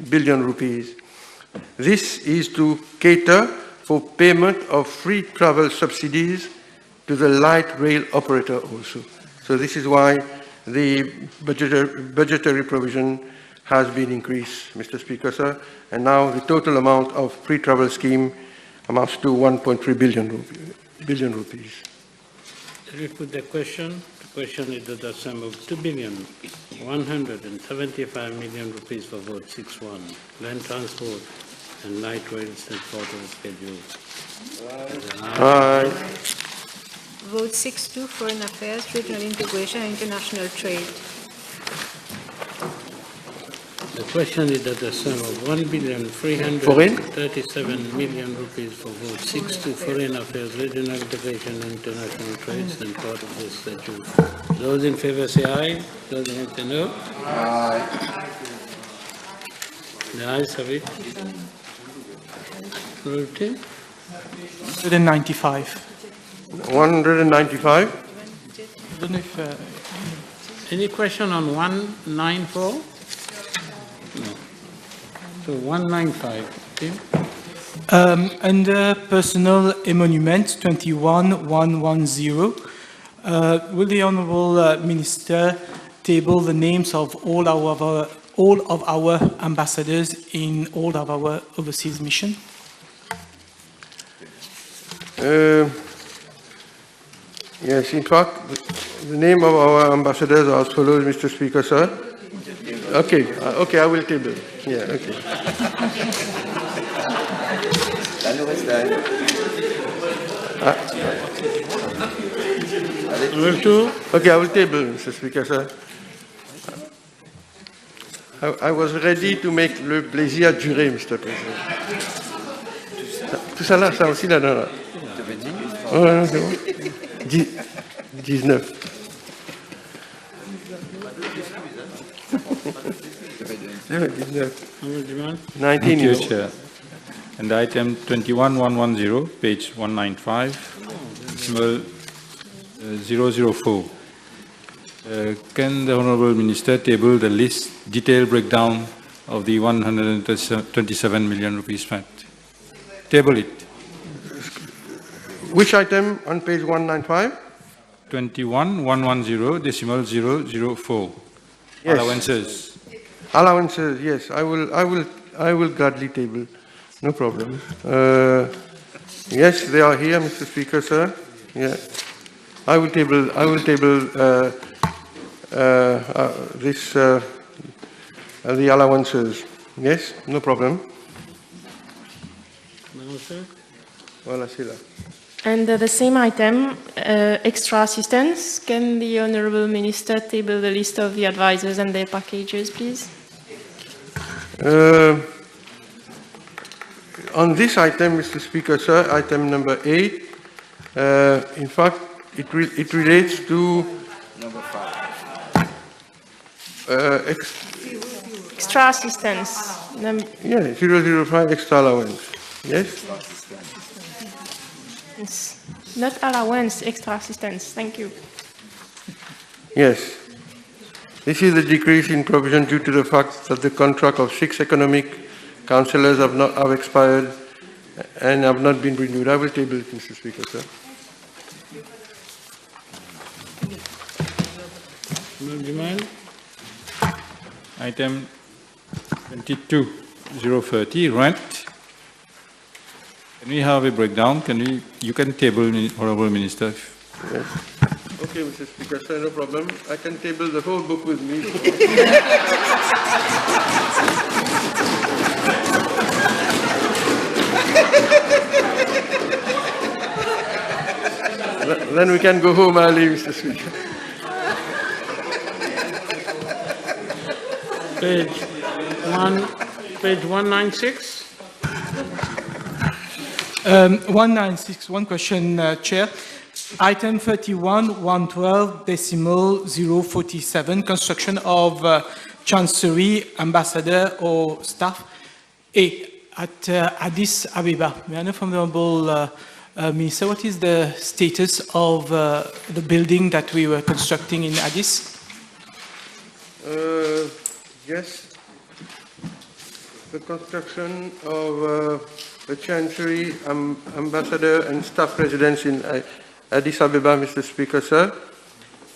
billion rupees. This is to cater for payment of free travel subsidies to the light rail operator also. So this is why the budgetary provision has been increased, Mr. Speaker, sir. And now the total amount of free travel scheme amounts to 1.3 billion rupees. Let me put the question. The question is that the sum of 2,175 million rupees for vote 6-1, land transport and light rails and part of the schedule. Aye. Vote 6-2, foreign affairs, regional integration and international trade. The question is that the sum of 1,337 million rupees for vote 6-2, foreign affairs, regional integration and international trades and part of the schedule. Those in favor say aye. Those against say no. Aye. The ayes have it. 195. 195. I don't know if, any question on 194? No. So 195. Okay. Under personnel emoluments 21110, will the Honourable Minister table the names of all of our ambassadors in all of our overseas missions? Yes, in fact, the name of our ambassadors are as follows, Mr. Speaker, sir. Okay, okay, I will table. Yeah, okay. Okay, I will table, Mr. Speaker, sir. I was ready to make le plaisir durer, Mr. President. Tout ça là, ça aussi là, là. Oh, non, c'est bon. 19. Thank you, Chair. And item 21110, page 195, decimal 004. Can the Honourable Minister table the list, detailed breakdown of the 127 million rupees spent? Table it. Which item on page 195? 21110.004. Yes. Allowances. Allowances, yes, I will gladly table, no problem. Yes, they are here, Mr. Speaker, sir. Yeah, I will table the allowances. Yes, no problem. Voilà, c'est là. And the same item, extra assistance. Can the Honourable Minister table the list of the advisors and their packages, please? On this item, Mr. Speaker, sir, item number 8, in fact, it relates to Number 5. Extra assistance. Yeah, 005 extra allowance. Yes? Not allowance, extra assistance. Thank you. Yes. This is a decrease in provision due to the fact that the contract of 6 economic councillors have expired and have not been renewed. I will table it, Mr. Speaker, sir. No demand? Item 22030, rent. Can we have a breakdown? You can table, Honourable Minister. Yes. Okay, Mr. Speaker, sir, no problem. I can table the whole book with me. Then we can go home early, Mr. Speaker. Page 196. 196, one question, Chair. Item 31.112.047, construction of Chancery, Ambassador or staff at Addis Ababa. May I know from the Honourable Minister, what is the status of the building that we were constructing in Addis? Yes. The construction of the Chancery, Ambassador and staff residence in Addis Ababa, Mr. Speaker, sir.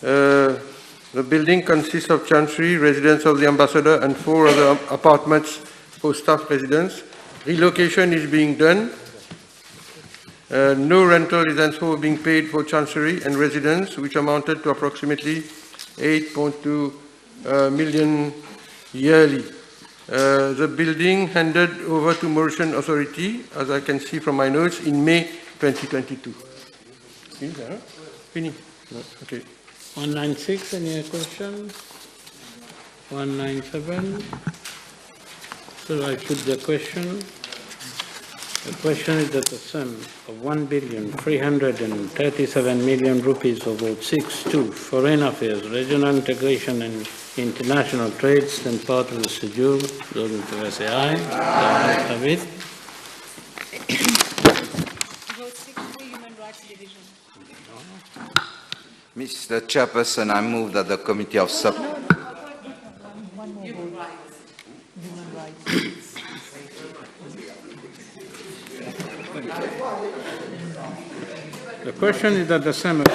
The building consists of Chancery, residence of the Ambassador and 4 other apartments for staff residence. Relocation is being done. No rental is henceforth being paid for Chancery and residence, which amounted to approximately 8.2 million yearly. The building handed over to Mauritian authority, as I can see from my notes, in May 2022. Fini? No, okay. 196, any question? 197. So I put the question. The question is that the sum of 1,337,000,000 rupees for vote 6-2, Foreign Affairs, Regional Integration and International Trades, and part of the schedule. Those in favor say aye. Have it. Vote 6-3, Human Rights Division. Mr. Chairperson, I move that the Committee of The question is that the sum of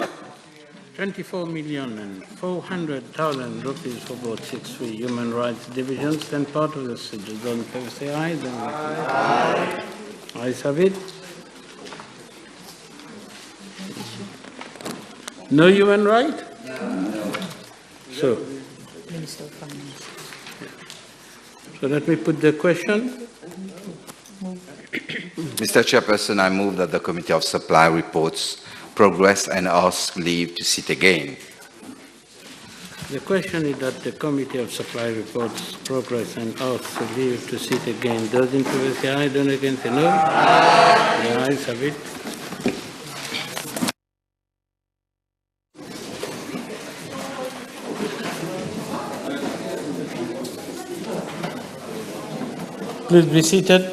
24,400,000 rupees for vote 6-3, Human Rights Divisions, then part of the schedule. Those in favor say aye. Then ayes have it. No human right? So let me put the question. Mr. Chairperson, I move that the Committee of Supply reports progress and ask leave to sit again. The question is that the Committee of Supply reports progress and asks leave to sit again. Those in favor say aye, those against say no. The ayes have it. Please be seated.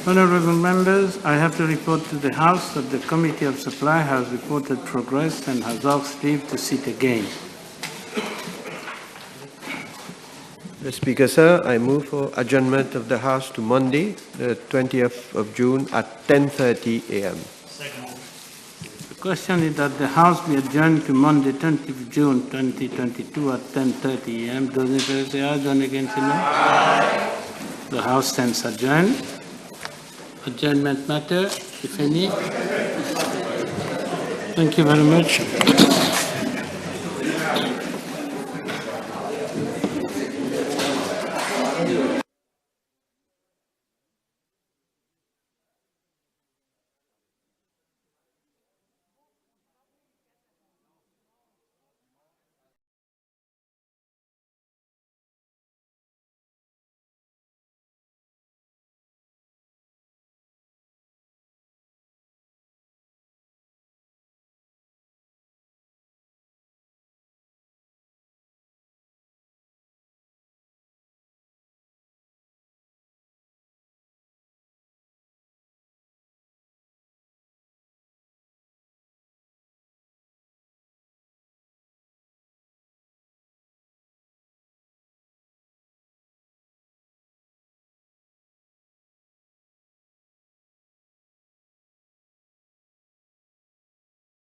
Honourable members, I have to report to the House that the Committee of Supply has reported progress and has asked leave to sit again. Mr. Speaker, sir, I move for adjournment of the House to Monday, the 20th of June at 10:30 a.m. The question is that the House be adjourned to Monday, 20th June 2022 at 10:30 a.m. Those in favor say aye, those against say no. The House stands adjourned. Adjournment matter, if any. Thank you very much.